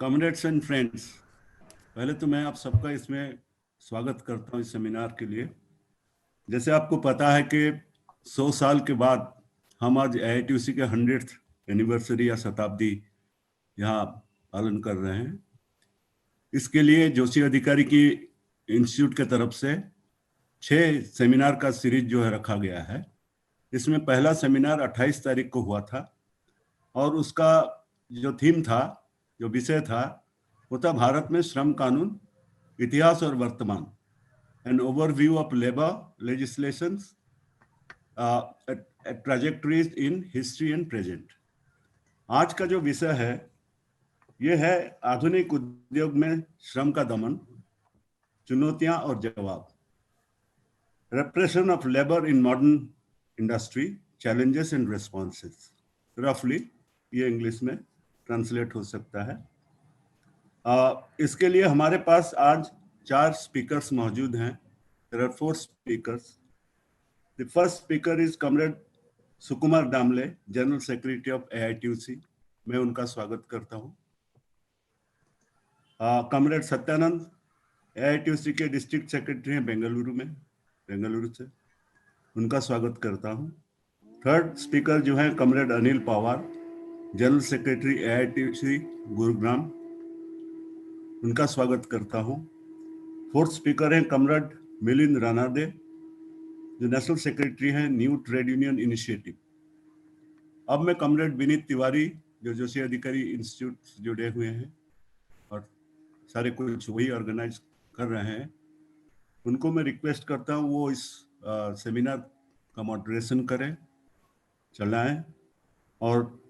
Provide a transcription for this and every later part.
Comrades and friends, पहले तो मैं आप सबका इसमें स्वागत करता हूँ इस सेमिनार के लिए। जैसे आपको पता है कि 100 साल के बाद हम आज AITUC के 100th एनिवर्सरी या शताब्दी यहाँ पालन कर रहे हैं। इसके लिए जोशी अधिकारी की इंस्टीट्यूट के तरफ से 6 सेमिनार का सीरीज जो है रखा गया है। इसमें पहला सेमिनार 28 तारीख को हुआ था और उसका जो थीम था, जो विषय था, वो था भारत में श्रम कानून, इतिहास और वर्तमान, an overview of labour legislations, trajectories in history and present. आज का जो विषय है ये है आधुनिक उद्योग में श्रम का दमन, चुनौतियां और जवाब, रेप्रेशन of labour in modern industry, challenges and responses. रफली ये इंग्लिश में ट्रांसलेट हो सकता है। इसके लिए हमारे पास आज 4 स्पीकर्स मौजूद हैं। There are 4 speakers. The first speaker is Comrade Sukumar Damle, general secretary of AITUC। मैं उनका स्वागत करता हूँ। कॉमरेड सत्यानंद AITUC के डिस्ट्रिक्ट सेक्रेटरी हैं बेंगलुरु से, उनका स्वागत करता हूँ। थर्ड स्पीकर जो है comrade Anil Pawar, general secretary AITUC Gurugram, उनका स्वागत करता हूँ। फोर्थ स्पीकर हैं कॉमरेड मिलिंद रानादे, जो नेशनल सेक्रेटरी हैं न्यू ट्रेड यूनियन इनिशिएटिव। अब मैं कॉमरेड विनीत तिवारी, जो जोशी अधिकारी इंस्टीट्यूट से जुड़े हुए हैं और सारे कुछ वही ऑर्गेनाइज कर रहे हैं, उनको मैं रिक्वेस्ट करता हूँ वो इस सेमिनार का मॉडरेशन करें, चलाएं और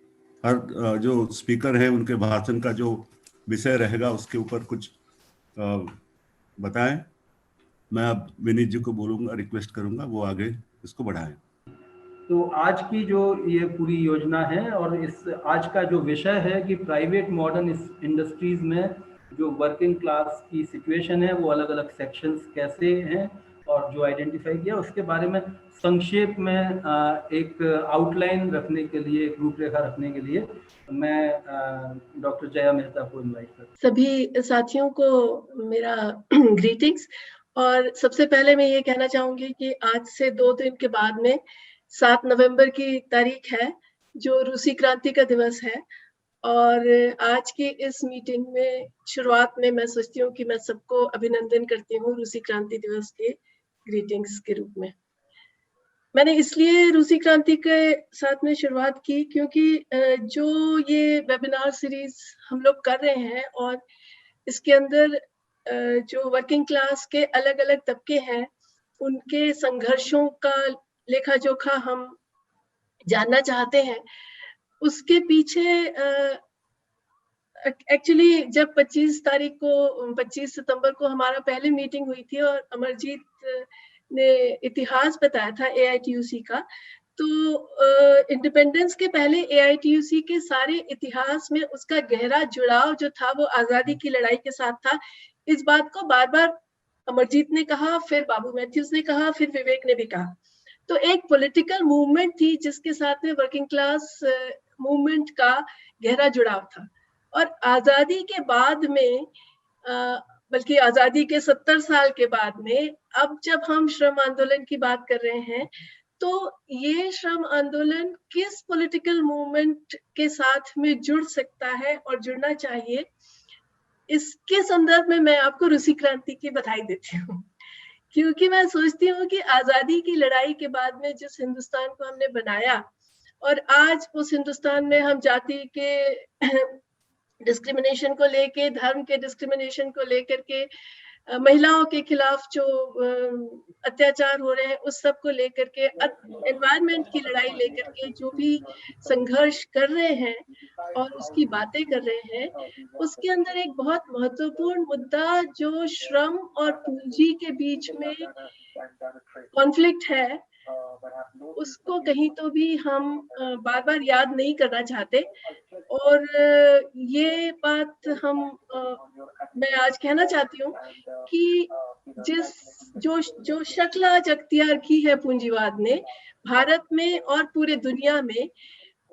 हर जो स्पीकर है उनके भाषण का जो विषय रहेगा उसके ऊपर कुछ बताएं। मैं अब विनीत जी को बोलूंगा, रिक्वेस्ट करूंगा वो आगे इसको बढ़ाएं। तो आज की जो ये पूरी योजना है और इस आज का जो विषय है कि प्राइवेट मॉडर्न इंडस्ट्रीज में जो वर्किंग क्लास की सिचुएशन है वो अलग अलग सेक्शंस कैसे हैं और जो आइडेंटिफाई किया उसके बारे में संक्षेप में एक आउटलाइन रखने के लिए, एक रूपरेखा रखने के लिए मैं डॉक्टर जया मेहता को इनवाइट करता हूं। सभी साथियों को मेरा ग्रीटिंग्स। और सबसे पहले मैं ये कहना चाहूंगी कि आज से 2 दिन के बाद में 7 नवंबर की तारीख है, जो रूसी क्रांति का दिवस है। और आज की इस मीटिंग में शुरुआत में मैं सोचती हूँ कि मैं सबको अभिनंदन करती हूँ रूसी क्रांति दिवस के ग्रीटिंग्स के रूप में। मैंने इसलिए रूसी क्रांति के साथ में शुरुआत की क्योंकि जो ये वेबिनार सीरीज हम लोग कर रहे हैं और इसके अंदर जो वर्किंग क्लास के अलग अलग तबके हैं उनके संघर्षों का लेखा जोखा हम जानना चाहते हैं। उसके पीछे एक्चुअली जब 25 सितंबर को हमारा पहले मीटिंग हुई थी और अमरजीत ने इतिहास बताया था AITUC का, तो इंडिपेंडेंस के पहले AITUC के सारे इतिहास में उसका गहरा जुड़ाव जो था वो आजादी की लड़ाई के साथ था। इस बात को बार बार अमरजीत ने कहा, फिर बाबू मैथ्यूज ने कहा, फिर विवेक ने भी कहा। तो एक पॉलिटिकल मूवमेंट थी जिसके साथ में वर्किंग क्लास मूवमेंट का गहरा जुड़ाव था। और आजादी के बाद में बल्कि आजादी के 70 साल के बाद में अब जब हम श्रम आंदोलन की बात कर रहे हैं, तो ये श्रम आंदोलन किस पॉलिटिकल मूवमेंट के साथ में जुड़ सकता है और जुड़ना चाहिए, इसके संदर्भ में मैं आपको रूसी क्रांति की बधाई देती हूँ। क्योंकि मैं सोचती हूँ कि आजादी की लड़ाई के बाद में जिस हिंदुस्तान को हमने बनाया और आज उस हिंदुस्तान में हम जाति के डिस्क्रिमिनेशन को लेके, धर्म के डिस्क्रिमिनेशन को लेकर के, महिलाओं के खिलाफ जो अत्याचार हो रहे हैं उस सब को लेकर के, एनवायरनमेंट की लड़ाई लेकर के जो भी संघर्ष कर रहे हैं और उसकी बातें कर रहे हैं, उसके अंदर एक बहुत महत्वपूर्ण मुद्दा जो श्रम और पूंजी के बीच में कॉन्फ्लिक्ट है, उसको कहीं तो भी हम बार बार याद नहीं करना चाहते। और ये बात मैं आज कहना चाहती हूँ कि जो शक्ल आज अख्तियार की है पूंजीवाद ने भारत में और पूरे दुनिया में,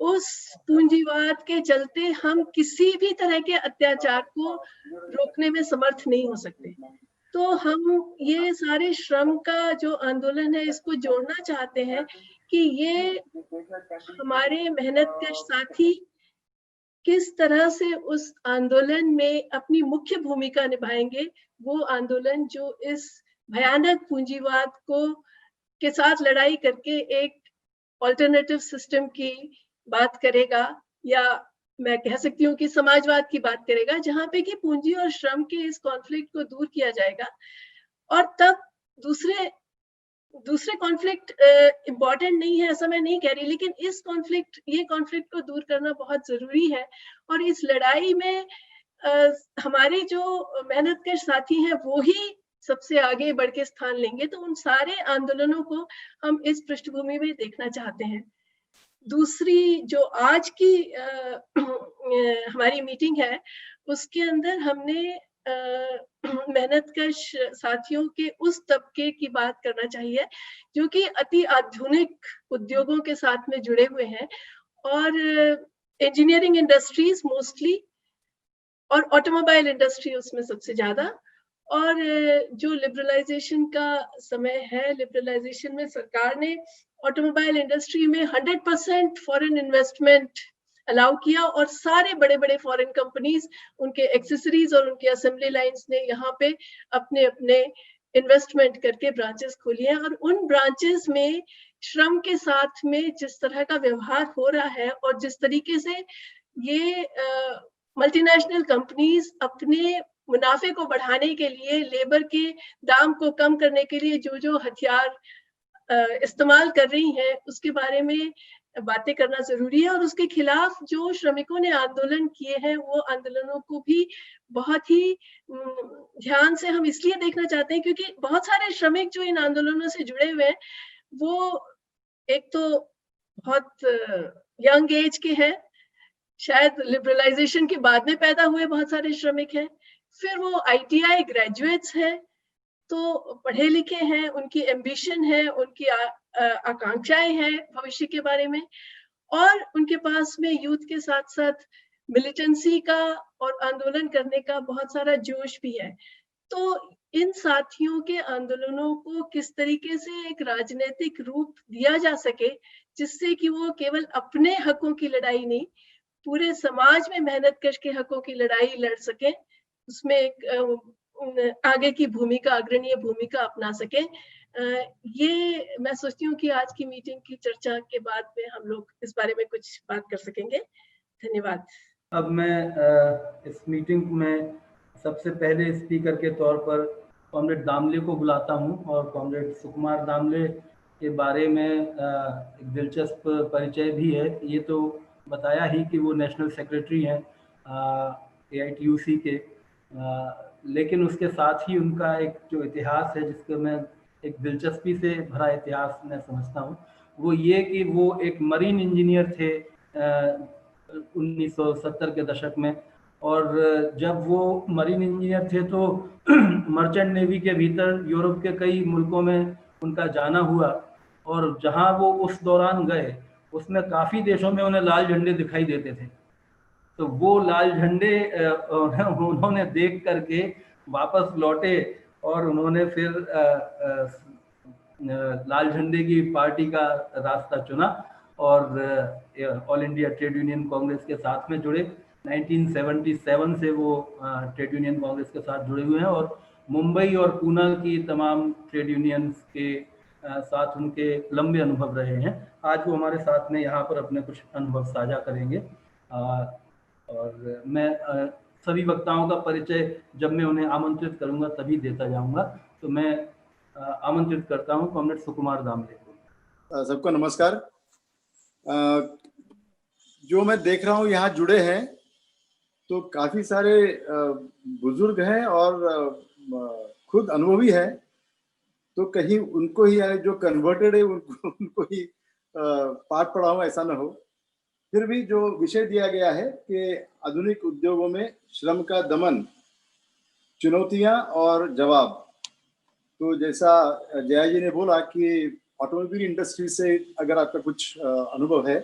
उस पूंजीवाद के चलते हम किसी भी तरह के अत्याचार को रोकने में समर्थ नहीं हो सकते। तो हम ये सारे श्रम का जो आंदोलन है इसको जोड़ना चाहते हैं कि ये हमारे मेहनतकश साथी किस तरह से उस आंदोलन में अपनी मुख्य भूमिका निभाएंगे, वो आंदोलन जो इस भयानक पूंजीवाद को के साथ लड़ाई करके एक ऑल्टरनेटिव सिस्टम की बात करेगा, या मैं कह सकती हूँ कि समाजवाद की बात करेगा, जहां पे कि पूंजी और श्रम के इस कॉन्फ्लिक्ट को दूर किया जाएगा। और तब दूसरे कॉन्फ्लिक्ट इम्पोर्टेंट नहीं है ऐसा मैं नहीं कह रही, लेकिन ये कॉन्फ्लिक्ट को दूर करना बहुत जरूरी है। और इस लड़ाई में हमारे जो मेहनतकश साथी हैं वो ही सबसे आगे बढ़ के स्थान लेंगे। तो उन सारे आंदोलनों को हम इस पृष्ठभूमि में देखना चाहते हैं। दूसरी जो आज की हमारी मीटिंग है उसके अंदर हमने मेहनतकश साथियों के उस तबके की बात करना चाहिए जो कि अति आधुनिक उद्योगों के साथ में जुड़े हुए हैं, और इंजीनियरिंग इंडस्ट्रीज मोस्टली, और ऑटोमोबाइल इंडस्ट्री उसमें सबसे ज्यादा। और जो लिबरलाइजेशन का समय है, लिबरलाइजेशन में सरकार ने ऑटोमोबाइल इंडस्ट्री में 100% फॉरेन इन्वेस्टमेंट अलाउ किया, और सारे बड़े बड़े फॉरेन कंपनीज उनके एक्सेसरीज और उनके असेंबली लाइंस ने यहाँ पे अपने अपने इन्वेस्टमेंट करके ब्रांचेस खोली हैं। और उन ब्रांचेस में श्रम के साथ में जिस तरह का व्यवहार हो रहा है और जिस तरीके से ये मल्टीनेशनल कंपनीज अपने मुनाफे को बढ़ाने के लिए, लेबर के दाम को कम करने के लिए जो जो हथियार इस्तेमाल कर रही हैं उसके बारे में बातें करना जरूरी है। और उसके खिलाफ जो श्रमिकों ने आंदोलन किए हैं वो आंदोलनों को भी बहुत ही ध्यान से हम इसलिए देखना चाहते हैं क्योंकि बहुत सारे श्रमिक जो इन आंदोलनों से जुड़े हुए हैं वो एक तो बहुत यंग एज के हैं, शायद लिबरलाइजेशन के बाद में पैदा हुए बहुत सारे श्रमिक हैं, फिर वो ITI ग्रेजुएट्स हैं, तो पढ़े लिखे हैं, उनकी एम्बिशन है, उनकी आकांक्षाएं हैं भविष्य के बारे में, और उनके पास में यूथ के साथ साथ मिलिटेंसी का और आंदोलन करने का बहुत सारा जोश भी है। तो इन साथियों के आंदोलनों को किस तरीके से एक राजनीतिक रूप दिया जा सके जिससे कि वो केवल अपने हकों की लड़ाई नहीं, पूरे समाज में मेहनतकश के हकों की लड़ाई लड़ सके, उसमें एक आगे की भूमिका, अग्रणीय भूमिका अपना सके। ये मैं सोचती हूँ कि आज की मीटिंग की चर्चा के बाद में हम लोग इस बारे में कुछ बात कर सकेंगे। धन्यवाद। अब मैं इस मीटिंग में सबसे पहले स्पीकर के तौर पर कॉमरेड दामले को बुलाता हूँ, और कॉमरेड सुकुमार दामले के बारे में एक दिलचस्प परिचय भी है। ये तो बताया ही कि वो नेशनल सेक्रेटरी हैं AITUC के, लेकिन उसके साथ ही उनका एक जो इतिहास है जिसको मैं एक दिलचस्पी से भरा इतिहास मैं समझता हूँ, वो ये कि वो एक मरीन इंजीनियर थे 1970 के दशक में। और जब वो मरीन इंजीनियर थे तो मर्चेंट नेवी के भीतर यूरोप के कई मुल्कों में उनका जाना हुआ, और जहां वो उस दौरान गए उसमें काफ़ी देशों में उन्हें लाल झंडे दिखाई देते थे। तो वो लाल झंडे उन्होंने देख करके वापस लौटे, और उन्होंने फिर लाल झंडे की पार्टी का रास्ता चुना और all India trade union Congress के साथ में जुड़े। 1977 से वो ट्रेड यूनियन कांग्रेस के साथ जुड़े हुए हैं, और मुंबई और पूना की तमाम ट्रेड यूनियंस के साथ उनके लंबे अनुभव रहे हैं। आज वो हमारे साथ में यहाँ पर अपने कुछ अनुभव साझा करेंगे, और मैं सभी वक्ताओं का परिचय जब मैं उन्हें आमंत्रित करूंगा तभी देता जाऊंगा। तो मैं आमंत्रित करता हूं कॉमरेड सुकुमार दामले को। सबको नमस्कार। जो मैं देख रहा हूं यहाँ जुड़े हैं तो काफी सारे बुजुर्ग हैं और खुद अनुभवी हैं, तो कहीं उनको ही जो कन्वर्टेड है उनको ही पाठ पढ़ाऊं ऐसा ना हो। फिर भी जो विषय दिया गया है कि आधुनिक उद्योगों में श्रम का दमन, चुनौतियां और जवाब, तो जैसा जया जी ने बोला कि ऑटोमोबाइल इंडस्ट्री से अगर आपका कुछ अनुभव है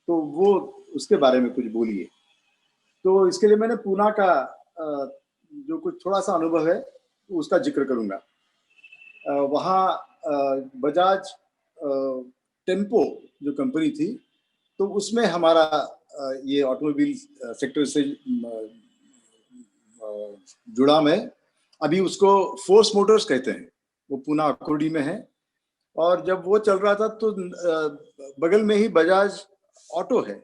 तो वो उसके बारे में कुछ बोलिए। तो इसके लिए मैंने पूना का जो कुछ थोड़ा सा अनुभव है उसका जिक्र करूंगा। वहाँ बजाज टेम्पो जो कंपनी थी, तो उसमें हमारा ये ऑटोमोबाइल सेक्टर से जुड़ाव है। अभी उसको फोर्स मोटर्स कहते हैं, वो पूना अकोडी में है। और जब वो चल रहा था तो बगल में ही बजाज ऑटो है,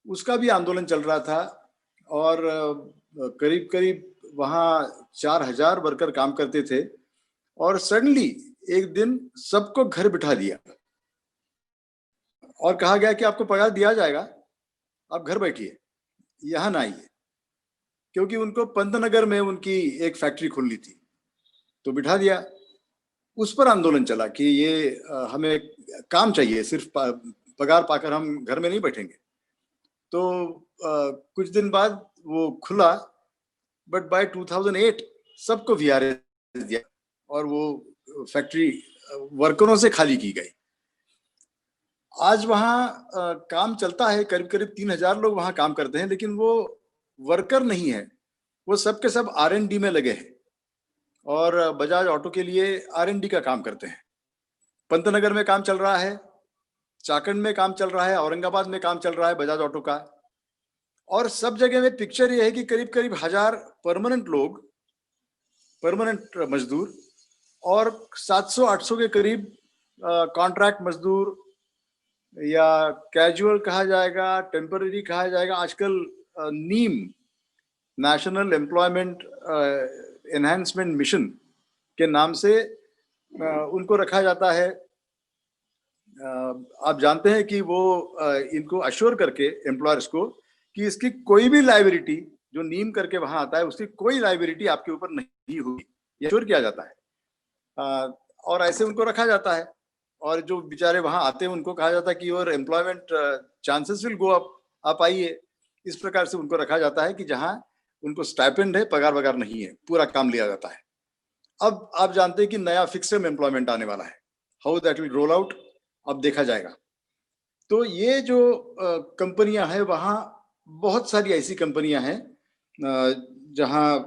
उसका भी आंदोलन चल रहा था। और करीब करीब वहाँ 4000 वर्कर काम करते थे। और सडनली एक दिन सबको घर बिठा दिया और कहा गया कि आपको पगार दिया जाएगा, आप घर बैठिए, यहाँ ना आइए। क्योंकि उनको पंतनगर में उनकी एक फैक्ट्री खोलनी थी, तो बिठा दिया। उस पर आंदोलन चला कि ये हमें काम चाहिए, सिर्फ पगार पाकर हम घर में नहीं बैठेंगे। तो कुछ दिन बाद वो खुला, बट बाय 2008 सबको वीआरएस दिया और वो फैक्ट्री वर्करों से खाली की गई। आज वहाँ काम चलता है, करीब करीब 3000 लोग वहाँ काम करते हैं, लेकिन वो वर्कर नहीं है, वो सब के सब R&D में लगे हैं और बजाज ऑटो के लिए R&D का काम करते हैं। पंतनगर में काम चल रहा है, चाकंड में काम चल रहा है, औरंगाबाद में काम चल रहा है बजाज ऑटो का। और सब जगह में पिक्चर ये है कि करीब करीब 1000 परमानेंट लोग, परमानेंट मजदूर, और 700-800 के करीब कॉन्ट्रैक्ट मजदूर या कैजुअल कहा जाएगा, टेम्पररी कहा जाएगा। आजकल नीम, नेशनल एम्प्लॉयमेंट एनहांसमेंट मिशन के नाम से उनको रखा जाता है। आप जानते हैं कि वो इनको अश्योर करके एम्प्लॉयर्स को कि इसकी कोई भी लायबिलिटी जो नीम करके वहां आता है, उसकी कोई लायबिलिटी आपके ऊपर नहीं होगी, ये अश्योर किया जाता है। और ऐसे उनको रखा जाता है। और जो बेचारे वहां आते हैं उनको कहा जाता है कि your employment chances will go up, आप आइए। इस प्रकार से उनको रखा जाता है कि जहां उनको स्टाइपेंड है, पगार वगार नहीं है, पूरा काम लिया जाता है। अब आप जानते हैं कि नया फिक्स टर्म एम्प्लॉयमेंट आने वाला है, how that will roll out, अब देखा जाएगा। तो ये जो कंपनियां हैं, वहाँ बहुत सारी ऐसी कंपनियां हैं जहाँ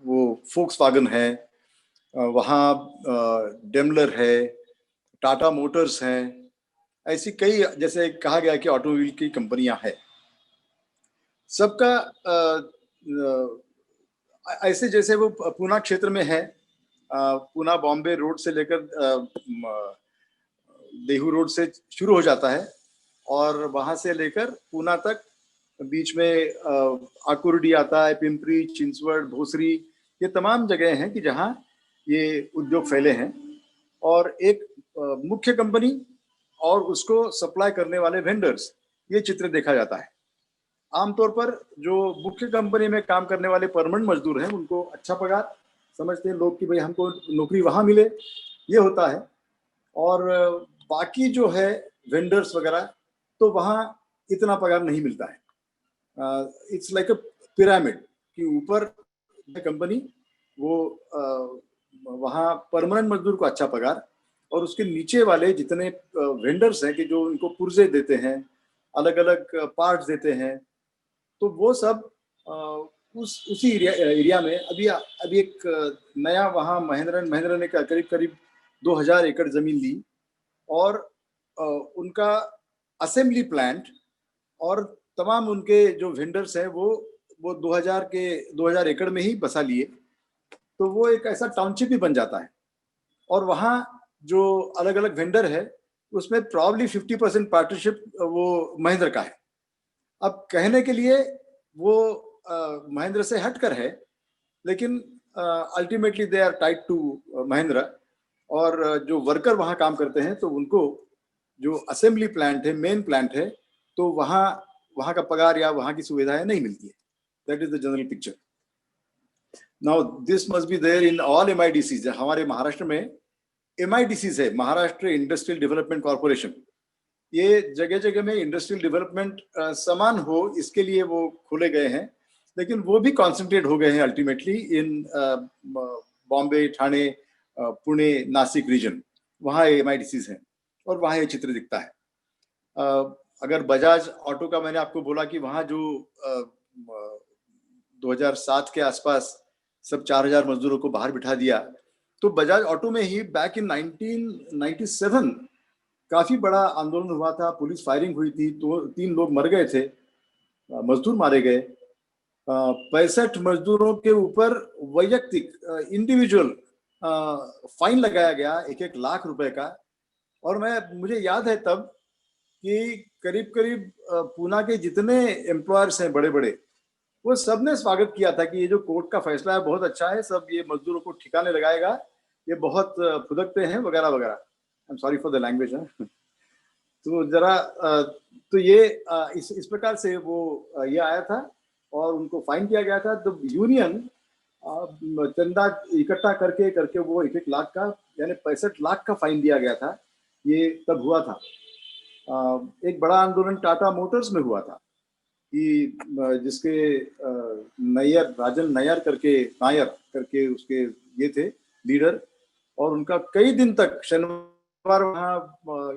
वो फोक्सवैगन है, वहाँ डेमलर है, टाटा मोटर्स हैं, ऐसी कई, जैसे कहा गया कि ऑटोमोबाइल की कंपनियां हैं। सबका ऐसे जैसे वो पूना क्षेत्र में है, पूना बॉम्बे रोड से लेकर देहू रोड से शुरू हो जाता है और वहां से लेकर पूना तक बीच में आकुर्डी आता है, पिंपरी, चिंचवड़, भोसरी, ये तमाम जगह हैं कि जहां ये उद्योग फैले हैं। और एक मुख्य कंपनी और उसको सप्लाई करने वाले वेंडर्स, ये चित्र देखा जाता है। आमतौर पर जो मुख्य कंपनी में काम करने वाले परमानेंट मजदूर हैं, उनको अच्छा पगार समझते हैं लोग कि भाई हमको नौकरी वहां मिले, ये होता है। और बाकी जो है वेंडर्स वगैरह, तो वहाँ इतना पगार नहीं मिलता है। इट्स लाइक अ पिरामिड कि ऊपर कंपनी वो वहाँ परमानेंट मजदूर को अच्छा पगार, और उसके नीचे वाले जितने वेंडर्स हैं कि जो उनको पुर्जे देते हैं, अलग अलग पार्ट्स देते हैं, तो वो सब उसी एरिया में अभी एक नया वहाँ महिंद्रा ने करीब करीब 2000 एकड़ जमीन ली और उनका असेंबली प्लांट और तमाम उनके जो वेंडर्स हैं वो 2000 एकड़ में ही बसा लिए। तो वो एक ऐसा टाउनशिप भी बन जाता है। और वहाँ जो अलग अलग वेंडर है उसमें प्रॉब्ली 50% पार्टनरशिप वो महिंद्रा का है। अब कहने के लिए वो महिंद्रा से हटकर है, लेकिन ultimately they are tied to Mahindra. और जो वर्कर वहाँ काम करते हैं तो उनको जो असेंबली प्लांट है, मेन प्लांट है, तो वहाँ का पगार या वहाँ की सुविधाएं नहीं मिलती है। That is the general picture. Now this must be there in all MIDCs। हमारे महाराष्ट्र में MIDCs है, महाराष्ट्र इंडस्ट्रियल डेवलपमेंट कॉर्पोरेशन। ये जगह जगह में इंडस्ट्रियल डेवलपमेंट समान हो, इसके लिए वो खोले गए हैं, लेकिन वो भी कॉन्सेंट्रेट हो गए हैं अल्टीमेटली इन बॉम्बे, ठाणे, पुणे, नासिक रीजन। वहाँ MIDCs हैं और वहाँ ये चित्र दिखता है। अगर बजाज ऑटो का मैंने आपको बोला कि वहाँ जो 2007 के आसपास सब 4000 मजदूरों को बाहर बिठा दिया, तो बजाज ऑटो में ही बैक इन 1997 काफी बड़ा आंदोलन हुआ था, पुलिस फायरिंग हुई थी, तो 3 लोग मर गए थे, मजदूर मारे गए। 65 मजदूरों के ऊपर वैयक्तिक इंडिविजुअल फाइन लगाया गया 1-1 लाख रुपए का। और मुझे याद है तब कि करीब करीब पूना के जितने एम्प्लॉयर्स हैं बड़े बड़े, वो सब ने स्वागत किया था कि ये जो कोर्ट का फैसला है बहुत अच्छा है, सब ये मजदूरों को ठिकाने लगाएगा, ये बहुत फुदकते हैं वगैरह वगैरह। I am sorry for the language. तो जरा तो ये इस प्रकार से वो ये आया था और उनको फाइन किया गया था। तो यूनियन चंदा इकट्ठा करके करके वो 1-1 लाख का यानी 65 लाख का फाइन दिया गया था। ये तब हुआ था। एक बड़ा आंदोलन टाटा मोटर्स में हुआ था कि जिसके राजन नायर करके उसके ये थे लीडर, और उनका कई दिन तक शनिवार वहाँ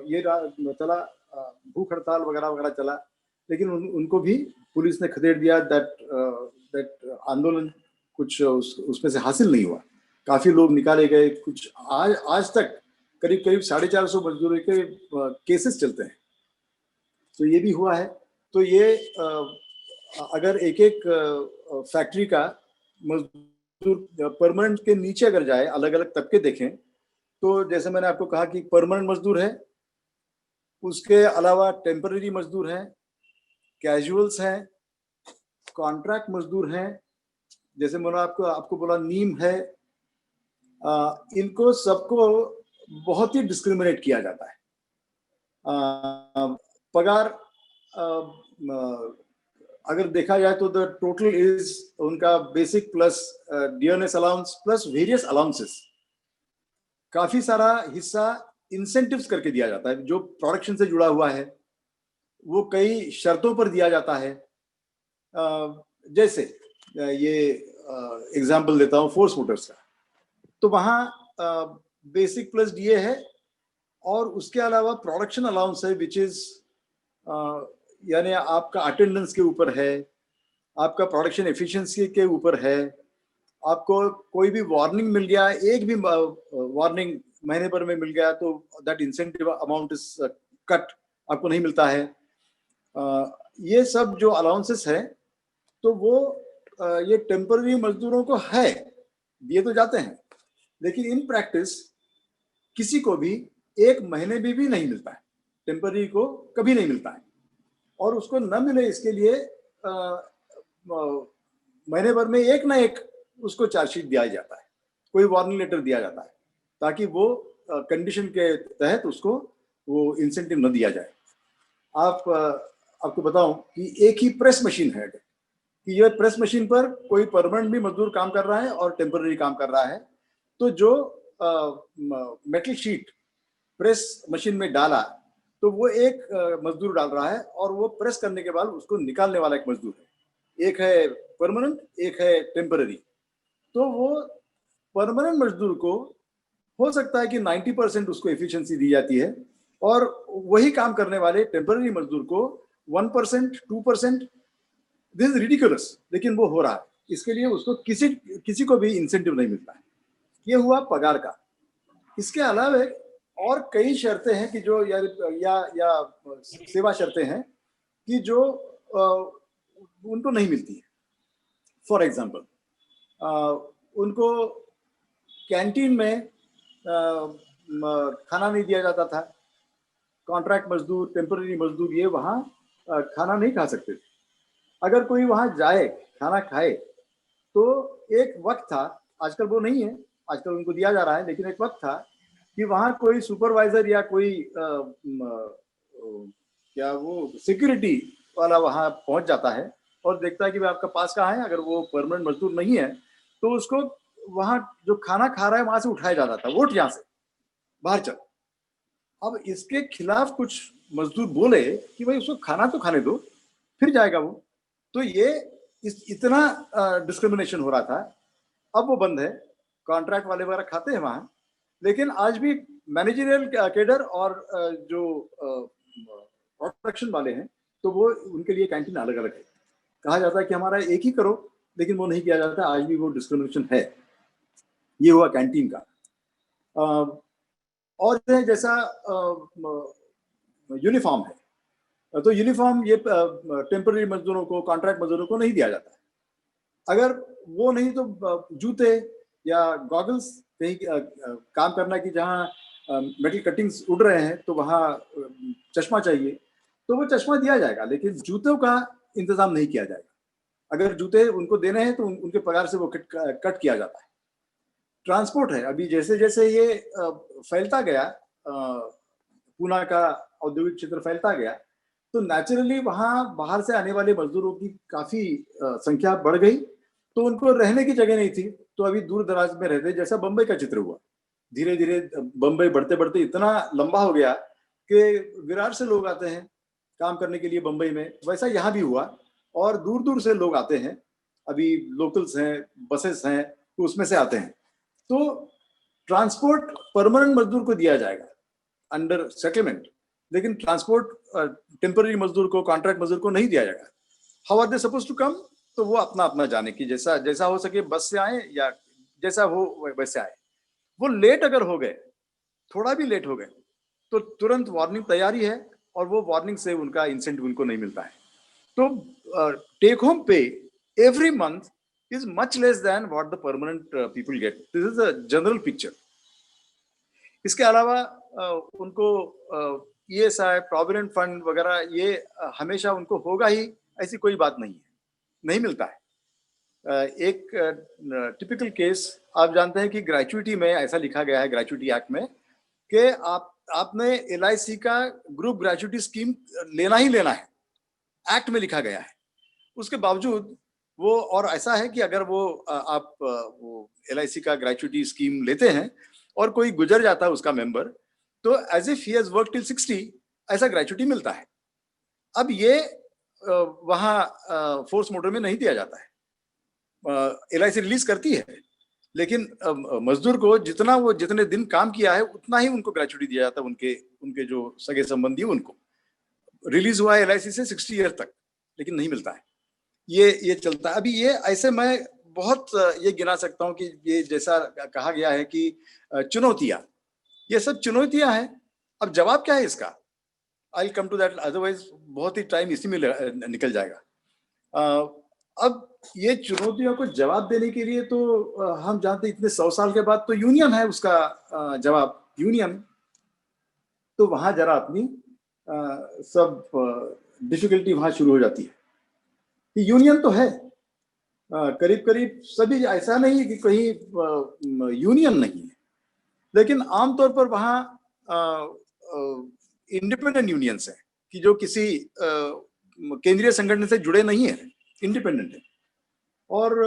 ये चला, भूख हड़ताल वगैरह वगैरह चला, लेकिन उनको भी पुलिस ने खदेड़ दिया। दैट आंदोलन कुछ उसमें से हासिल नहीं हुआ, काफी लोग निकाले गए। कुछ आज तक करीब 450 मजदूरों के केसेस चलते हैं। तो ये भी हुआ है। तो ये अगर एक फैक्ट्री का मजदूर परमानेंट के नीचे अगर जाए, अलग अलग तबके देखें, तो जैसे मैंने आपको कहा कि परमानेंट मजदूर है, उसके अलावा टेम्पररी मजदूर हैं, कैजुअल्स हैं, कॉन्ट्रैक्ट मजदूर हैं, जैसे मैंने आपको बोला नीम है। इनको सबको बहुत ही डिस्क्रिमिनेट किया जाता है। पगार अगर देखा जाए तो द टोटल इज उनका basic plus dearness allowance plus various allowances, काफी सारा हिस्सा इंसेंटिव्स करके दिया जाता है। जो प्रोडक्शन से जुड़ा हुआ है वो कई शर्तों पर दिया जाता है। जैसे ये एग्जांपल देता हूँ फोर्स मोटर्स का, तो वहाँ बेसिक प्लस डीए है और उसके अलावा प्रोडक्शन अलाउंस है, विच इज यानी आपका अटेंडेंस के ऊपर है, आपका प्रोडक्शन एफिशिएंसी के ऊपर है। आपको कोई भी वार्निंग मिल गया, एक भी वार्निंग महीने भर में मिल गया, तो that incentive amount is cut, आपको नहीं मिलता है। ये सब जो अलाउंसेस है, तो वो ये टेम्पररी मजदूरों को है, दिए तो जाते हैं, लेकिन इन प्रैक्टिस किसी को भी 1 महीने भी नहीं मिलता है। टेम्पररी को कभी नहीं मिलता है, और उसको न मिले इसके लिए महीने भर में एक ना एक उसको चार्जशीट दिया जाता है, कोई वार्निंग लेटर दिया जाता है, ताकि वो कंडीशन के तहत उसको वो इंसेंटिव न दिया जाए। आपको बताऊं कि एक ही प्रेस मशीन है कि ये प्रेस मशीन पर कोई परमानेंट भी मजदूर काम कर रहा है और टेम्पररी काम कर रहा है। तो जो मेटल शीट प्रेस मशीन में डाला, तो वो एक मजदूर डाल रहा है, और वो प्रेस करने के बाद उसको निकालने वाला एक मजदूर है। एक है परमानेंट, एक है टेम्पररी। तो वो परमानेंट मजदूर को हो सकता है कि 90% उसको एफिशिएंसी दी जाती है, और वही काम करने वाले टेम्पररी मजदूर को 1%, 2%, दिस इज रिडिकुलस, लेकिन वो हो रहा है। इसके लिए उसको किसी को भी इंसेंटिव नहीं मिलता है। ये हुआ पगार का। इसके अलावा और कई शर्तें हैं कि जो या सेवा शर्तें हैं कि जो उनको नहीं मिलती है। फॉर एग्जाम्पल, उनको कैंटीन में खाना नहीं दिया जाता था। कॉन्ट्रैक्ट मजदूर, टेम्पररी मजदूर ये वहाँ खाना नहीं खा सकते थे। अगर कोई वहाँ जाए खाना खाए, तो एक वक्त था, आजकल वो नहीं है, आजकल उनको दिया जा रहा है, लेकिन एक वक्त था कि वहाँ कोई सुपरवाइजर या कोई क्या वो सिक्योरिटी वाला वहाँ पहुँच जाता है और देखता है कि भाई आपका पास कहाँ है। अगर वो परमानेंट मजदूर नहीं है, तो उसको वहाँ जो खाना खा रहा है वहां से उठाया जाता था, वोट यहाँ से बाहर चल। अब इसके खिलाफ कुछ मजदूर बोले कि भाई उसको खाना तो खाने दो, फिर जाएगा वो। तो ये इतना डिस्क्रिमिनेशन हो रहा था। अब वो बंद है, कॉन्ट्रैक्ट वाले वगैरह खाते हैं वहाँ, लेकिन आज भी मैनेजरियल कैडर और जो प्रोडक्शन वाले हैं तो वो उनके लिए कैंटीन अलग अलग है। कहा जाता है कि हमारा एक ही करो, लेकिन वो नहीं किया जाता, आज भी वो डिस्क्रिमिनेशन है। ये हुआ कैंटीन का। और जैसा यूनिफॉर्म है, तो यूनिफॉर्म ये टेम्पररी मजदूरों को, कॉन्ट्रैक्ट मजदूरों को नहीं दिया जाता। अगर वो नहीं तो जूते या गॉगल्स, कहीं काम करना कि जहाँ मेटल कटिंग्स उड़ रहे हैं तो वहाँ चश्मा चाहिए, तो वो चश्मा दिया जाएगा, लेकिन जूतों का इंतजाम नहीं किया जाएगा। अगर जूते उनको देने हैं तो उनके पगार से वो कट किया जाता है। ट्रांसपोर्ट है, अभी जैसे जैसे ये फैलता गया, पूना का औद्योगिक क्षेत्र फैलता गया, तो नेचुरली वहाँ बाहर से आने वाले मजदूरों की काफी संख्या बढ़ गई, तो उनको रहने की जगह नहीं थी, तो अभी दूर दराज में रहते। जैसा बंबई का चित्र हुआ, धीरे धीरे बंबई बढ़ते बढ़ते इतना लंबा हो गया कि विरार से लोग आते हैं काम करने के लिए बंबई में, वैसा यहाँ भी हुआ, और दूर दूर से लोग आते हैं। अभी लोकल्स हैं, बसेस हैं, तो उसमें से आते हैं। तो ट्रांसपोर्ट परमानेंट मजदूर को दिया जाएगा अंडर सेटलमेंट, लेकिन ट्रांसपोर्ट टेम्पररी मजदूर को, कॉन्ट्रैक्ट मजदूर को नहीं दिया जाएगा। How are they suppose to come, तो वो अपना अपना जाने की, जैसा जैसा हो सके बस से आए या जैसा हो वैसे आए। वो लेट अगर हो गए, थोड़ा भी लेट हो गए, तो तुरंत वार्निंग तैयारी है, और वो वार्निंग से उनका इंसेंटिव उनको नहीं मिलता है। तो टेक होम पे every month is much less than what the permanent people get. This is a general picture. इसके अलावा उनको ESI, प्रोविडेंट फंड वगैरह ये हमेशा उनको होगा ही, ऐसी कोई बात नहीं है, नहीं मिलता है। एक टिपिकल केस आप जानते हैं कि ग्रेचुइटी में ऐसा लिखा गया है, ग्रेचुइटी एक्ट में, कि आपने LIC का ग्रुप ग्रेचुइटी स्कीम लेना ही लेना है, एक्ट में लिखा गया है। उसके बावजूद वो, और ऐसा है कि अगर वो आप वो LIC का ग्रेचुइटी स्कीम लेते हैं और कोई गुजर जाता है उसका मेंबर, तो as if he has work till 60 ऐसा ग्रेचुइटी मिलता है। अब ये वहाँ फोर्स मोटर में नहीं दिया जाता है। LIC रिलीज करती है, लेकिन मजदूर को जितने दिन काम किया है उतना ही उनको ग्रेचुइटी दिया जाता है। उनके जो सगे संबंधी, उनको रिलीज हुआ है LIC से 60 ईयर तक, लेकिन नहीं मिलता है। ये चलता है। अभी ये ऐसे मैं बहुत ये गिना सकता हूँ कि ये जैसा कहा गया है कि चुनौतियां, ये सब चुनौतियां हैं। अब जवाब क्या है इसका? आई कम टू दैट, अदरवाइज बहुत ही टाइम इसी में निकल जाएगा। अब ये चुनौतियों को जवाब देने के लिए तो हम जानते इतने 100 साल के बाद तो यूनियन है उसका जवाब, यूनियन। तो वहां जरा अपनी सब डिफिकल्टी वहां शुरू हो जाती है। यूनियन तो है करीब करीब सभी, ऐसा नहीं है कि कहीं यूनियन नहीं है, लेकिन आमतौर पर वहाँ इंडिपेंडेंट यूनियंस हैं कि जो किसी केंद्रीय संगठन से जुड़े नहीं है, इंडिपेंडेंट है, और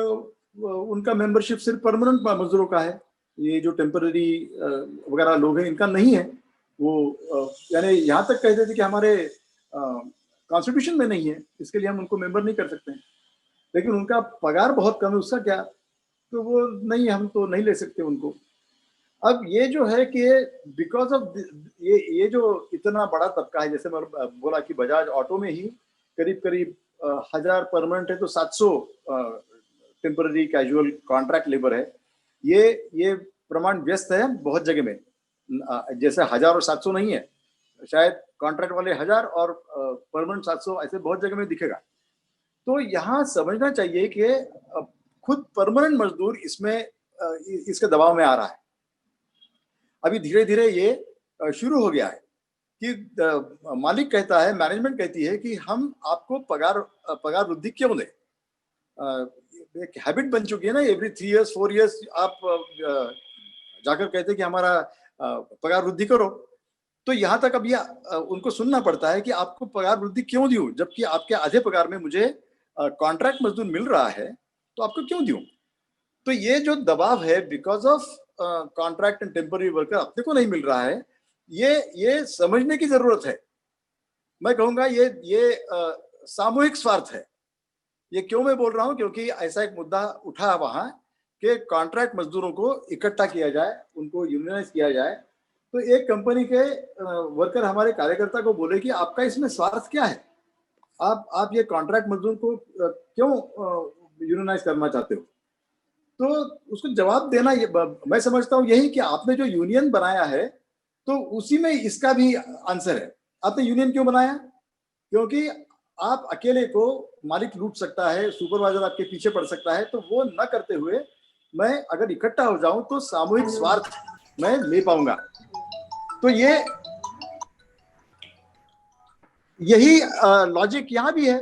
उनका मेंबरशिप सिर्फ परमानेंट मजदूरों का है। ये जो टेम्पररी वगैरह लोग हैं इनका नहीं है। वो यानी यहाँ तक कहते थे कि हमारे कॉन्स्टिट्यूशन में नहीं है, इसके लिए हम उनको मेंबर नहीं कर सकते हैं, लेकिन उनका पगार बहुत कम है, उसका क्या, तो वो नहीं, हम तो नहीं ले सकते उनको। अब ये जो है कि बिकॉज ऑफ ये जो इतना बड़ा तबका है, जैसे मैं बोला कि बजाज ऑटो में ही करीब करीब 1000 परमानेंट है तो 700 टेम्पररी कैजुअल कॉन्ट्रैक्ट लेबर है। ये प्रमाण व्यस्त है बहुत जगह में, जैसे 1000 और 700 नहीं है, शायद कॉन्ट्रैक्ट वाले 1000 और परमानेंट 700 ऐसे बहुत जगह में दिखेगा। तो यहाँ समझना चाहिए कि खुद परमानेंट मजदूर इसमें इसके दबाव में आ रहा है। अभी धीरे धीरे ये शुरू हो गया है कि मालिक कहता है, मैनेजमेंट कहती है कि हम आपको पगार वृद्धि क्यों दें। एक हैबिट बन चुकी है ना, एवरी 3 years 4 years आप जाकर कहते हैं कि हमारा पगार वृद्धि करो। तो यहाँ तक अब ये उनको सुनना पड़ता है कि आपको पगार वृद्धि क्यों दूं, जबकि आपके आधे पगार में मुझे कॉन्ट्रैक्ट मजदूर मिल रहा है, तो आपको क्यों दूं। तो ये जो दबाव है because of contract and temporary worker अपने को नहीं मिल रहा है, ये समझने की जरूरत है। मैं कहूँगा ये सामूहिक स्वार्थ है। ये क्यों मैं बोल रहा हूँ, क्योंकि ऐसा एक मुद्दा उठा वहां कि कॉन्ट्रैक्ट मजदूरों को इकट्ठा किया जाए, उनको यूनियनाइज किया जाए, तो एक कंपनी के वर्कर हमारे कार्यकर्ता को बोले कि आपका इसमें स्वार्थ क्या है, आप ये कॉन्ट्रैक्ट मजदूर को क्यों यूनियनाइज करना चाहते हो। तो उसको जवाब देना मैं समझता हूँ यही कि आपने जो यूनियन बनाया है तो उसी में इसका भी आंसर है। आपने यूनियन क्यों बनाया? क्योंकि आप अकेले को मालिक लूट सकता है, सुपरवाइजर आपके पीछे पड़ सकता है, तो वो न करते हुए मैं अगर इकट्ठा हो जाऊं तो सामूहिक स्वार्थ मैं ले पाऊंगा। तो यही लॉजिक यहाँ भी है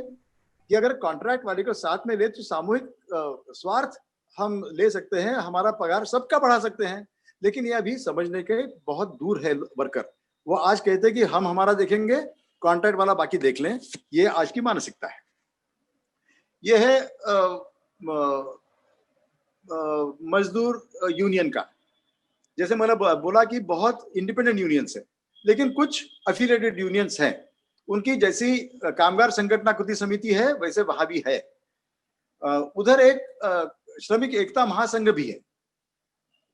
कि अगर कॉन्ट्रैक्ट वाले को साथ में ले तो सामूहिक स्वार्थ हम ले सकते हैं, हमारा पगार सबका बढ़ा सकते हैं। लेकिन ये अभी समझने के बहुत दूर है वर्कर। वो आज कहते हैं कि हम हमारा देखेंगे, कॉन्ट्रैक्ट वाला बाकी देख लें। ये आज की मानसिकता है। ये है मजदूर यूनियन का। जैसे मैंने बोला कि बहुत इंडिपेंडेंट यूनियंस है, लेकिन कुछ एफिलिएटेड यूनियंस हैं। उनकी जैसी कामगार संगठन कृति समिति है वैसे वहां भी है। उधर एक श्रमिक एकता महासंघ भी है,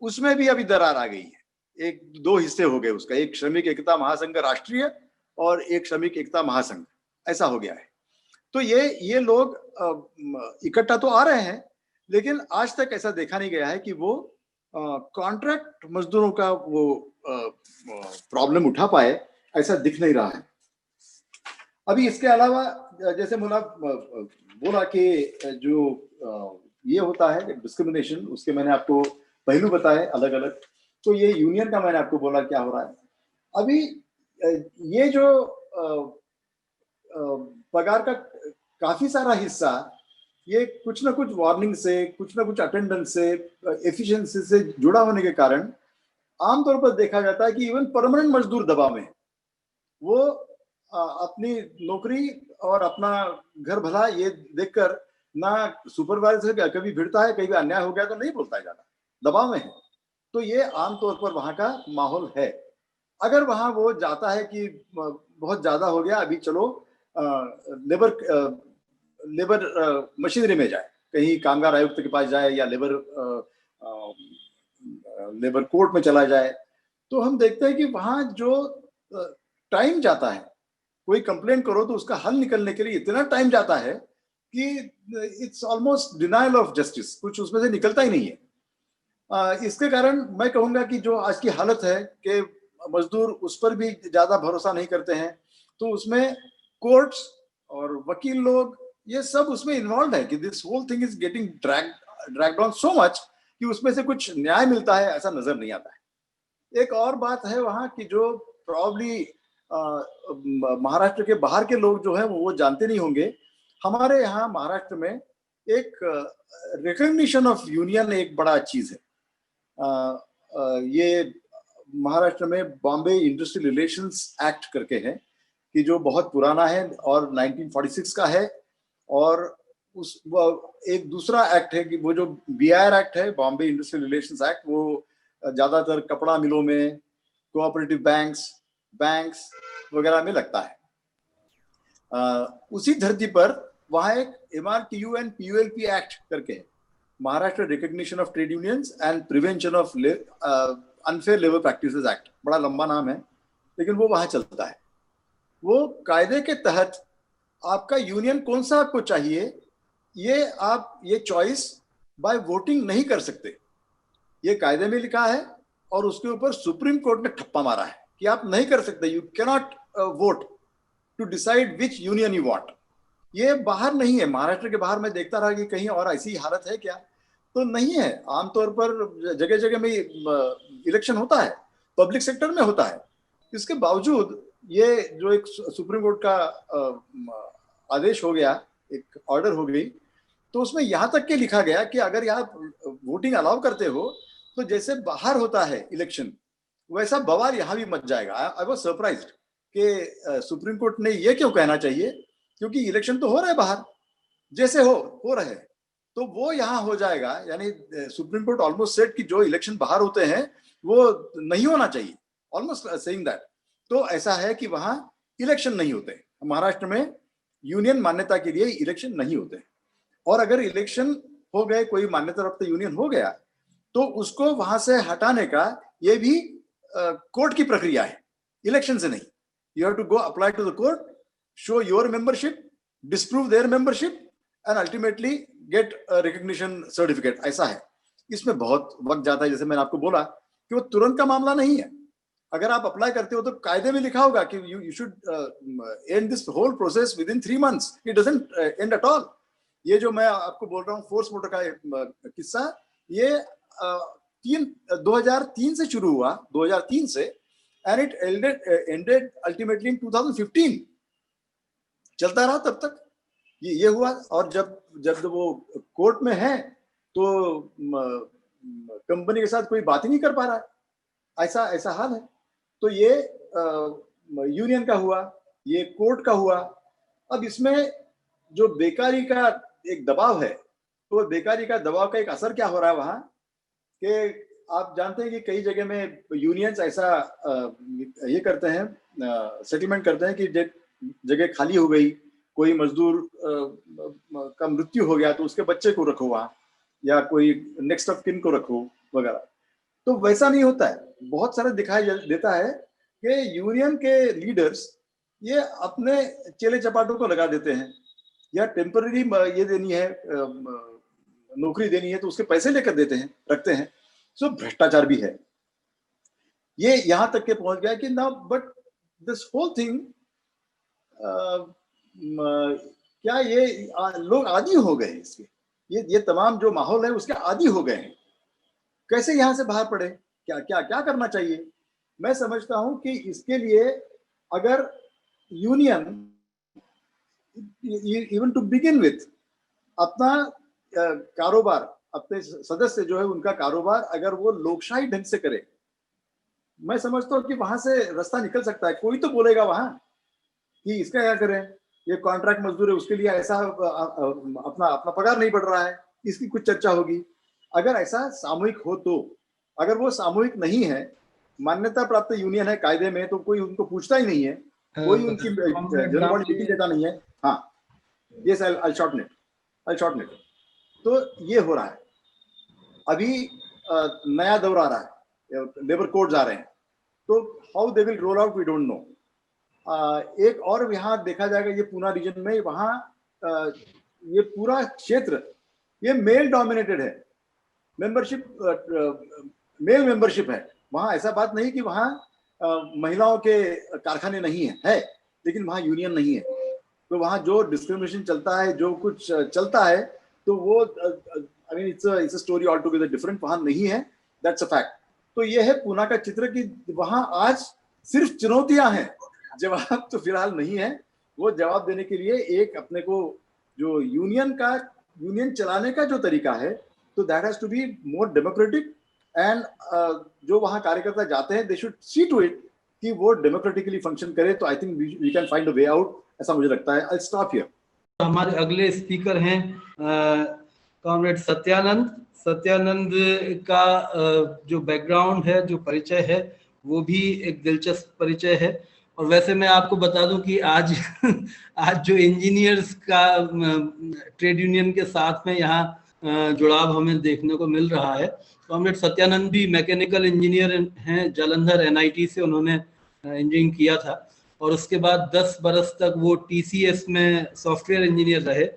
उसमें भी अभी दरार आ गई है। एक दो हिस्से हो गए उसका, एक श्रमिक एकता महासंघ राष्ट्रीय और एक श्रमिक एकता महासंघ, ऐसा हो गया है। तो ये लोग इकट्ठा तो आ रहे हैं, लेकिन आज तक ऐसा देखा नहीं गया है कि वो कॉन्ट्रैक्ट मजदूरों का वो प्रॉब्लम उठा पाए, ऐसा दिख नहीं रहा है अभी। इसके अलावा जैसे बोला कि जो ये होता है डिस्क्रिमिनेशन, उसके मैंने आपको पहलू बताए अलग अलग। तो ये यूनियन का मैंने आपको बोला क्या हो रहा है अभी। ये जो पगार का काफी सारा हिस्सा ये कुछ ना कुछ वार्निंग से, कुछ ना कुछ अटेंडेंस से, एफिशिएंसी से जुड़ा होने के कारण आमतौर पर देखा जाता है कि इवन परमानेंट मजदूर दबाव में वो अपनी नौकरी और अपना घर भला ये देखकर ना सुपरवाइजर से कभी भिड़ता है, कहीं भी अन्याय हो गया तो नहीं बोलता है, ज्यादा दबाव में है। तो ये आमतौर पर वहां का माहौल है। अगर वहां वो जाता है कि बहुत ज्यादा हो गया, अभी चलो लेबर मशीनरी में जाए, कहीं कामगार आयुक्त के पास जाए या लेबर कोर्ट में चला जाए, तो हम देखते हैं कि वहां जो टाइम जाता है, कोई कंप्लेन करो तो उसका हल निकलने के लिए इतना टाइम जाता है कि it's almost denial of justice, कुछ उसमें से निकलता ही नहीं है। इसके कारण मैं कहूंगा कि जो आज की हालत है कि मजदूर उस पर भी ज्यादा भरोसा नहीं करते हैं, तो उसमें कोर्ट्स और वकील लोग ये सब उसमें इन्वॉल्व है कि this whole thing is getting dragged on so much कि उसमें से कुछ न्याय मिलता है ऐसा नजर नहीं आता है। एक और बात है वहां की जो प्रॉब्ली महाराष्ट्र के बाहर के लोग जो है वो जानते नहीं होंगे। हमारे यहाँ महाराष्ट्र में एक रिकॉग्निशन ऑफ यूनियन एक बड़ा चीज है। ये महाराष्ट्र में बॉम्बे इंडस्ट्रियल रिलेशंस एक्ट करके है कि जो बहुत पुराना है और 1946 का है। और उस एक दूसरा एक्ट है कि वो जो BIR एक्ट है, बॉम्बे इंडस्ट्रियल रिलेशंस एक्ट, वो ज्यादातर कपड़ा मिलों में, कोऑपरेटिव बैंक्स वगैरह में लगता है। उसी धरती पर वहां एक MRTU एंड PULP एक्ट करके है, Maharashtra recognition of trade unions and prevention of unfair labour practices act, बड़ा लंबा नाम है, लेकिन वो वहां चलता है। वो कायदे के तहत आपका यूनियन कौन सा आपको चाहिए, ये आप ये चॉइस बाय वोटिंग नहीं कर सकते, ये कायदे में लिखा है। और उसके ऊपर सुप्रीम कोर्ट ने ठप्पा मारा है कि आप नहीं कर सकते, you can not vote to decide which union you want. ये बाहर नहीं है, महाराष्ट्र के बाहर मैं देखता रहा कि कहीं और ऐसी हालत है क्या, तो नहीं है। आमतौर पर जगह जगह में इलेक्शन होता है, पब्लिक सेक्टर में होता है, इसके बावजूद ये जो एक सुप्रीम कोर्ट का आदेश हो गया, एक ऑर्डर हो गई, तो उसमें यहाँ तक के लिखा गया कि अगर आप वोटिंग अलाउ करते हो तो जैसे बाहर होता है इलेक्शन वैसा बवाल यहाँ भी मच जाएगा। आई वाज सरप्राइज्ड कि सुप्रीम कोर्ट ने ये क्यों कहना चाहिए, क्योंकि इलेक्शन तो हो रहा है बाहर, जैसे हो रहे हैं तो वो यहाँ हो जाएगा। यानी सुप्रीम कोर्ट ऑलमोस्ट सेड कि जो इलेक्शन बाहर होते हैं वो नहीं होना चाहिए, ऑलमोस्ट सेइंग दैट। तो ऐसा है कि वहां इलेक्शन नहीं होते, महाराष्ट्र में यूनियन मान्यता के लिए इलेक्शन नहीं होते। और अगर इलेक्शन हो गए, कोई मान्यता प्राप्त यूनियन हो गया, तो उसको वहां से हटाने का ये भी कोर्ट की प्रक्रिया है, इलेक्शन से नहीं. You have to go apply to the court, show your membership, disprove their membership, and ultimately get a recognition certificate. ऐसा है. इसमें बहुत वक्त जाता है. जैसे मैंने आपको बोला कि वो तुरंत का मामला नहीं है. अगर आप अप्लाई करते हो तो कायदे में लिखा होगा कि you should end this whole process within 3 months. It doesn't end at all. ये जो मैं आपको बोल रहा हूँ फोर्स मोटर का किस्सा, ये 2003 से शुरू हुआ, 2003 से, and it ended ultimately in 2015. चलता रहा तब तक. ये हुआ. और जब वो कोर्ट में है तो कंपनी के साथ कोई बात ही नहीं कर पा रहा है. ऐसा हाल है. तो ये यूनियन का हुआ, ये कोर्ट का हुआ. अब इसमें जो बेकारी का एक दबाव है, तो बेकारी का दबाव का एक असर क्या हो रहा है वहां, कि आप जानते हैं कि कई जगह में यूनियंस ऐसा ये करते हैं, सेटलमेंट करते हैं कि जगह खाली हो गई, कोई मजदूर का मृत्यु हो गया तो उसके बच्चे को रखो वहां, या कोई नेक्स्ट ऑफ किन को रखो वगैरह. तो वैसा नहीं होता है. बहुत सारे दिखाई देता है कि यूनियन के लीडर्स ये अपने चेले चपाटों को लगा देते हैं, या टेम्पररी ये देनी है, नौकरी देनी है तो उसके पैसे लेकर देते हैं, रखते हैं. सो भ्रष्टाचार भी है. ये यहां तक के पहुंच गया कि ना, बट दिस होल थिंग, क्या ये लोग आदी हो गए इसके, ये तमाम जो माहौल है उसके आदी हो गए हैं. कैसे यहां से बाहर पड़े, क्या करना चाहिए? मैं समझता हूं कि इसके लिए अगर union even to begin with अपना कारोबार, अपने सदस्य जो है उनका कारोबार अगर वो लोकशाही ढंग से करे, मैं समझता हूँ कि वहां से रास्ता निकल सकता है. कोई तो बोलेगा वहां कि इसका क्या करें, ये कॉन्ट्रैक्ट मजदूर है, उसके लिए ऐसा अपना पगार नहीं बढ़ रहा है, इसकी कुछ चर्चा होगी. अगर ऐसा सामूहिक हो तो. अगर वो सामूहिक नहीं है, मान्यता प्राप्त यूनियन है कायदे में, तो कोई उनको पूछता ही नहीं है, कोई उनकी जनरल बॉडी मीटिंग देता नहीं है. हाँ, यस, आई शॉर्टन इट. तो ये हो रहा है. अभी नया दौर आ रहा है, लेबर कोड्स आ रहे हैं, तो how they will roll out we don't know. एक और यहाँ देखा जाएगा, ये पूना रीजन में, वहाँ ये पूरा क्षेत्र ये मेल डोमिनेटेड है. मेंबरशिप मेल मेंबरशिप है वहाँ. ऐसा बात नहीं कि वहाँ महिलाओं के कारखाने नहीं है, लेकिन वहाँ यूनियन नहीं है. तो वहाँ जो डिस्क्रिमिनेशन चलता है, जो कुछ चलता है, तो वो I mean it's a story all together different. वहाँ नहीं है, दैट्स अ फैक्ट. तो ये है पूना का चित्र कि वहाँ आज सिर्फ चुनौतियां हैं, जवाब तो फिलहाल नहीं है. वो जवाब देने के लिए एक अपने को जो यूनियन चलाने का जो तरीका है, तो that has to be more democratic. And जो वहाँ कार्यकर्ता जाते हैं, they should see to it कि वो डेमोक्रेटिकली फंक्शन करे. तो I think we can find a way out, ऐसा मुझे लगता है. I stop here. हमारे अगले स्पीकर हैं कॉमरेड सत्यानंद का जो बैकग्राउंड है, जो परिचय है, वो भी एक दिलचस्प परिचय है. और वैसे मैं आपको बता दूं कि आज जो इंजीनियर्स का ट्रेड यूनियन के साथ में यहाँ जुड़ाव हमें देखने को मिल रहा है. कॉमरेड सत्यानंद भी मैकेनिकल इंजीनियर हैं, जालंधर NIT से उन्होंने इंजीनियरिंग किया था, और उसके बाद 10 बरस तक वो TCS में सॉफ्टवेयर इंजीनियर रहे,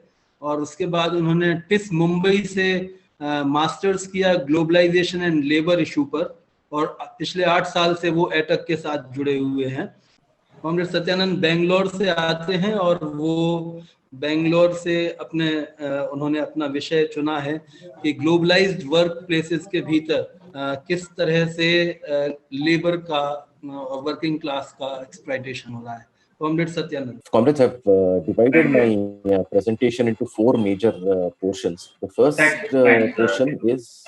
और उसके बाद उन्होंने टिस मुंबई से मास्टर्स किया ग्लोबलाइजेशन एंड लेबर इशू पर, और पिछले 8 साल से वो एटक के साथ जुड़े हुए हैं. कॉमरेड सत्यानंद बेंगलोर से आते हैं, और वो बेंगलोर से उन्होंने अपना विषय चुना है कि ग्लोबलाइज्ड वर्क प्लेसेस के भीतर किस तरह से लेबर का और वर्किंग क्लास का एक्सप्लॉइटेशन हो रहा है. Comrade Satyanand. Comrades have divided my presentation into 4 major portions. The first portion is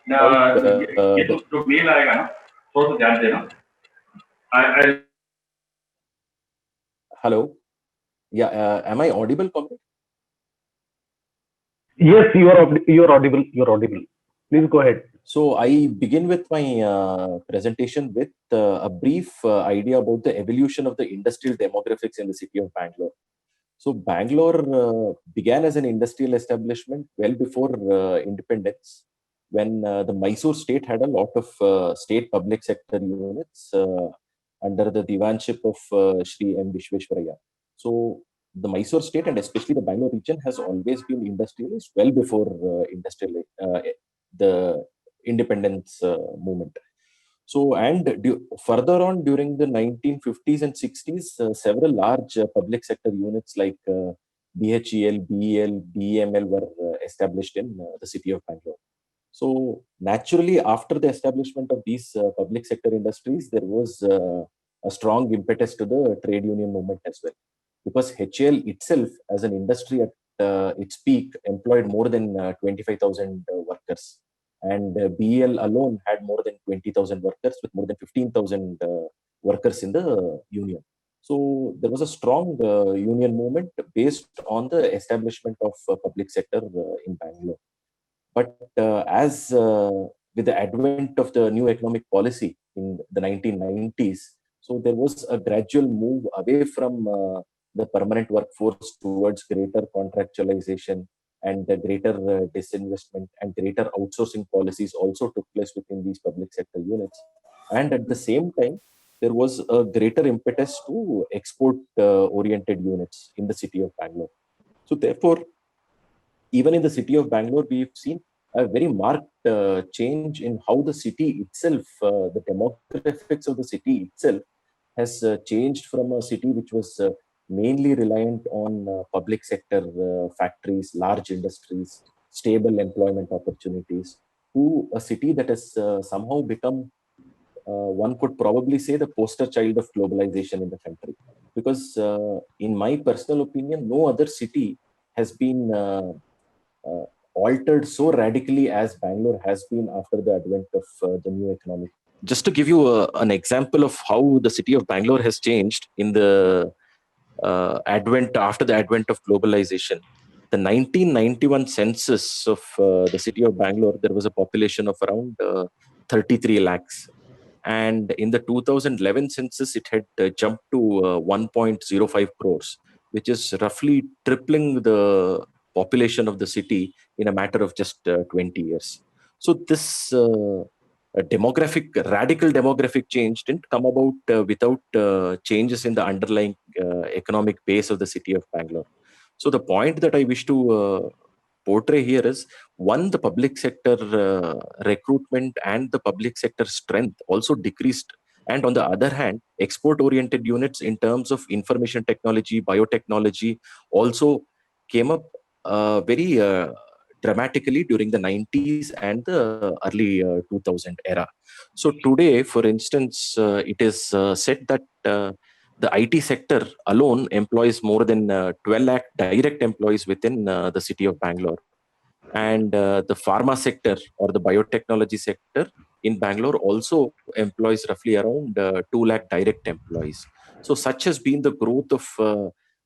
ये जो मेल आएगा ना, थोड़ा सा ध्यान देना. Hello. Yeah, am I audible, Comrade? Yes, you are audible. You're audible. Please go ahead. So I begin with my presentation with a brief idea about the evolution of the industrial demographics in the city of Bangalore. So Bangalore began as an industrial establishment well before independence, when the Mysore state had a lot of state public sector units under the divanship of Shri M. Vishweshwaraya. So the Mysore state and especially the Bangalore region has always been industrialist well before the independence movement. So, and further on during the 1950s and 60s, several large public sector units like BHEL, BEL, BEML were established in the city of Bangalore. So, naturally, after the establishment of these public sector industries, there was a strong impetus to the trade union movement as well. Because HAL itself, as an industry at its peak, employed more than 25,000 workers. And BEL alone had more than 20,000 workers with more than 15,000 workers in the union. So there was a strong union movement based on the establishment of public sector in Bangalore. But as with the advent of the new economic policy in the 1990s, so there was a gradual move away from the permanent workforce towards greater contractualization, and the greater disinvestment and greater outsourcing policies also took place within these public sector units. And at the same time, there was a greater impetus to export oriented units in the city of Bangalore. So therefore, even in the city of Bangalore, we've seen a very marked change in how the city itself, the demographics of the city itself has changed from a city which was mainly reliant on public sector factories, large industries, stable employment opportunities, to a city that has somehow become, one could probably say, the poster child of globalization in the country. Because in my personal opinion, no other city has been altered so radically as Bangalore has been after the advent of the new economic. Just to give you an example of how the city of Bangalore has changed in the after the advent of globalization, the 1991 census of the city of Bangalore, there was a population of around 33 lakhs. And in the 2011 census, it had jumped to 1.05 crores, which is roughly tripling the population of the city in a matter of just 20 years. So this radical demographic change didn't come about without changes in the underlying economic base of the city of Bangalore. So the point that I wish to portray here is, one, the public sector recruitment and the public sector strength also decreased. And on the other hand, export-oriented units in terms of information technology, biotechnology also came up very dramatically during the 90s and the early 2000 era. So today, for instance, it is said that the IT sector alone employs more than 12 lakh direct employees within the city of Bangalore. And the pharma sector or the biotechnology sector in Bangalore also employs roughly around 2 lakh direct employees. So such has been the growth of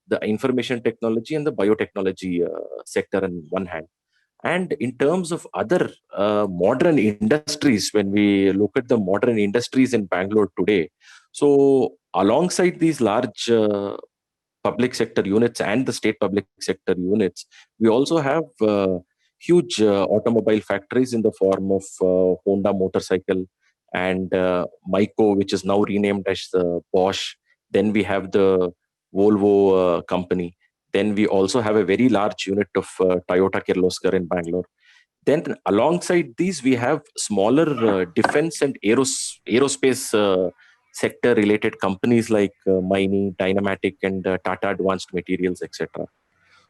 the information technology and the biotechnology sector on one hand. And in terms of other modern industries, when we look at the modern industries in Bangalore today, so alongside these large public sector units and the state public sector units, we also have huge automobile factories in the form of Honda motorcycle and Myco, which is now renamed as Bosch. Then we have the Volvo company. Then we also have a very large unit of Toyota Kirloskar in Bangalore. Then alongside these, we have smaller defense and aerospace sector related companies like Maini, Dynamatic, and Tata Advanced Materials, etc.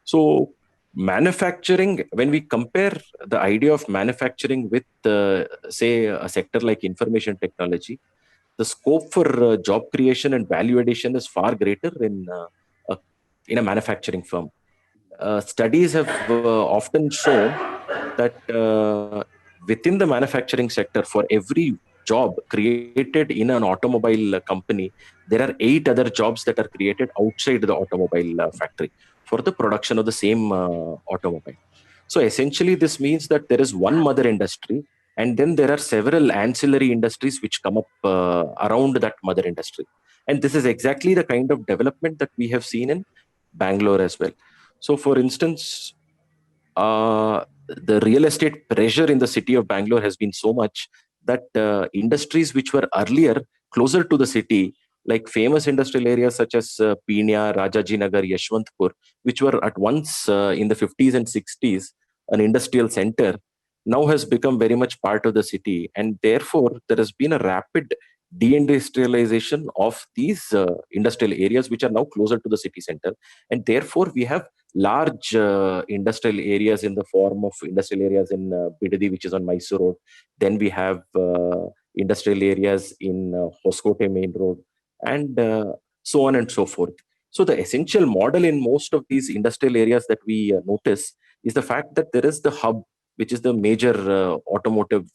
So manufacturing, when we compare the idea of manufacturing with, say, a sector like information technology, the scope for job creation and value addition is far greater in a manufacturing firm. Studies have often shown that within the manufacturing sector, for every job created in an automobile company, there are 8 other jobs that are created outside the automobile factory for the production of the same automobile. So essentially, this means that there is one mother industry, and then there are several ancillary industries which come up around that mother industry. And this is exactly the kind of development that we have seen in Bangalore as well. So for instance, the real estate pressure in the city of Bangalore has been so much that industries which were earlier closer to the city, like famous industrial areas such as Peenya, Rajajinagar, Yashwantpur, which were at once in the 50s and 60s an industrial center, now has become very much part of the city. And therefore, there has been a rapid deindustrialization of these industrial areas which are now closer to the city center. And therefore, we have large industrial areas in the form of industrial areas in Bidadi, which is on Mysore Road. Then we have industrial areas in Hoskote Main Road, and so on and so forth. So the essential model in most of these industrial areas that we notice is the fact that there is the hub, which is the major automotive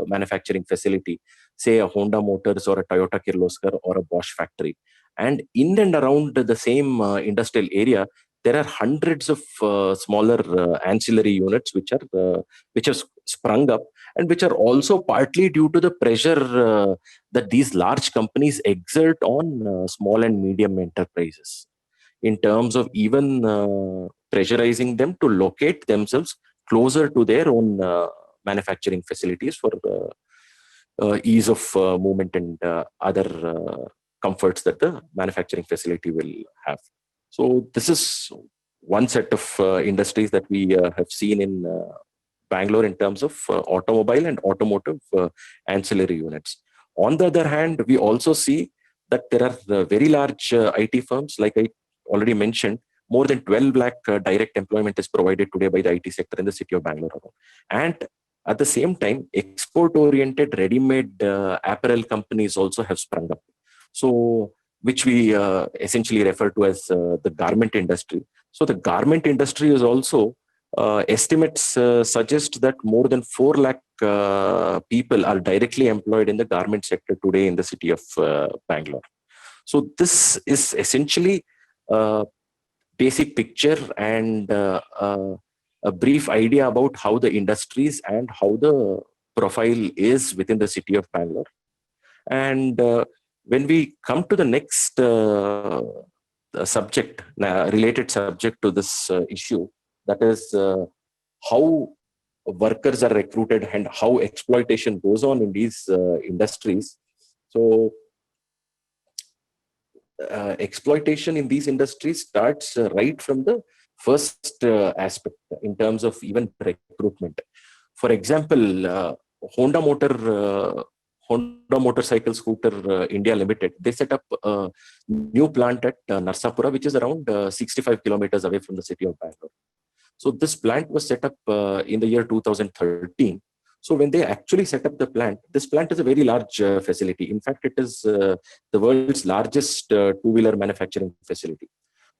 manufacturing facility, say a Honda Motors or a Toyota Kirloskar or a Bosch factory. And in and around the same industrial area, there are hundreds of smaller ancillary units which have sprung up, and which are also partly due to the pressure that these large companies exert on small and medium enterprises, in terms of even pressurizing them to locate themselves closer to their own manufacturing facilities for ease of movement and other comforts that the manufacturing facility will have. So this is one set of industries that we have seen in Bangalore in terms of automobile and automotive ancillary units. On the other hand, we also see that there are very large IT firms, like I already mentioned. More than 12 lakh direct employment is provided today by the IT sector in the city of Bangalore. And at the same time, export-oriented ready-made apparel companies also have sprung up. So, which we essentially refer to as the garment industry. So the garment industry is also, estimates suggest that more than 4 lakh people are directly employed in the garment sector today in the city of Bangalore. So this is essentially basic picture and a brief idea about how the industries and how the profile is within the city of Bangalore. And when we come to the next subject, related subject to this issue, that is how workers are recruited and how exploitation goes on in these industries. So exploitation in these industries starts right from the first aspect in terms of even recruitment. For example, Honda Motorcycle Scooter India Limited, they set up a new plant at Narsapura, which is around 65 kilometers away from the city of Bangalore. So this plant was set up in the year 2013. So when they actually set up the plant, this plant is a very large facility. In fact, it is the world's largest two-wheeler manufacturing facility.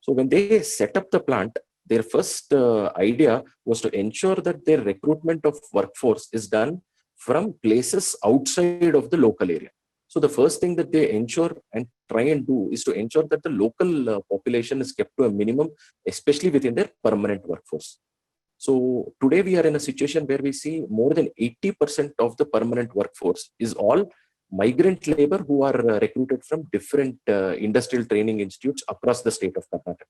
So when they set up the plant, their first idea was to ensure that their recruitment of workforce is done from places outside of the local area. So the first thing that they ensure and try and do is to ensure that the local population is kept to a minimum, especially within their permanent workforce. So today we are in a situation where we see more than 80% of the permanent workforce is all migrant labor who are recruited from different industrial training institutes across the state of Karnataka.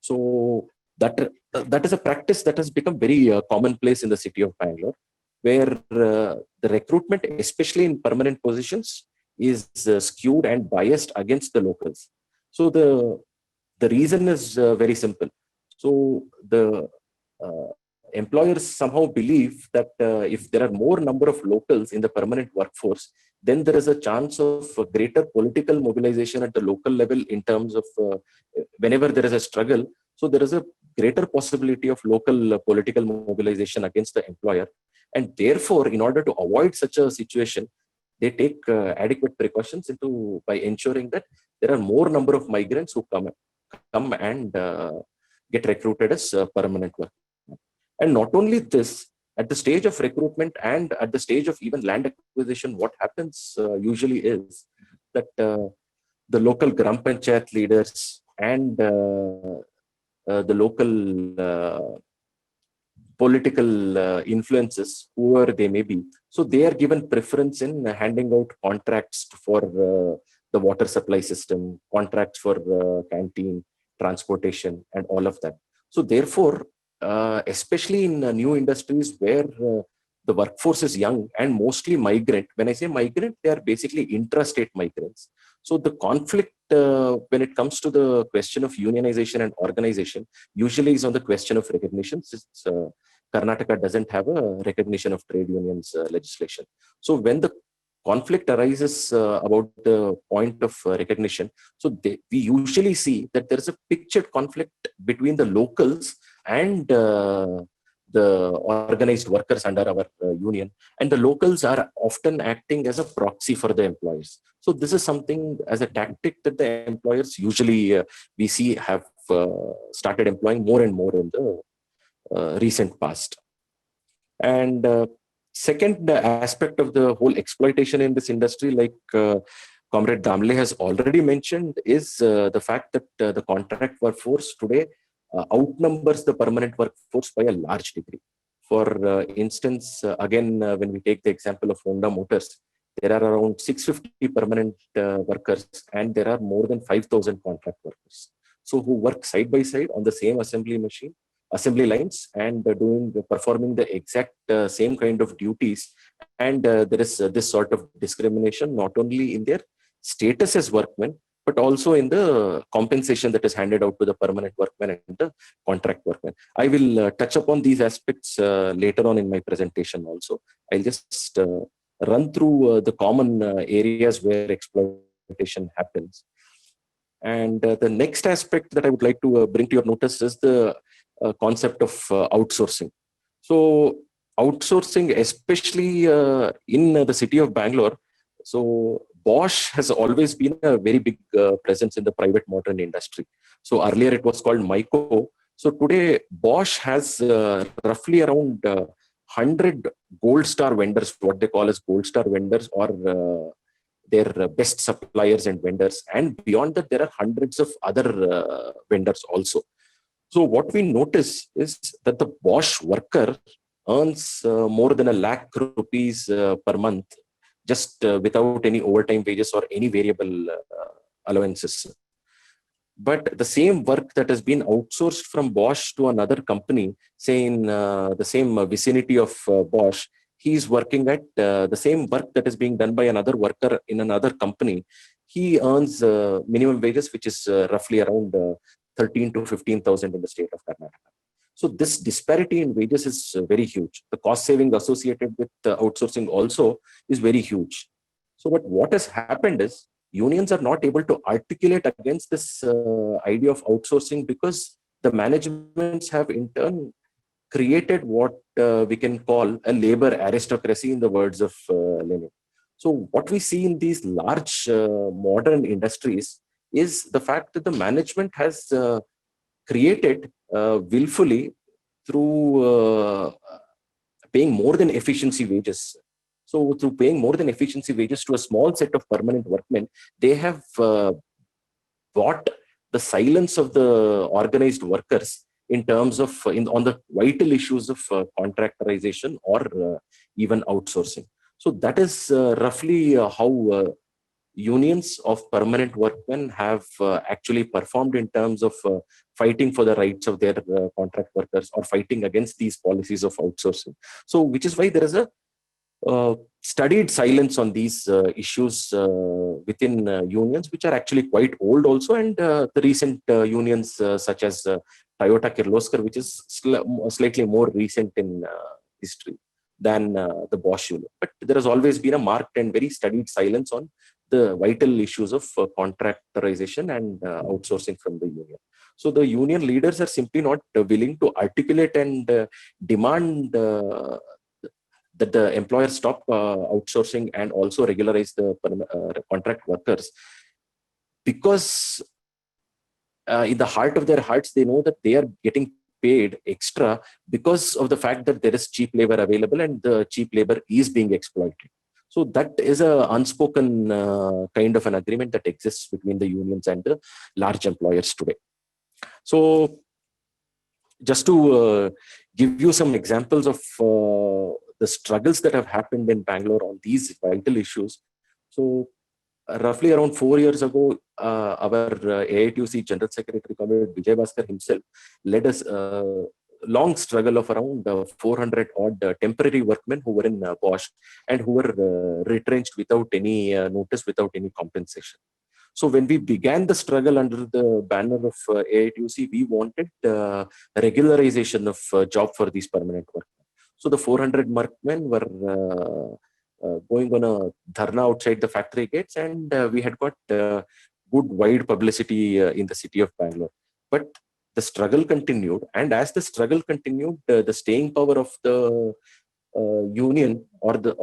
So that is a practice that has become very commonplace in the city of Bangalore, where the recruitment, especially in permanent positions, is skewed and biased against the locals. So the reason is very simple. So the employers somehow believe that if there are more number of locals in the permanent workforce, then there is a chance of greater political mobilization at the local level in terms of whenever there is a struggle. So there is a greater possibility of local political mobilization against the employer. And therefore, in order to avoid such a situation, they take adequate precautions by ensuring that there are more number of migrants who come and get recruited as permanent workers. And not only this, at the stage of recruitment and at the stage of even land acquisition, what happens usually is that the local Gram Panchayat leaders and the local political influences, whoever they may be, so they are given preference in handing out contracts for the water supply system, contracts for canteen, transportation, and all of that. So therefore, especially in new industries where the workforce is young and mostly migrant. When I say migrant, they are basically intrastate migrants. So the conflict when it comes to the question of unionization and organization usually is on the question of recognition, since Karnataka doesn't have a recognition of trade unions legislation. So when the conflict arises about the point of recognition, so we usually see that there is a pictured conflict between the locals and the organized workers under our union, and the locals are often acting as a proxy for the employers. So this is something as a tactic that the employers usually we see have started employing more and more in the recent past. And second aspect of the whole exploitation in this industry, like Comrade Damle has already mentioned, is the fact that the contract workforce today outnumbers the permanent workforce by a large degree. For instance, again, when we take the example of Honda Motors, there are around 650 permanent workers and there are more than 5,000 contract workers. So who work side by side on the same assembly lines and performing the exact same kind of duties. And there is this sort of discrimination not only in their status as workmen, but also in the compensation that is handed out to the permanent workmen and the contract workmen. I will touch upon these aspects later on in my presentation also. I'll just run through the common areas where exploitation happens. And the next aspect that I would like to bring to your notice is the concept of outsourcing. So outsourcing, especially in the city of Bangalore, so Bosch has always been a very big presence in the private modern industry. So earlier it was called Myco. So today Bosch has roughly around 100 gold star vendors, what they call as gold star vendors, or their best suppliers and vendors. And beyond that, there are hundreds of other vendors also. So what we notice is that the Bosch worker earns more than ₹1 lakh per month, just without any overtime wages or any variable allowances. But the same work that has been outsourced from Bosch to another company, say in the same vicinity of Bosch, he is working at the same work that is being done by another worker in another company. He earns minimum wages, which is roughly around 13 to 15,000 in the state of Karnataka. So this disparity in wages is very huge. The cost saving associated with outsourcing also is very huge. So what has happened is unions are not able to articulate against this idea of outsourcing because the managements have in turn created what we can call a labor aristocracy, in the words of Lenin. So what we see in these large modern industries is the fact that the management has created willfully through paying more than efficiency wages. So through paying more than efficiency wages to a small set of permanent workmen, they have bought the silence of the organized workers in terms of on the vital issues of contractorization or even outsourcing. So that is roughly how unions of permanent workmen have actually performed in terms of fighting for the rights of their contract workers or fighting against these policies of outsourcing. So which is why there is a studied silence on these issues within unions, which are actually quite old also, and the recent unions such as Toyota Kirloskar, which is slightly more recent in history than the Bosch union. But there has always been a marked and very studied silence on the vital issues of contractorization and outsourcing from the union. So the union leaders are simply not willing to articulate and demand that the employer stop outsourcing and also regularize the contract workers, because in the heart of their hearts, they know that they are getting paid extra because of the fact that there is cheap labor available and the cheap labor is being exploited. So that is an unspoken kind of an agreement that exists between the unions and the large employers today. So just to give you some examples of the struggles that have happened in Bangalore on these vital issues. So roughly around 4 years ago, our AITUC General Secretary, Comrade Vijay Bhaskar himself, led us long struggle of around 400 odd temporary workmen who were in Bosch and who were retrenched without any notice, without any compensation. So when we began the struggle under the banner of AITUC, we wanted regularization of job for these permanent workmen. So the 400 workmen were going on a dharna outside the factory gates, and we had got good wide publicity in the city of Bangalore. But the struggle continued, and as the struggle continued, the staying power of the union or the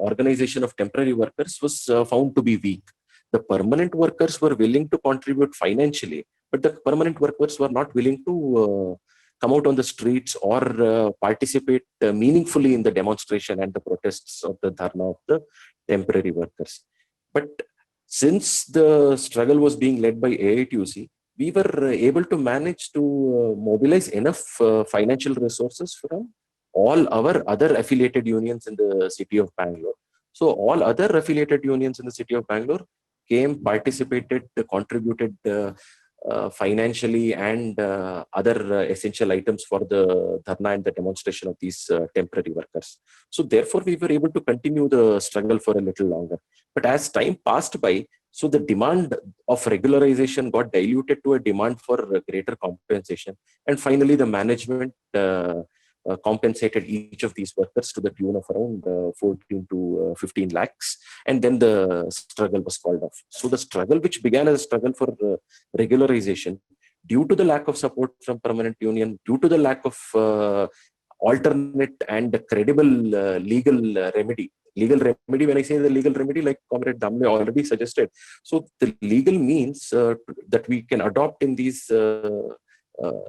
organization of temporary workers was found to be weak. The permanent workers were willing to contribute financially, but the permanent workers were not willing to come out on the streets or participate meaningfully in the demonstration and the protests of the dharna of the temporary workers. But since the struggle was being led by AITUC, we were able to manage to mobilize enough financial resources from all our other affiliated unions in the city of Bangalore. So all other affiliated unions in the city of Bangalore came, participated, contributed financially and other essential items for the dharna and the demonstration of these temporary workers. So therefore, we were able to continue the struggle for a little longer. But as time passed by, so the demand of regularization got diluted to a demand for greater compensation. And finally, the management compensated each of these workers to the tune of around 14 to 15 lakhs. And then the struggle was called off. So the struggle, which began as a struggle for regularization, due to the lack of support from permanent union, due to the lack of alternate and credible legal remedy. Legal remedy, when I say the legal remedy, like Comrade Damle already suggested. So the legal means that we can adopt in these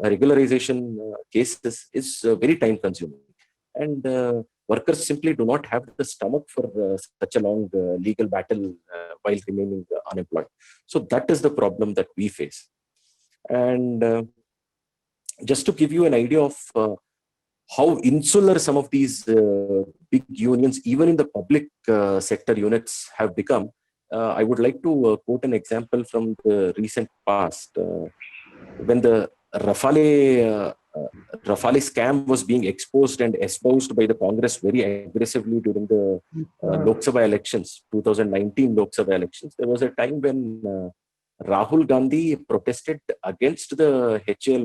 regularization cases is very time consuming. And workers simply do not have the stomach for such a long legal battle while remaining unemployed. So that is the problem that we face. And just to give you an idea of how insular some of these big unions, even in the public sector units, have become, I would like to quote an example from the recent past. When the Rafale scam was being exposed and espoused by the Congress very aggressively during the Lok Sabha elections, 2019 Lok Sabha elections, there was a time when Rahul Gandhi protested against the HAL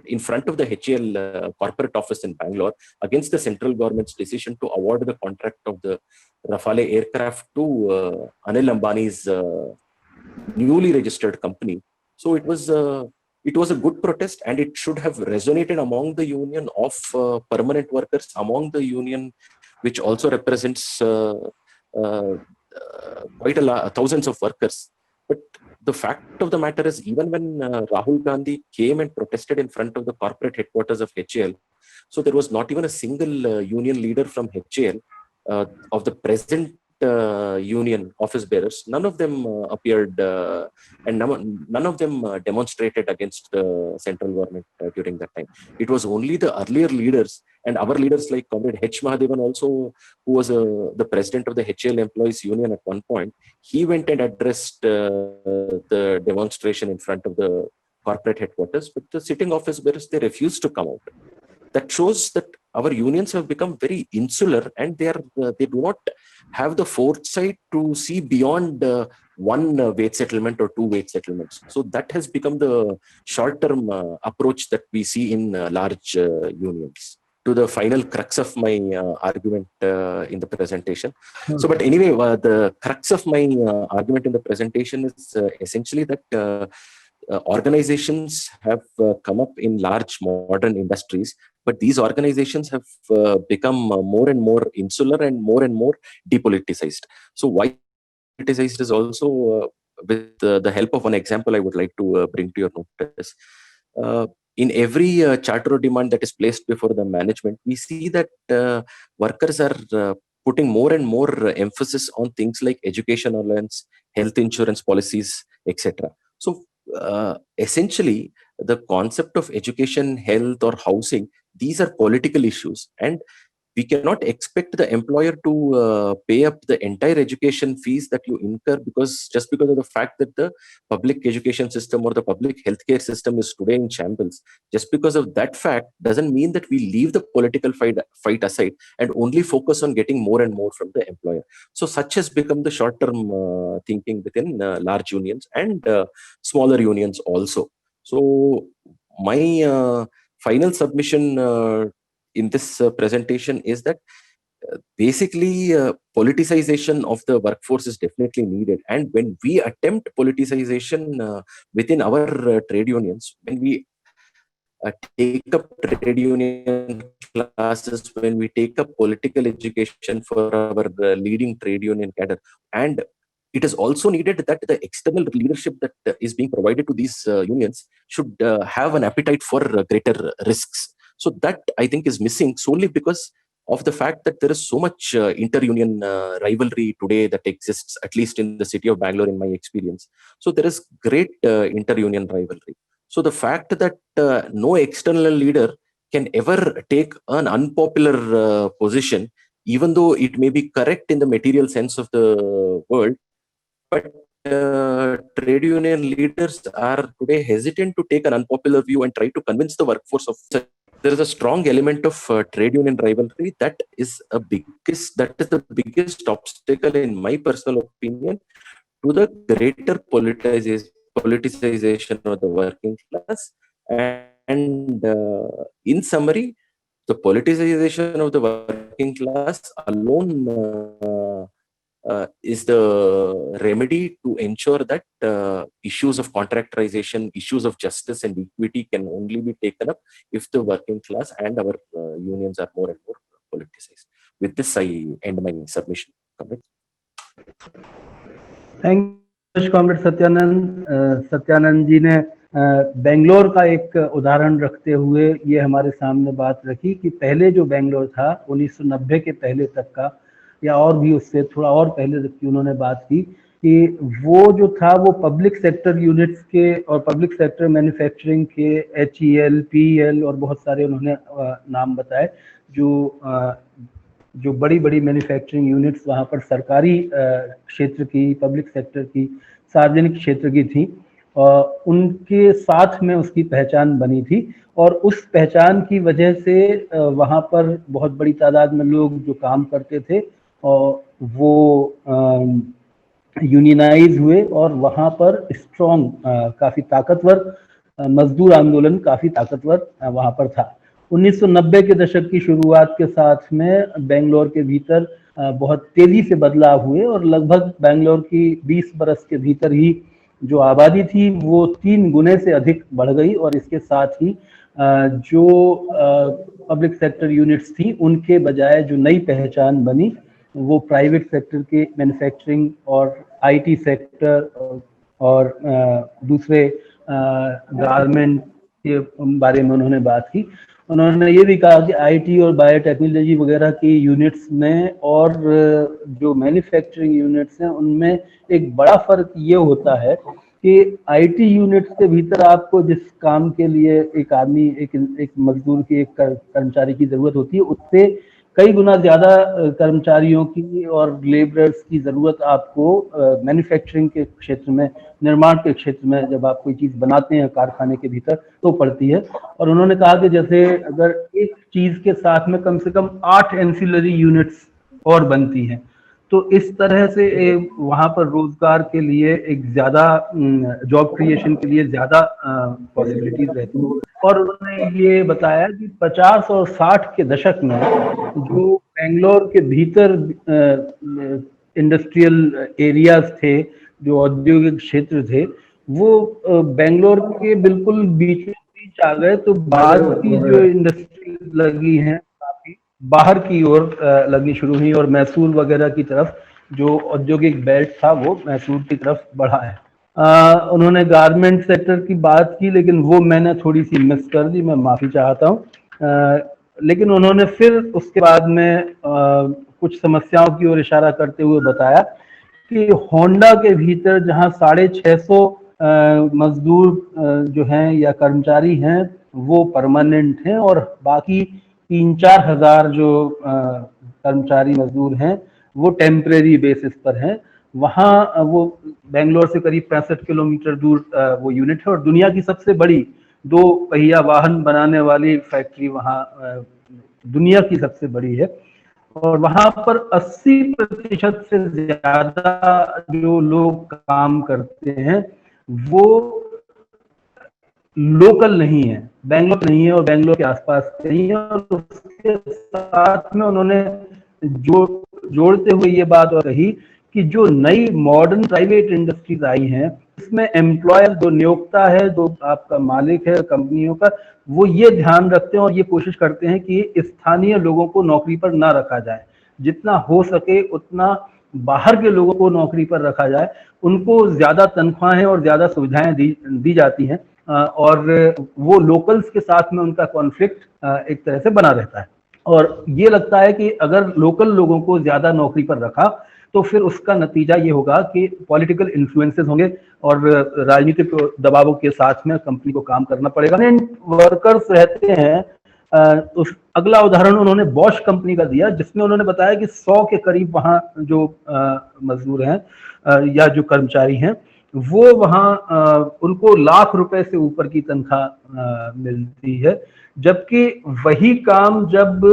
in front of the HAL corporate office in Bangalore against the central government's decision to award the contract of the Rafale aircraft to Anil Ambani's newly registered company. So it was a good protest, and it should have resonated among the union of permanent workers, among the union which also represents quite thousands of workers. But the fact of the matter is, even when Rahul Gandhi came and protested in front of the corporate headquarters of HAL, so there was not even a single union leader from HAL of the present union office bearers. None of them appeared and none of them demonstrated against the central government during that time. It was only the earlier leaders and our leaders like Comrade H. Mahadevan also, who was the president of the HAL employees union at one point. He went and addressed the demonstration in front of the corporate headquarters, but the sitting office bearers, they refused to come out. That shows that our unions have become very insular, and they do not have the foresight to see beyond one wage settlement or two wage settlements. So that has become the short-term approach that we see in large unions. To the final crux of my argument in the presentation. So, but anyway, the crux of my argument in the presentation is essentially that organizations have come up in large modern industries, but these organizations have become more and more insular and more depoliticized. So why politicized is also with the help of one example I would like to bring to your notice. In every charter or demand that is placed before the management, we see that workers are putting more and more emphasis on things like education allowance, health insurance policies, etc. So essentially, the concept of education, health, or housing, these are political issues, and we cannot expect the employer to pay up the entire education fees that you incur just because of the fact that the public education system or the public healthcare system is today in shambles. Just because of that fact doesn't mean that we leave the political fight aside and only focus on getting more and more from the employer. So such has become the short-term thinking within large unions and smaller unions also. So my final submission in this presentation is that basically politicization of the workforce is definitely needed, and when we attempt politicization within our trade unions, when we take up trade union classes, when we take up political education for our leading trade union cadre, and it is also needed that the external leadership that is being provided to these unions should have an appetite for greater risks. So that I think is missing solely because of the fact that there is so much inter-union rivalry today that exists, at least in the city of Bangalore, in my experience. So there is great inter-union rivalry. So the fact that no external leader can ever take an unpopular position, even though it may be correct in the material sense of the word, but trade union leaders are today hesitant to take an unpopular view and try to convince the workforce of there is a strong element of trade union rivalry that is the biggest obstacle, in my personal opinion, to the greater politicization of the working class. And in summary, the politicization of the working class alone is the remedy to ensure that issues of contractualization, issues of justice and equity can only be taken up if the working class and our unions are more and more politicized. With this, I end my submission. Thank you comrade Satyanand. Satyanand ji ने बेंगलोर का एक उदाहरण रखते हुए ये हमारे सामने बात रखी कि पहले जो बेंगलोर था 1990 के पहले तक का, या और भी उससे थोड़ा और पहले तक की उन्होंने बात की कि वो जो था वो पब्लिक सेक्टर यूनिट्स के और पब्लिक सेक्टर मैन्युफैक्चरिंग के HEL, PEL और बहुत सारे उन्होंने नाम बताए जो बड़ी बड़ी मैन्युफैक्चरिंग यूनिट्स वहाँ पर सरकारी क्षेत्र की, पब्लिक सेक्टर की, सार्वजनिक क्षेत्र की थी, उनके साथ में उसकी पहचान बनी थी। और उस पहचान की वजह से वहाँ पर बहुत बड़ी तादाद में लोग जो काम करते थे और वो यूनियनाइज हुए और वहाँ पर स्ट्रॉन्ग काफ़ी ताकतवर मजदूर आंदोलन काफ़ी ताकतवर वहाँ पर था। 1990 के दशक की शुरुआत के साथ में बेंगलोर के भीतर बहुत तेजी से बदलाव हुए और लगभग बेंगलोर की 20 बरस के भीतर ही जो आबादी थी वो 3 गुने से अधिक बढ़ गई और इसके साथ ही जो पब्लिक सेक्टर यूनिट्स थी उनके बजाय जो नई पहचान बनी वो प्राइवेट सेक्टर के मैन्युफैक्चरिंग और IT सेक्टर और दूसरे गारमेंट के बारे में उन्होंने बात की। उन्होंने ये भी कहा कि IT और बायोटेक्नोलॉजी वगैरह की यूनिट्स में और जो मैन्युफैक्चरिंग यूनिट्स हैं उनमें एक बड़ा फर्क ये होता है कि IT यूनिट्स के भीतर आपको जिस काम के लिए एक आदमी एक मजदूर की, एक कर्मचारी की जरूरत होती है उससे कई गुना ज्यादा कर्मचारियों की और लेबरर्स की जरूरत आपको मैन्युफैक्चरिंग के क्षेत्र में, निर्माण के क्षेत्र में जब आप कोई चीज बनाते हैं कारखाने के भीतर तो पड़ती है। और उन्होंने कहा कि जैसे अगर एक चीज के साथ में कम से कम 8 एंसिलरी यूनिट्स और बनती हैं तो इस तरह से वहाँ पर रोजगार के लिए एक ज्यादा जॉब क्रिएशन के लिए ज्यादा पॉसिबिलिटीज रहती हैं। और उन्होंने ये बताया कि 50 और 60 के दशक में जो बेंगलोर के भीतर इंडस्ट्रियल एरियाज थे, जो औद्योगिक क्षेत्र थे, वो बेंगलोर के बिल्कुल बीचों बीच आ गए। तो बाहर की जो इंडस्ट्री लगी हैं काफी बाहर की ओर लगनी शुरू हुई और मैसूर वगैरह की तरफ जो औद्योगिक बेल्ट था वो मैसूर की तरफ बढ़ा है। उन्होंने गारमेंट सेक्टर की बात की लेकिन वो मैंने थोड़ी सी मिस कर दी, मैं माफी चाहता हूँ। लेकिन उन्होंने फिर उसके बाद में कुछ समस्याओं की ओर इशारा करते हुए बताया कि होंडा के भीतर जहां 650 मजदूर जो हैं या कर्मचारी हैं वो परमानेंट हैं और बाकी 3-4 हजार जो कर्मचारी मजदूर हैं वो टेम्परेरी बेसिस पर हैं। वहाँ वो बेंगलोर से करीब 65 किलोमीटर दूर वो यूनिट है और दुनिया की सबसे बड़ी 2 पहिया वाहन बनाने वाली फैक्ट्री वहाँ दुनिया की सबसे बड़ी है। और वहां पर 80% से ज्यादा जो लोग काम करते हैं वो लोकल नहीं है, बेंगलोर नहीं है और बेंगलोर के आसपास नहीं है। और उसके साथ में उन्होंने जोड़ते हुए ये बात और कही कि जो नई मॉडर्न प्राइवेट इंडस्ट्रीज आई हैं इसमें एम्प्लॉयर जो नियोक्ता है, जो आपका मालिक है कंपनियों का, वो ये ध्यान रखते हैं और ये कोशिश करते हैं कि स्थानीय लोगों को नौकरी पर ना रखा जाए, जितना हो सके उतना बाहर के लोगों को नौकरी पर रखा जाए। उनको ज्यादा तनख्वाहें और ज्यादा सुविधाएं दी जाती हैं और वो लोकल्स के साथ में उनका कॉन्फ्लिक्ट एक तरह से बना रहता है। और ये लगता है कि अगर लोकल लोगों को ज्यादा नौकरी पर रखा तो फिर उसका नतीजा ये होगा कि पॉलिटिकल इन्फ्लुएंसेस होंगे और राजनीतिक दबावों के साथ में कंपनी को काम करना पड़ेगा। वर्कर्स रहते हैं, तो अगला उदाहरण उन्होंने बॉश कंपनी का दिया, जिसमें उन्होंने बताया कि 100 के करीब वहाँ जो मजदूर हैं या जो कर्मचारी हैं वो वहाँ उनको लाख रुपए से ऊपर की तनख्वाह मिलती है, जबकि वही काम जब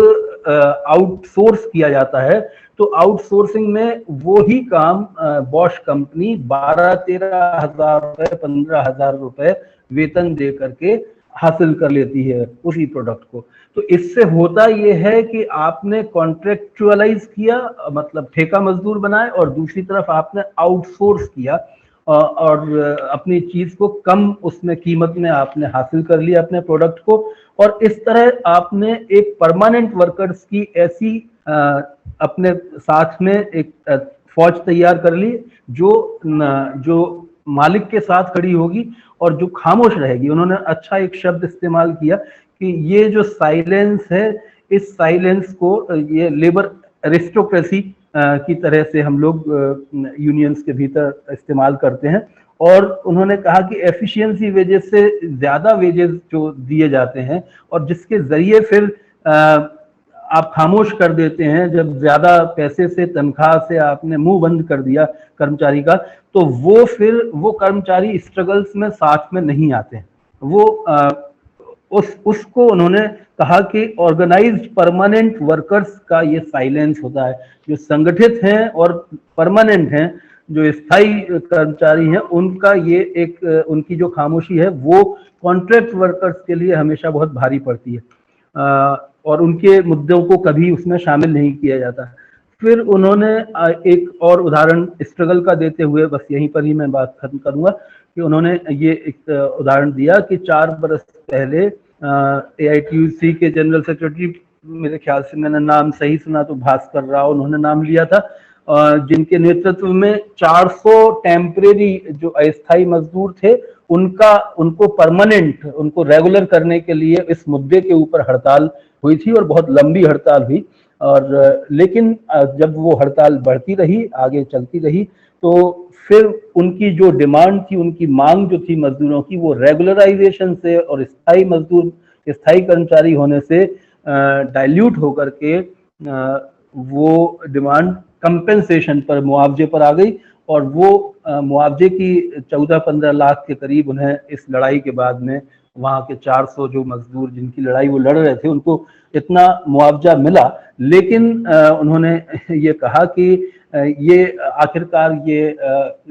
आउटसोर्स किया जाता है तो आउटसोर्सिंग में वो ही काम बॉश कंपनी 12-13 हजार रुपए 15 हजार रुपए वेतन दे करके हासिल कर लेती है उसी प्रोडक्ट को। तो इससे होता यह है कि आपने कॉन्ट्रेक्चुअलाइज किया, मतलब ठेका मजदूर बनाए, और दूसरी तरफ आपने आउटसोर्स किया और अपनी चीज को कम उसमें कीमत में आपने हासिल कर लिया अपने प्रोडक्ट को। और इस तरह आपने एक परमानेंट वर्कर्स की ऐसी अपने साथ में एक फौज तैयार कर ली जो मालिक के साथ खड़ी होगी और जो खामोश रहेगी। उन्होंने अच्छा एक शब्द इस्तेमाल किया कि ये जो साइलेंस है, इस साइलेंस को ये लेबर एरिस्टोक्रेसी की तरह से हम लोग यूनियंस के भीतर इस्तेमाल करते हैं। और उन्होंने कहा कि एफिशिएंसी वेजेस से ज्यादा वेजेस जो दिए जाते हैं और जिसके जरिए फिर आप खामोश कर देते हैं, जब ज्यादा पैसे से तनख्वाह से आपने मुंह बंद कर दिया कर्मचारी का, तो वो फिर वो कर्मचारी स्ट्रगल्स में साथ में नहीं आते हैं। वो उसको उन्होंने कहा कि ऑर्गेनाइज्ड परमानेंट वर्कर्स का ये साइलेंस होता है। जो संगठित हैं और परमानेंट हैं, जो स्थायी कर्मचारी हैं, उनका ये एक उनकी जो खामोशी है वो कॉन्ट्रैक्ट वर्कर्स के लिए हमेशा बहुत भारी पड़ती है और उनके मुद्दों को कभी उसमें शामिल नहीं किया जाता। फिर उन्होंने एक और उदाहरण स्ट्रगल का देते हुए, बस यहीं पर ही मैं बात खत्म करूंगा, कि उन्होंने ये एक उदाहरण दिया कि 4 बरस पहले AITUC के जनरल सेक्रेटरी, मेरे ख्याल से मैंने नाम सही सुना तो भास्कर राव उन्होंने नाम लिया था, जिनके नेतृत्व में 400 टेम्परेरी जो अस्थायी मजदूर थे उनको परमानेंट, उनको रेगुलर करने के लिए इस मुद्दे के ऊपर हड़ताल हुई थी और बहुत लंबी हड़ताल हुई। और लेकिन जब वो हड़ताल बढ़ती रही, आगे चलती रही, तो फिर उनकी जो डिमांड थी, उनकी मांग जो थी मजदूरों की, वो रेगुलराइजेशन से और स्थायी कर्मचारी होने से डाइल्यूट होकर के वो डिमांड कंपेंसेशन पर, मुआवजे पर आ गई। और वो मुआवजे की 14-15 लाख के करीब उन्हें इस लड़ाई के बाद में वहाँ के 400 जो मजदूर जिनकी लड़ाई वो लड़ रहे थे उनको इतना मुआवजा मिला। लेकिन उन्होंने ये कहा कि ये आखिरकार ये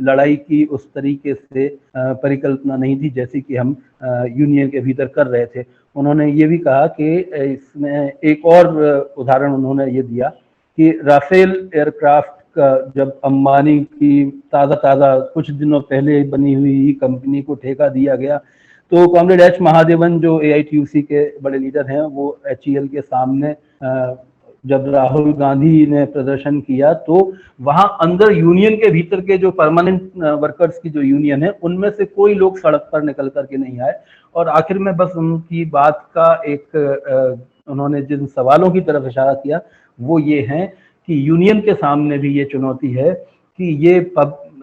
लड़ाई की उस तरीके से परिकल्पना नहीं थी जैसी कि हम यूनियन के भीतर कर रहे थे। उन्होंने ये भी कहा कि इसमें एक और उदाहरण उन्होंने ये दिया कि राफेल एयरक्राफ्ट का जब अंबानी की ताज़ा कुछ दिनों पहले बनी हुई कंपनी को ठेका दिया गया, तो कॉमरेड एच महादेवन जो AITUC के बड़े लीडर हैं, वो HEL के सामने जब राहुल गांधी ने प्रदर्शन किया तो वहां अंदर यूनियन के भीतर के जो परमानेंट वर्कर्स की जो यूनियन है उनमें से कोई लोग सड़क पर निकल करके नहीं आए। और आखिर में बस उनकी बात का एक उन्होंने जिन सवालों की तरफ इशारा किया वो ये है कि यूनियन के सामने भी ये चुनौती है कि ये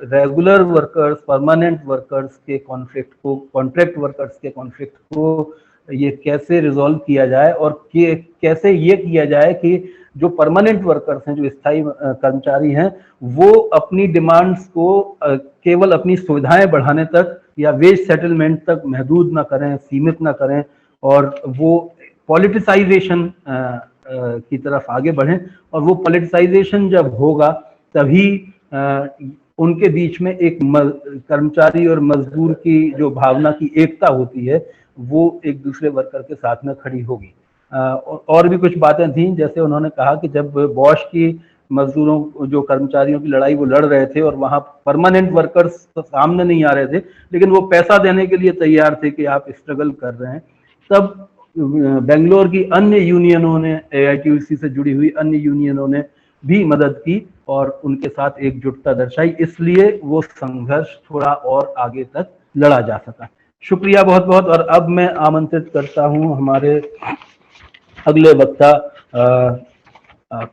रेगुलर वर्कर्स, परमानेंट वर्कर्स के कॉन्फ्लिक्ट को, कॉन्ट्रैक्ट वर्कर्स के कॉन्फ्लिक्ट को ये कैसे रिजॉल्व किया जाए और कैसे ये किया जाए कि जो परमानेंट वर्कर्स हैं, जो स्थायी कर्मचारी हैं, वो अपनी डिमांड्स को केवल अपनी सुविधाएं बढ़ाने तक या वेज सेटलमेंट तक महदूद ना करें, सीमित ना करें, और वो पॉलिटिसाइजेशन की तरफ आगे बढ़ें। और वो पॉलिटिसाइजेशन जब होगा तभी उनके बीच में एक कर्मचारी और मजदूर की जो भावना की एकता होती है वो एक दूसरे वर्कर के साथ में खड़ी होगी। और भी कुछ बातें थी, जैसे उन्होंने कहा कि जब बॉश की मजदूरों जो कर्मचारियों की लड़ाई वो लड़ रहे थे और वहां परमानेंट वर्कर्स सामने नहीं आ रहे थे, लेकिन वो पैसा देने के लिए तैयार थे कि आप स्ट्रगल कर रहे हैं, तब बेंगलोर की अन्य यूनियनों ने, AITUC से जुड़ी हुई अन्य यूनियनों ने भी मदद की और उनके साथ एकजुटता दर्शाई, इसलिए वो संघर्ष थोड़ा और आगे तक लड़ा जा सका। शुक्रिया बहुत बहुत। और अब मैं आमंत्रित करता हूं हमारे अगले वक्ता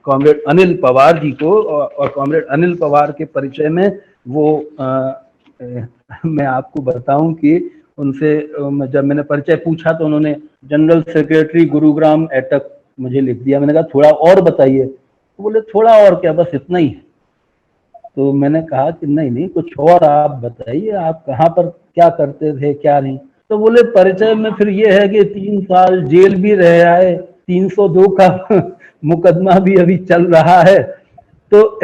कॉमरेड अनिल पवार जी को। और कॉमरेड अनिल पवार के परिचय में वो मैं आपको बताऊं कि उनसे जब मैंने परिचय पूछा तो उन्होंने जनरल सेक्रेटरी गुरुग्राम एटक मुझे लिख दिया। मैंने कहा थोड़ा और बताइए, तो बोले थोड़ा और क्या, बस इतना ही है। तो मैंने कहा कि नहीं कुछ और आप बताइए, आप कहाँ पर क्या करते थे क्या नहीं। तो बोले परिचय में फिर ये है कि 3 साल जेल भी रह आए, 302 का मुकदमा भी अभी चल रहा है। तो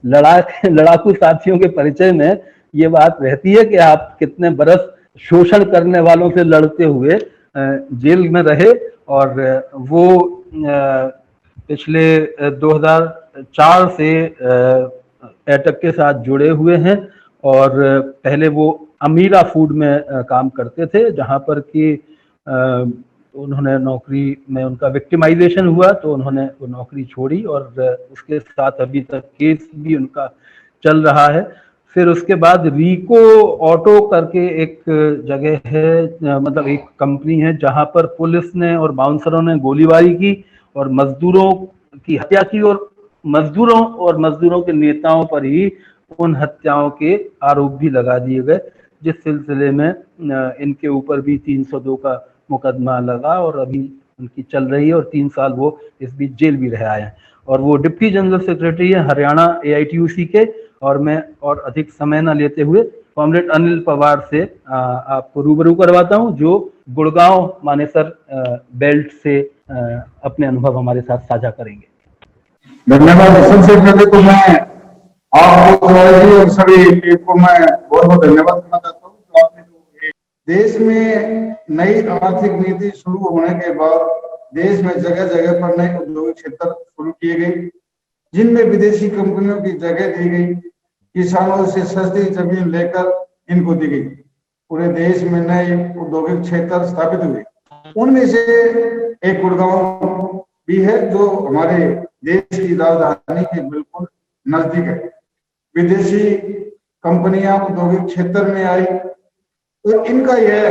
लड़ाकू साथियों के परिचय में ये बात रहती है कि आप कितने बरस शोषण करने वालों से लड़ते हुए जेल में रहे। और वो पिछले 2004 से एटक के साथ जुड़े हुए हैं और पहले वो अमीरा फूड में काम करते थे, जहां पर कि उन्होंने नौकरी में उनका विक्टिमाइजेशन हुआ तो उन्होंने वो नौकरी छोड़ी और उसके साथ अभी तक केस भी उनका चल रहा है। फिर उसके बाद रिको ऑटो करके एक जगह है, मतलब एक कंपनी है, जहां पर पुलिस ने और बाउंसरों ने गोलीबारी की और मजदूरों की हत्या की और मजदूरों के नेताओं पर ही उन हत्याओं के आरोप भी लगा दिए गए, जिस सिलसिले में इनके ऊपर भी 302 का मुकदमा लगा और अभी उनकी चल रही है और 3 साल वो इस बीच जेल भी रह आए हैं। और वो डिप्टी जनरल सेक्रेटरी है हरियाणा AITUC के। और मैं और अधिक समय न लेते हुए कॉमरेड अनिल पवार से आपको रूबरू करवाता हूं, जो गुड़गांव मानेसर बेल्ट से अपने अनुभव हमारे साथ साझा करेंगे। धन्यवाद। सबसे पहले तो मैं आपको और सभी को मैं बहुत बहुत धन्यवाद करना चाहता हूँ। तो आपने देश में नई आर्थिक नीति शुरू होने के बाद देश में जगह जगह पर नए औद्योगिक क्षेत्र शुरू किए गए, जिनमें विदेशी कंपनियों की जगह दी गई, किसानों से सस्ती जमीन लेकर इनको दी गई, पूरे देश में नए औद्योगिक क्षेत्र स्थापित हुए। उनमें से एक गुड़गांव भी है, जो हमारे देश की राजधानी के बिल्कुल नजदीक है। विदेशी कंपनियां औद्योगिक क्षेत्र में आई तो इनका यह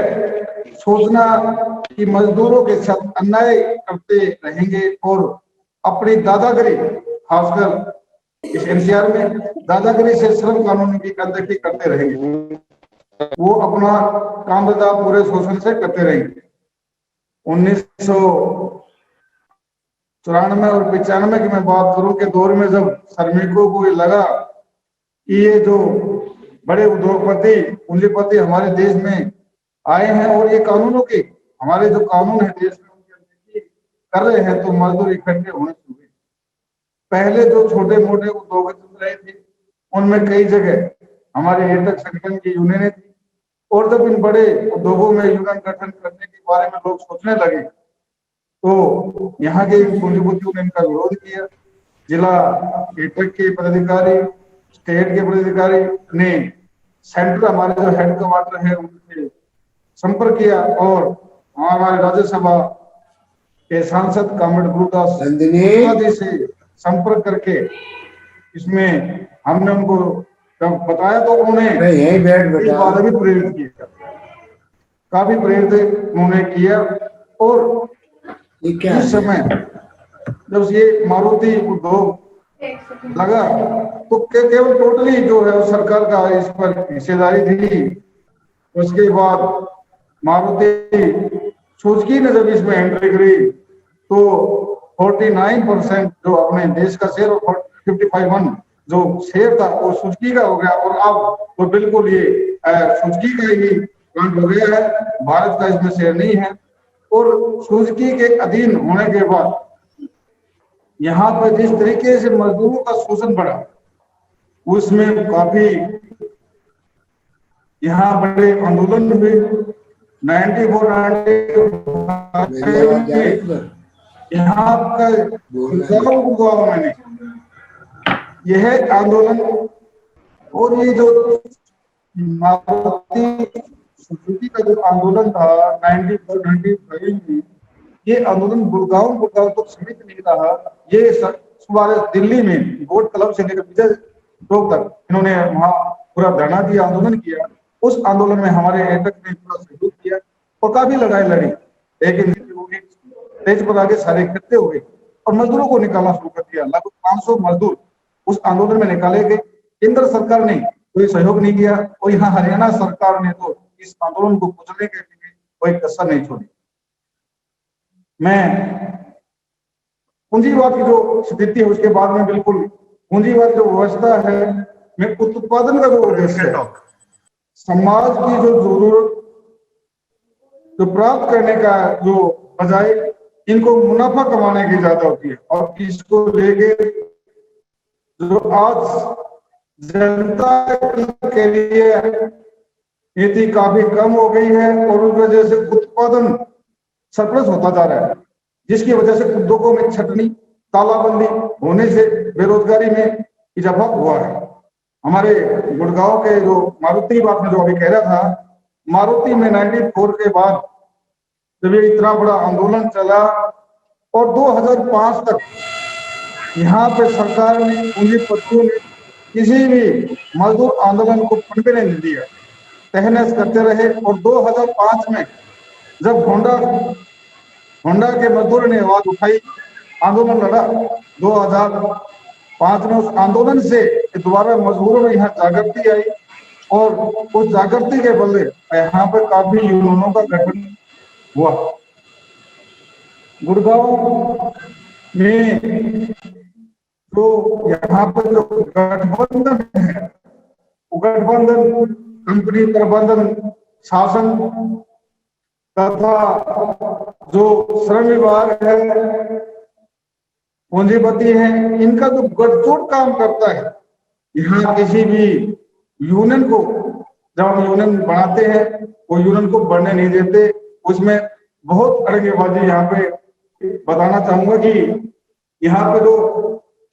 सोचना कि मजदूरों के साथ अन्याय करते रहेंगे और अपनी दादागिरी, खासकर इस NCR में दादागिरी से श्रम कानून की अनदेखी करते रहेंगे, वो अपना काम धंधा पूरे शोषण से करते रहेंगे। 1994 और 95 की मैं बात करूं के दौर में जब श्रमिकों को ये लगा कि ये जो बड़े उद्योगपति पूंजीपति हमारे देश में आए हैं और ये कानूनों के, हमारे जो कानून है देश में उनकी अनदेखी कर रहे हैं, तो मजदूर इकट्ठे होने शुरू हुए। पहले जो छोटे मोटे उद्योग चल रहे थे उनमें कई जगह हमारे एटक संगठन की यूनियनें थी, और जब इन बड़े उद्योगों में यूनियन गठन करने के बारे में लोग सोचने लगे तो यहाँ के पूंजीपतियों ने इनका विरोध किया। जिला एटक के पदाधिकारी, स्टेट के पदाधिकारी ने सेंटर, हमारे जो हेड क्वार्टर है, उनसे संपर्क किया और हमारे राज्यसभा के सांसद कॉमरेड गुरुदास आदि से संपर्क करके इसमें हमने उनको जब बताया तो उन्होंने इस बारे में प्रेरित किया, काफी प्रेरित उन्होंने किया। और इस समय जब ये मारुति उद्योग लगा तो केवल टोटली जो है सरकार का इस पर हिस्सेदारी थी। उसके बाद मारुति सुजुकी ने जब इसमें एंट्री करी तो 49% जो अपने देश का शेयर और 55 जो शेयर था वो सुजुकी का हो गया, और अब तो बिल्कुल ये सुजुकी का ही प्लांट हो गया है, भारत का इसमें शेयर नहीं है। और सुजुकी के अधीन होने के बाद यहाँ पर जिस तरीके से मजदूरों का शोषण बढ़ा, उसमें काफी यहाँ बड़े आंदोलन हुए। 94 यहाँ का गाँव मैंने यह आंदोलन, और ये जो मारुति सुजुकी का जो आंदोलन था 94-95 में, ये आंदोलन गुड़गांव तक सीमित नहीं रहा। ये सुबह दिल्ली में बोट क्लब से लेकर विजय चौक तक इन्होंने वहां पूरा धरना दिया, आंदोलन किया। उस आंदोलन में हमारे एटक ने पूरा सहयोग किया और काफी लड़ाई लड़ी, लेकिन स्टेज पर आगे सारे इकट्ठे हो गए और मजदूरों को निकालना शुरू कर दिया। लगभग 500 मजदूर उस आंदोलन में निकाले गए। केंद्र सरकार ने कोई सहयोग नहीं किया और यहाँ हरियाणा सरकार ने तो इस आंदोलन को कुचलने के लिए कोई कसर नहीं छोड़ी। मैं पूंजीवाद की जो स्थिति है उसके बाद में बिल्कुल पूंजीवाद जो व्यवस्था है में उत्पादन का जो उद्देश्य है, समाज की जो जरूरत जो प्राप्त करने का जो बजाय इनको मुनाफा कमाने की ज्यादा होती है, और इसको लेके जो आज जनता के लिए नीति काफी कम हो गई है और उस वजह से उत्पादन सरप्लस होता जा रहा है, जिसकी वजह से उद्योगों में छटनी तालाबंदी होने से बेरोजगारी में इजाफा हुआ है। हमारे गुड़गांव के जो मारुति बात में जो अभी कह रहा था, मारुति में 94 के बाद जब ये इतना बड़ा आंदोलन चला और 2005 तक यहाँ पे सरकार ने पूंजीपतियों ने किसी भी मजदूर आंदोलन को पनपने नहीं दिया, तहस करते रहे। और 2005 में जब होंडा के मजदूर ने आवाज उठाई, आंदोलन लड़ा 2005 में, उस आंदोलन से दोबारा मजदूरों में यहाँ जागृति आई और उस जागृति के बदले यहाँ पर काफी यूनियनों का गठन हुआ। गुड़गांव में तो यहाँ पर जो गठबंधन है, गठबंधन कंपनी प्रबंधन शासन तथा जो श्रम विभाग है, पूंजीपति है, इनका जो गठजोड़ काम करता है। यहाँ किसी भी यूनियन को जब हम यूनियन बनाते हैं वो यूनियन को बढ़ने नहीं देते, उसमें बहुत अड़ंगेबाजी। यहाँ पे बताना चाहूंगा कि यहाँ पे जो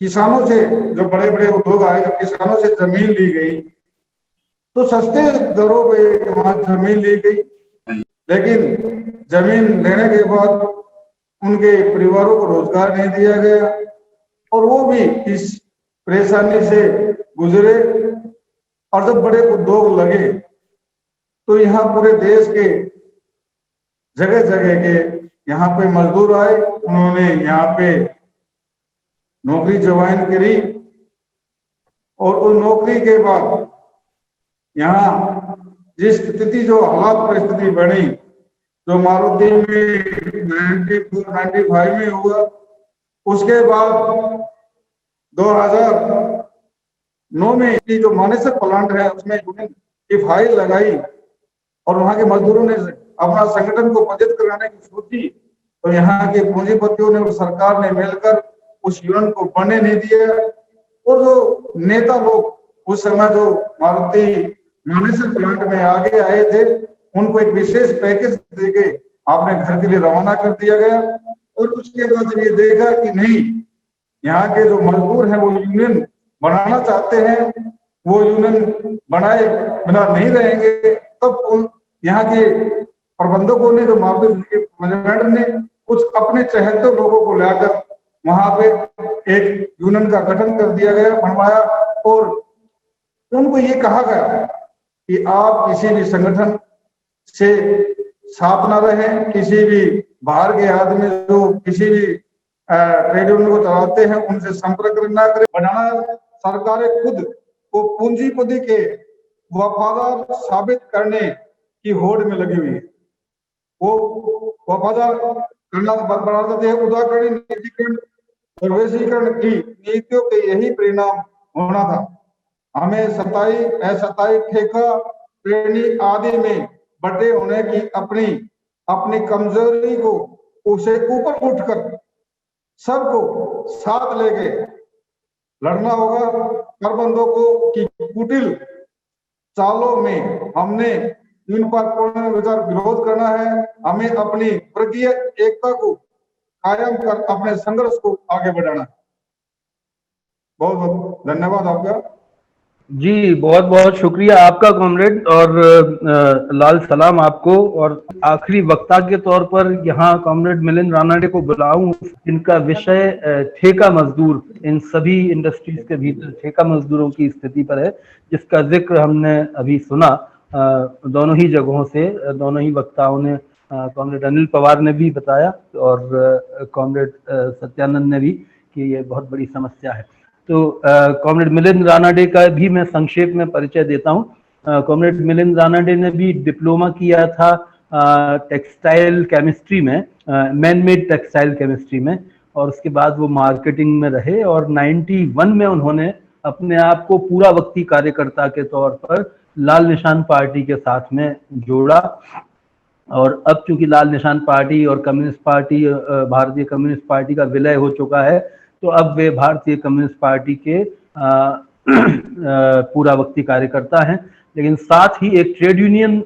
किसानों से जो बड़े बड़े उद्योग आए, जब किसानों से जमीन ली गई तो सस्ते दरों पे वहां जमीन ली गई, लेकिन जमीन लेने के बाद उनके परिवारों को रोजगार नहीं दिया गया और वो भी इस परेशानी से गुजरे। और जब बड़े उद्योग लगे तो यहाँ पूरे देश के जगह जगह के यहाँ पे मजदूर आए, उन्होंने यहाँ पे नौकरी ज्वाइन करी और उस नौकरी के बाद यहाँ जिस स्थिति जो हालात परिस्थिति बनी, जो मारुति में 94-95 में हुआ, उसके बाद 2009 में जो मानेसर प्लांट है उसमें यूनियन की फाइल लगाई और वहां के मजदूरों ने अपना संगठन को मजबूत कराने की सोची, तो यहाँ के पूंजीपतियों ने और सरकार ने मिलकर उस यूनियन को बनने नहीं दिया। और जो नेता लोग उस समय जो मारुति मानेसर प्लांट में आगे आए थे, उनको एक विशेष पैकेज देके आपने घर के लिए रवाना कर दिया गया। और उसके बाद जब ये देखा कि नहीं, यहाँ के जो मजदूर हैं वो यूनियन बनाना चाहते हैं, वो यूनियन बनाए बिना नहीं रहेंगे, तब यहाँ के प्रबंधकों ने, जो मारुति मैनेजमेंट ने कुछ अपने चहेते लोगों को लाकर वहां पे एक यूनियन का गठन कर दिया गया, बनवाया। और उनको ये कहा गया कि आप किसी भी संगठन से साथ ना रहें, किसी भी बाहर के आदमी जो किसी भी ट्रेड यूनियन को चलाते हैं उनसे संपर्क न करें। हरियाणा सरकारें खुद को पूंजीपति के वफादार साबित करने की होड़ में लगी हुई है। वो वफादार करना बनाते थे। उदारीकरण, निजीकरण और वैश्वीकरण की नीतियों के यही परिणाम होना था। हमें सताई, असताई, ठेका, श्रेणी आदि में बटे होने की अपनी कमजोरी को उसे ऊपर उठकर सबको साथ लेके लड़ना होगा। करबंदों को की कुटिल चालों में हमने इन पर पूर्ण विरोध करना है। हमें अपनी वर्गीय एकता को कायम कर अपने संघर्ष को आगे बढ़ाना है। बहुत बहुत धन्यवाद आपका। जी, बहुत बहुत शुक्रिया आपका कॉमरेड, और लाल सलाम आपको। और आखिरी वक्ता के तौर पर यहाँ कॉमरेड मिलिंद रानाडे को बुलाऊं। इनका विषय ठेका मजदूर, इन सभी इंडस्ट्रीज के भीतर ठेका मजदूरों की स्थिति पर है, जिसका जिक्र हमने अभी सुना दोनों ही जगहों से, दोनों ही वक्ताओं ने, कॉमरेड अनिल पवार ने भी बताया और कॉमरेड सत्यानंद ने भी, कि ये बहुत बड़ी समस्या है। तो कॉमरेड मिलिंद रानाडे का भी मैं संक्षेप में परिचय देता हूँ। कॉमरेड मिलिंद रानाडे ने भी डिप्लोमा किया था टेक्सटाइल केमिस्ट्री में, मैन मेड टेक्सटाइल केमिस्ट्री में, और उसके बाद वो मार्केटिंग में रहे। और 91 में उन्होंने अपने आप को पूरा वक्ती कार्यकर्ता के तौर पर लाल निशान पार्टी के साथ में जोड़ा। और अब चूंकि लाल निशान पार्टी और कम्युनिस्ट पार्टी, भारतीय कम्युनिस्ट पार्टी का विलय हो चुका है, तो अब वे भारतीय कम्युनिस्ट पार्टी के पूरा वक्ती कार्यकर्ता हैं। लेकिन साथ ही एक ट्रेड यूनियन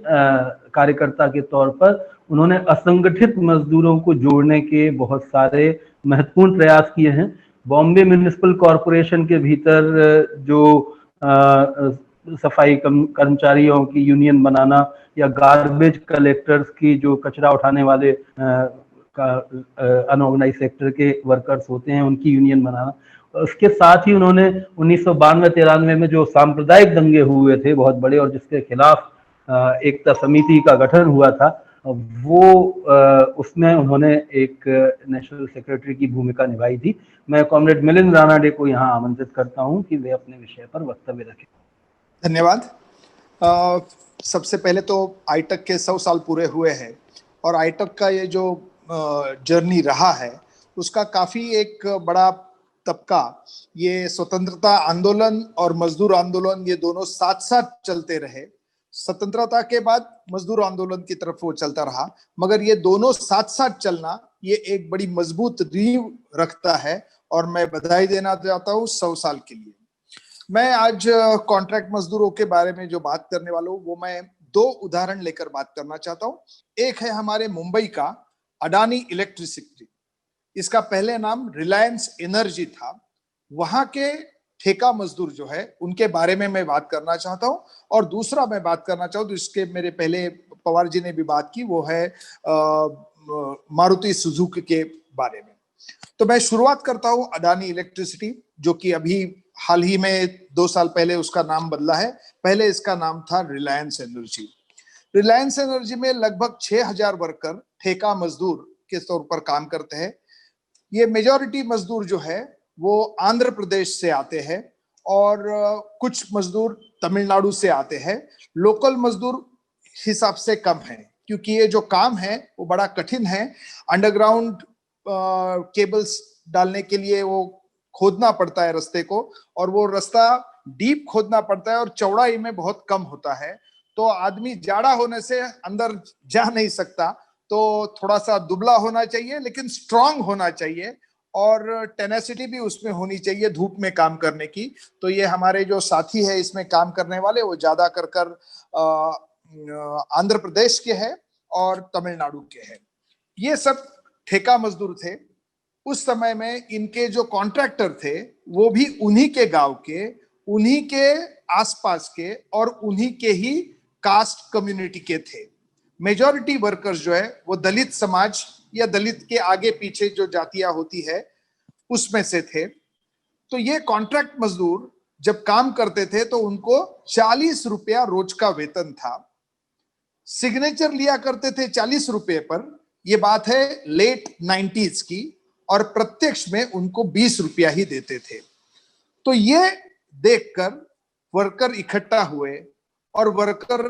कार्यकर्ता के तौर पर उन्होंने असंगठित मजदूरों को जोड़ने के बहुत सारे महत्वपूर्ण प्रयास किए हैं। बॉम्बे म्युनिसिपल कॉरपोरेशन के भीतर जो सफाई कर्मचारियों की यूनियन बनाना, या गार्बेज कलेक्टर्स की, जो कचरा उठाने वाले अनऑर्गेनाइज सेक्टर के वर्कर्स होते हैं, उनकी यूनियन बनाना। उसके साथ ही उन्होंने 1992-93 में जो सांप्रदायिक दंगे हुए थे बहुत बड़े, और जिसके खिलाफ एकता समिति का गठन हुआ था, वो उसमें उन्होंने एक नेशनल सेक्रेटरी की भूमिका निभाई थी। मैं कॉमरेड मिलिंद रानाडे को यहाँ आमंत्रित करता हूँ कि वे अपने विषय पर वक्तव्य रखें। धन्यवाद। सबसे पहले तो आईटक के 100 साल पूरे हुए हैं, और आईटक का ये जो जर्नी रहा है, उसका काफी एक बड़ा तबका, ये स्वतंत्रता आंदोलन और मजदूर आंदोलन, ये दोनों साथ साथ चलते रहे। स्वतंत्रता के बाद मजदूर आंदोलन की तरफ वो चलता रहा, मगर ये दोनों साथ साथ चलना, ये एक बड़ी मजबूत नींव रखता है, और मैं बधाई देना चाहता हूँ 100 साल के लिए। मैं आज कॉन्ट्रैक्ट मजदूरों के बारे में जो बात करने वाला हूँ, वो मैं 2 उदाहरण लेकर बात करना चाहता हूँ। एक है हमारे मुंबई का अडानी इलेक्ट्रिसिटी, इसका पहले नाम रिलायंस एनर्जी था। वहां के ठेका मजदूर जो है, उनके बारे में मैं बात करना चाहता हूँ। और दूसरा मैं बात करना चाहूँ, तो इसके मेरे पहले पवार जी ने भी बात की, वो है मारुति सुजुकी के बारे में। तो मैं शुरुआत करता हूँ अडानी इलेक्ट्रिसिटी, जो कि अभी हाल ही में 2 साल पहले उसका नाम बदला है। पहले इसका नाम था रिलायंस एनर्जी। रिलायंस एनर्जी में लगभग 6000 वर्कर ठेका मजदूर के तौर पर काम करते हैं। ये मेजॉरिटी मजदूर जो है वो आंध्र प्रदेश से आते हैं, और कुछ मजदूर तमिलनाडु से आते हैं। लोकल मजदूर हिसाब से कम है, क्योंकि ये जो काम है वो बड़ा कठिन है। अंडरग्राउंड केबल्स डालने के लिए वो खोदना पड़ता है रास्ते को, और वो रास्ता डीप खोदना पड़ता है, और चौड़ाई में बहुत कम होता है। तो आदमी जाड़ा होने से अंदर जा नहीं सकता, तो थोड़ा सा दुबला होना चाहिए, लेकिन स्ट्रांग होना चाहिए, और टेनेसिटी भी उसमें होनी चाहिए धूप में काम करने की। तो ये हमारे जो साथी है इसमें काम करने वाले, वो ज्यादा कर आंध्र प्रदेश के हैं और तमिलनाडु के हैं। ये सब ठेका मजदूर थे। उस समय में इनके जो कॉन्ट्रैक्टर थे वो भी उन्हीं के गांव के, उन्हीं के आसपास के, और उन्हीं के ही कास्ट कम्युनिटी के थे। मेजॉरिटी वर्कर्स जो है वो दलित समाज या दलित के आगे पीछे जो जातियां होती है उसमें से थे। तो ये कॉन्ट्रैक्ट मजदूर जब काम करते थे तो उनको 40 रुपया रोज का वेतन था। सिग्नेचर लिया करते थे 40 रुपए पर। यह बात है लेट 90s की, और प्रत्यक्ष में उनको 20 रुपया ही देते थे। तो ये देखकर वर्कर इकट्ठा हुए, और वर्कर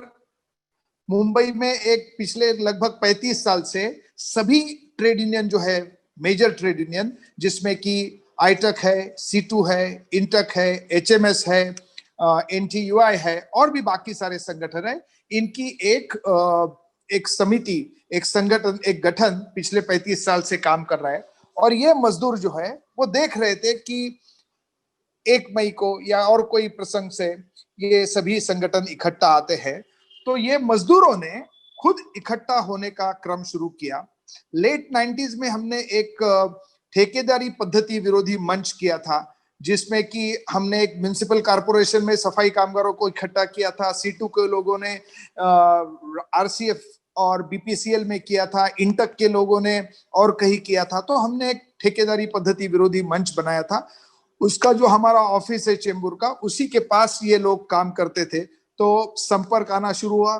मुंबई में एक पिछले लगभग 35 साल से सभी ट्रेड यूनियन जो है, मेजर ट्रेड यूनियन, जिसमें कि आईटक है, C2 है, इंटक है, HMS है, NTUI है और भी बाकी सारे संगठन है, इनकी एक समिति, एक संगठन, एक गठन पिछले 35 साल से काम कर रहा है। और ये मजदूर जो है वो देख रहे थे कि 1 मई को या और कोई प्रसंग से ये सभी संगठन इकट्ठा आते हैं, तो ये मजदूरों ने खुद इकट्ठा होने का क्रम शुरू किया। लेट 90s में हमने एक ठेकेदारी पद्धति विरोधी मंच किया था, जिसमें कि हमने एक म्युनिसिपल कॉर्पोरेशन में सफाई कामगारों को इकट्ठा किया था, C2 के लोगों ने RCF और BPCL में किया था, इंटक के लोगों ने और कहीं किया था। तो हमने एक ठेकेदारी पद्धति विरोधी मंच बनाया था। उसका जो हमारा ऑफिस है चेंबूर का, उसी के पास ये लोग काम करते थे। तो संपर्क आना शुरू हुआ।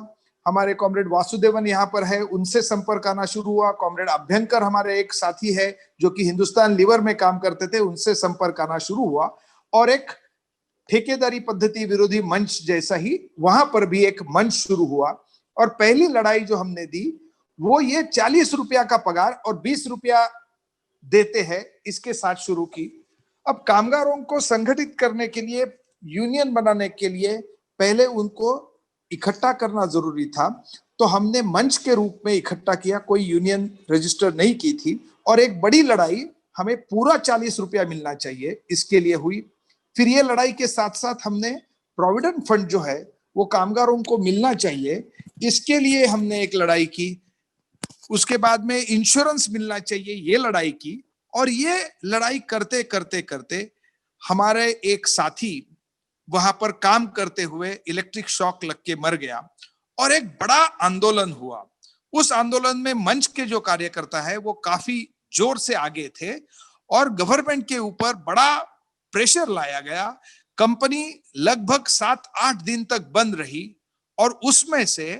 हमारे कॉमरेड वासुदेवन यहाँ पर है, उनसे संपर्क आना शुरू हुआ। कॉमरेड अभ्यंकर हमारे एक साथी है जो कि हिंदुस्तान लीवर में काम करते थे, उनसे संपर्क आना शुरू हुआ। और एक ठेकेदारी पद्धति विरोधी मंच जैसा ही वहां पर भी एक मंच शुरू हुआ। और पहली लड़ाई जो हमने दी वो ये 40 रुपया का पगार और 20 रुपया देते हैं, इसके साथ शुरू की। अब कामगारों को संगठित करने के लिए, यूनियन बनाने के लिए पहले उनको इकट्ठा करना जरूरी था। तो हमने मंच के रूप में इकट्ठा किया, कोई यूनियन रजिस्टर नहीं की थी। और एक बड़ी लड़ाई, हमें पूरा 40 रुपया मिलना चाहिए, इसके लिए हुई। फिर ये लड़ाई के साथ साथ हमने प्रोविडेंट फंड जो है वो कामगारों को मिलना चाहिए, इसके लिए हमने एक लड़ाई की। उसके बाद में इंश्योरेंस मिलना चाहिए, ये लड़ाई की। और ये लड़ाई करते करते करते हमारे एक साथी वहां पर काम करते हुए इलेक्ट्रिक शॉक लग के मर गया और एक बड़ा आंदोलन हुआ। उस आंदोलन में मंच के जो कार्यकर्ता है वो काफी जोर से आगे थे और गवर्नमेंट के ऊपर बड़ा प्रेशर लाया गया। कंपनी लगभग 7-8 दिन तक बंद रही और उसमें से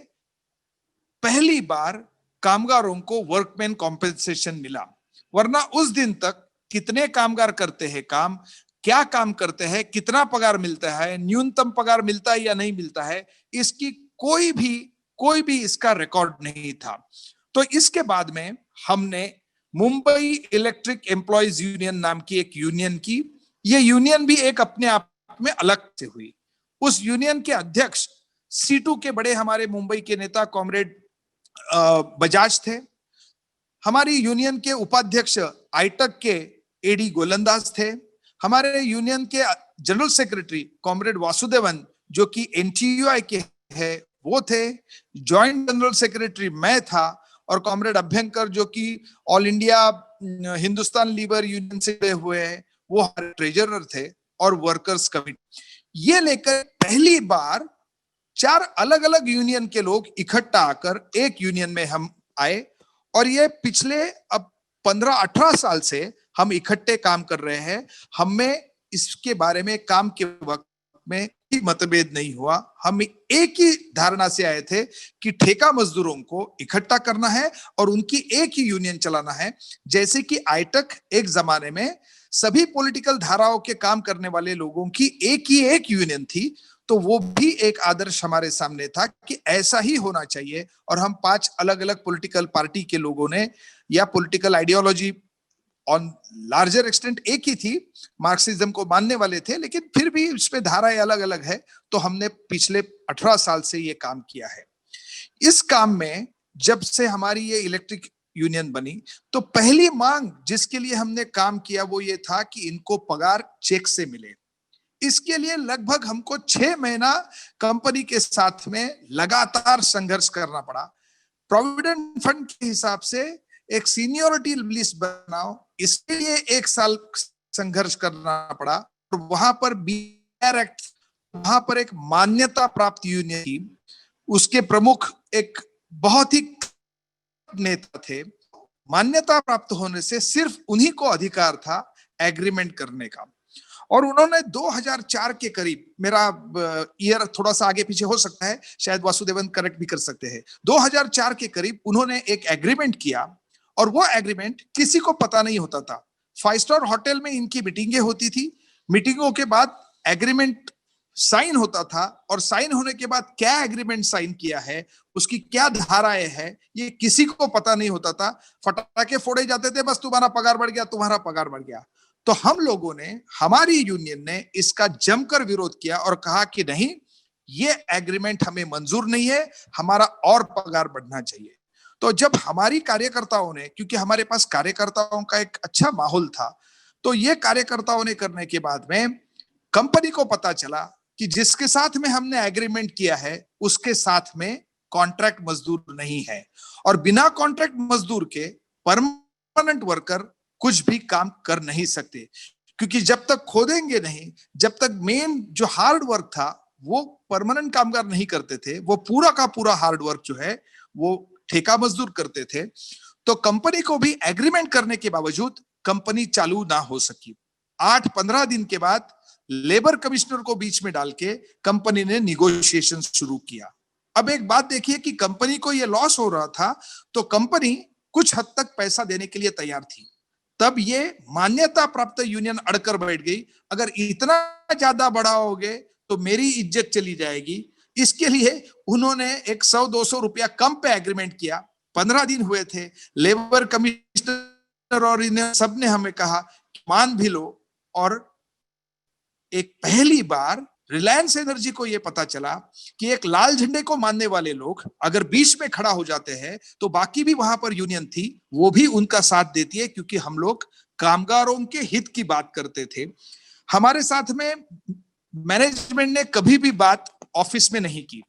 पहली बार कामगारों को वर्कमैन कॉम्पेंसेशन मिला। वरना उस दिन तक कितने कामगार करते हैं काम, क्या काम करते हैं, कितना पगार मिलता है, न्यूनतम पगार मिलता है या नहीं मिलता है, इसकी कोई भी इसका रिकॉर्ड नहीं था। तो इसके बाद में हमने मुंबई इलेक्ट्रिक एम्प्लॉयज यूनियन नाम की एक यूनियन की। ये यूनियन भी एक अपने आप में अलग से हुई। उस यूनियन के अध्यक्ष C2 के बड़े हमारे मुंबई के नेता कॉमरेड बजाज थे। हमारी यूनियन के उपाध्यक्ष आईटक के AD गोलंदाज थे। हमारे यूनियन के जनरल सेक्रेटरी कॉमरेड वासुदेवन जो कि NTUI के है वो थे। जॉइंट जनरल सेक्रेटरी मैं था और कॉमरेड अभ्यंकर जो कि all India Hindustan lever union से जुड़े हुए हैं, वो हमारे ट्रेजरर थे। और वर्कर्स कमिटी, ये लेकर पहली बार 4 अलग अलग यूनियन के लोग इकट्ठा आकर एक यूनियन में हम आए। और ये पिछले अब 15-18 साल से हम इकट्ठे काम कर रहे हैं। हमें इसके बारे में काम के वक्त में मतभेद नहीं हुआ। हम एक ही धारणा से आए थे कि ठेका मजदूरों को इकट्ठा करना है और उनकी एक ही यूनियन चलाना है। जैसे कि आईटक एक जमाने में सभी पॉलिटिकल धाराओं के काम करने वाले लोगों की एक यूनियन थी, तो वो भी एक आदर्श हमारे सामने था कि ऐसा ही होना चाहिए। और हम 5 अलग अलग पॉलिटिकल पार्टी के लोगों ने, या political ideology on larger extent एक ही थी, मार्क्सिज्म को मानने वाले थे, लेकिन फिर भी इसमें धाराएं अलग अलग है। तो हमने पिछले 18 साल से ये काम किया है। इस काम में जब से हमारी ये इलेक्ट्रिक यूनियन बनी, तो पहली मांग जिसके लिए हमने काम किया वो ये था कि इनको पगार चेक से मिले। इसके लिए लगभग हमको 6 महीना कंपनी के साथ में लगातार संघर्ष करना पड़ा। प्रोविडेंट फंड के हिसाब से एक सीनियोरिटी लिस्ट बनाओ, इसके लिए 1 साल संघर्ष करना पड़ा। और वहां पर BR एक्ट, वहां पर एक मान्यता प्राप्त यूनियन थी, उसके प्रमुख एक बहुत ही नेता थे। मान्यता प्राप्त होने से सिर्फ उन्हीं को अधिकार था एग्रीमेंट करने का। और उन्होंने 2004 के करीब, मेरा ईयर थोड़ा सा आगे पीछे हो सकता है, शायद वासुदेवन करेक्ट भी कर सकते हैं, 2004 के करीब उन्होंने एक एग्रीमेंट किया। और वो एग्रीमेंट किसी को पता नहीं होता था। 5 स्टार होटल में इनकी मीटिंगें होती थी। मीटिंगों के बाद एग्रीमेंट साइन होता था और साइन होने के बाद क्या एग्रीमेंट साइन किया है, उसकी क्या धाराएं हैं, ये किसी को पता नहीं होता था। फटाके फोड़े जाते थे, बस तुम्हारा पगार बढ़ गया, तुम्हारा पगार बढ़ गया। तो हम लोगों ने, हमारी यूनियन ने इसका जमकर विरोध किया और कहा कि नहीं, ये एग्रीमेंट हमें मंजूर नहीं है, हमारा और पगार बढ़ना चाहिए। तो जब हमारी कार्यकर्ताओं ने, क्योंकि हमारे पास कार्यकर्ताओं का एक अच्छा माहौल था, तो ये कार्यकर्ताओं ने करने के बाद में कंपनी को पता चला कि जिसके साथ में हमने एग्रीमेंट किया है उसके साथ में कॉन्ट्रैक्ट मजदूर नहीं है, और बिना कॉन्ट्रैक्ट मजदूर के परमानेंट वर्कर कुछ भी काम कर नहीं सकते, क्योंकि जब तक खोदेंगे नहीं, जब तक मेन जो हार्ड वर्क था वो परमानेंट कामगार नहीं करते थे, वो पूरा का पूरा हार्ड वर्क जो है वो ठेका मजदूर करते थे। तो कंपनी को भी एग्रीमेंट करने के बावजूद कंपनी चालू ना हो सकी। 8-15 दिन के बाद लेबर कमिश्नर को बीच में डाल के कंपनी ने निगोशिएशन शुरू किया। अब एक बात देखिए कि कंपनी को यह लॉस हो रहा था, तो कंपनी कुछ हद तक पैसा देने के लिए तैयार थी। तब ये मान्यता प्राप्त यूनियन अड़कर बैठ गई, अगर इतना ज्यादा बढ़ाओगे तो मेरी इज्जत चली जाएगी। इसके लिए उन्होंने एक 100-200 रुपया कम पे एग्रीमेंट किया। 15 दिन हुए थे, लेबर कमिश्नर और इन्हें सबने हमें कहा मान भी लो। और एक पहली बार रिलायंस एनर्जी को यह पता चला कि एक लाल झंडे को मानने वाले लोग अगर बीच में खड़ा हो जाते हैं तो बाकी भी वहां पर यूनियन थी, वो भी उनका साथ देती है, क्योंकि हम लोग कामगारों के हित की बात करते थे। हमारे साथ में मैनेजमेंट ने कभी भी बात ऑफिस में नहीं की।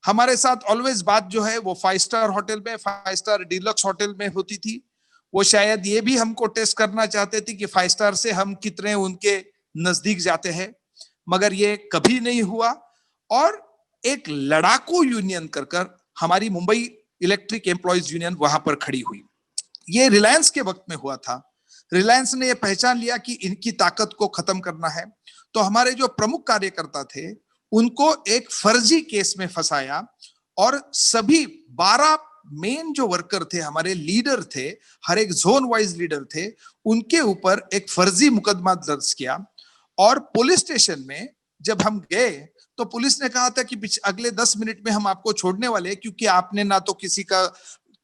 हमारे साथ ऑलवेज बात जो है वो 5 स्टार होटल में, 5 स्टार डीलक्स होटल में होती थी। वो शायद ये भी हमको टेस्ट करना चाहते थे कि 5 स्टार से हम कितने उनके नजदीक जाते हैं, मगर ये कभी नहीं हुआ। और एक लड़ाकू यूनियन कर हमारी मुंबई इलेक्ट्रिक एम्प्लॉयज यूनियन वहां पर खड़ी हुई। ये रिलायंस के वक्त में हुआ था। रिलायंस ने यह पहचान लिया कि इनकी ताकत को खत्म करना है, तो हमारे जो प्रमुख कार्यकर्ता थे उनको एक फर्जी केस में फंसाया, और सभी 12 मेन जो वर्कर थे, हमारे लीडर थे, हर एक जोन वाइज लीडर थे, उनके ऊपर एक फर्जी मुकदमा दर्ज किया। और पुलिस स्टेशन में जब हम गए तो पुलिस ने कहा था कि अगले 10 मिनट में हम आपको छोड़ने वाले हैं, क्योंकि आपने ना तो किसी का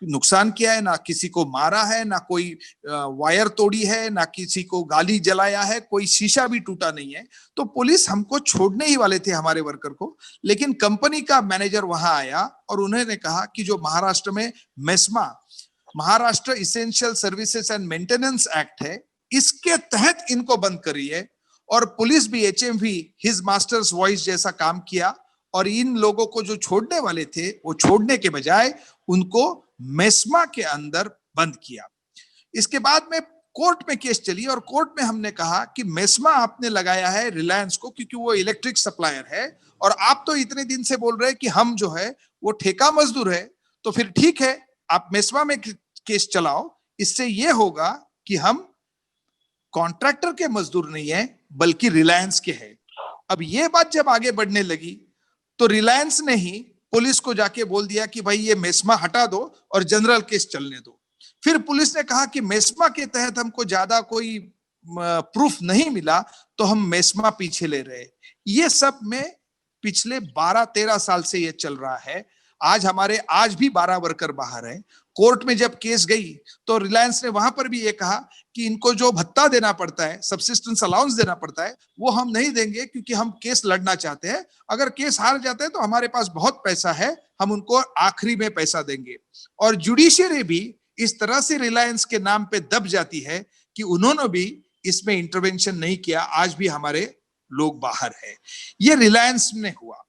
नुकसान किया है, ना किसी को मारा है, ना कोई वायर तोड़ी है, ना किसी को गाली जलाया है, कोई शीशा भी टूटा नहीं है। तो पुलिस हमको छोड़ने ही वाले थे, हमारे वर्कर को। लेकिन कंपनी का मैनेजर वहां आया और उन्होंने कहा कि जो महाराष्ट्र में MESMA, Maharashtra essential services and maintenance act है, इसके तहत इनको बंद करिए। और पुलिस भी HMV हिज मास्टर्स वॉइस जैसा काम किया, और इन लोगों को जो छोड़ने वाले थे वो छोड़ने के बजाय उनको मेस्मा के अंदर बंद किया। इसके बाद में कोर्ट में केस चली, और कोर्ट में हमने कहा कि मेस्मा आपने लगाया है रिलायंस को, क्योंकि वो इलेक्ट्रिक सप्लायर है, और आप तो इतने दिन से बोल रहे हैं कि हम जो है वो ठेका मजदूर है, तो फिर ठीक है आप मेस्मा में केस चलाओ। इससे ये होगा कि हम कॉन्ट्रैक्टर के मजदूर नहीं है बल्कि रिलायंस के हैं। अब ये बात जब आगे बढ़ने लगी तो रिलायंस ने ही पुलिस को जाके बोल दिया कि भाई ये मेस्मा हटा दो और जनरल केस चलने दो। फिर पुलिस ने कहा कि मेस्मा के तहत हमको ज्यादा कोई प्रूफ नहीं मिला, तो हम मेस्मा पीछे ले रहे। ये सब में पिछले 12-13 साल से ये चल रहा है। आज भी 12 वर्कर बाहर है। कोर्ट में जब केस गई तो रिलायंस ने वहां पर भी ये कहा कि इनको जो भत्ता देना पड़ता है, सब्सिस्टेंस अलाउंस देना पड़ता है, वो हम नहीं देंगे, क्योंकि हम केस लड़ना चाहते हैं। अगर केस हार जाते हैं तो हमारे पास बहुत पैसा है, हम उनको आखिरी में पैसा देंगे। और जुडिशियरी भी इस तरह से रिलायंस के नाम पे दब जाती है कि उन्होंने भी इसमें इंटरवेंशन नहीं किया। आज भी हमारे लोग बाहर है। ये रिलायंस में हुआ।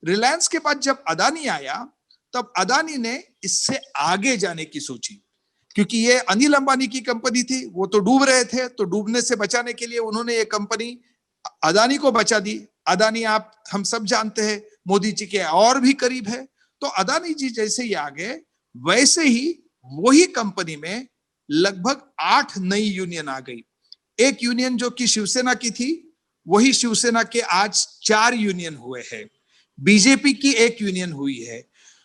रिलायंस के बाद जब अदानी आया, तब अदानी ने इससे आगे जाने की सोची, क्योंकि ये अनिल अंबानी की कंपनी थी, वो तो डूब रहे थे, तो डूबने से बचाने के लिए उन्होंने ये कंपनी अदानी को बचा दी। अदानी हम सब जानते हैं मोदी जी के और भी करीब है। तो अदानी जी जैसे ही आ गए, वैसे ही वही कंपनी में लगभग 8 नई यूनियन आ गई। एक यूनियन जो कि शिवसेना की थी, वही शिवसेना के आज 4 यूनियन हुए हैं। बीजेपी की 1 यूनियन हुई है,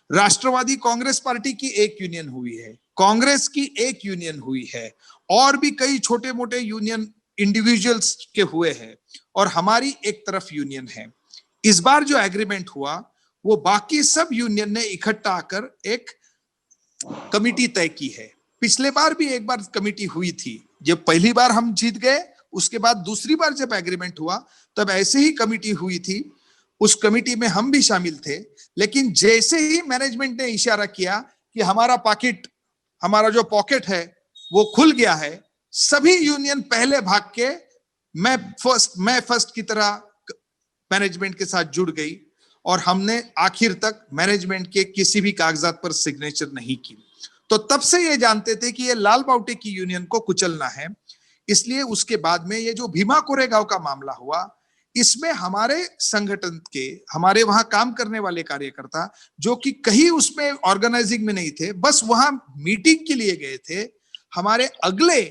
राष्ट्रवादी कांग्रेस पार्टी की 1 यूनियन हुई है, कांग्रेस की 1 यूनियन हुई है, और भी कई छोटे मोटे यूनियन इंडिविजुअल्स के हुए हैं, और हमारी एक तरफ यूनियन है। इस बार जो एग्रीमेंट हुआ वो बाकी सब यूनियन ने इकट्ठा आकर एक कमिटी तय की है। पिछले बार भी एक बार कमिटी हुई थी, जब पहली बार हम जीत गए, उसके बाद दूसरी बार जब एग्रीमेंट हुआ तब ऐसे ही कमिटी हुई थी, उस कमिटी में हम भी शामिल थे। लेकिन जैसे ही मैनेजमेंट ने इशारा किया कि हमारा जो पॉकेट है वो खुल गया है, सभी यूनियन पहले भाग के मैं फर्स्ट की तरह मैनेजमेंट के साथ जुड़ गई और हमने आखिर तक मैनेजमेंट के किसी भी कागजात पर सिग्नेचर नहीं की। तो तब से ये जानते थे कि ये लाल बाउटे की यूनियन को कुचलना है। इसलिए उसके बाद में ये जो भीमा कोरेगांव का मामला हुआ, इसमें हमारे संगठन के, हमारे वहां काम करने वाले कार्यकर्ता जो कि कहीं उसमें ऑर्गेनाइजिंग में नहीं थे, बस वहां मीटिंग के लिए गए थे, हमारे अगले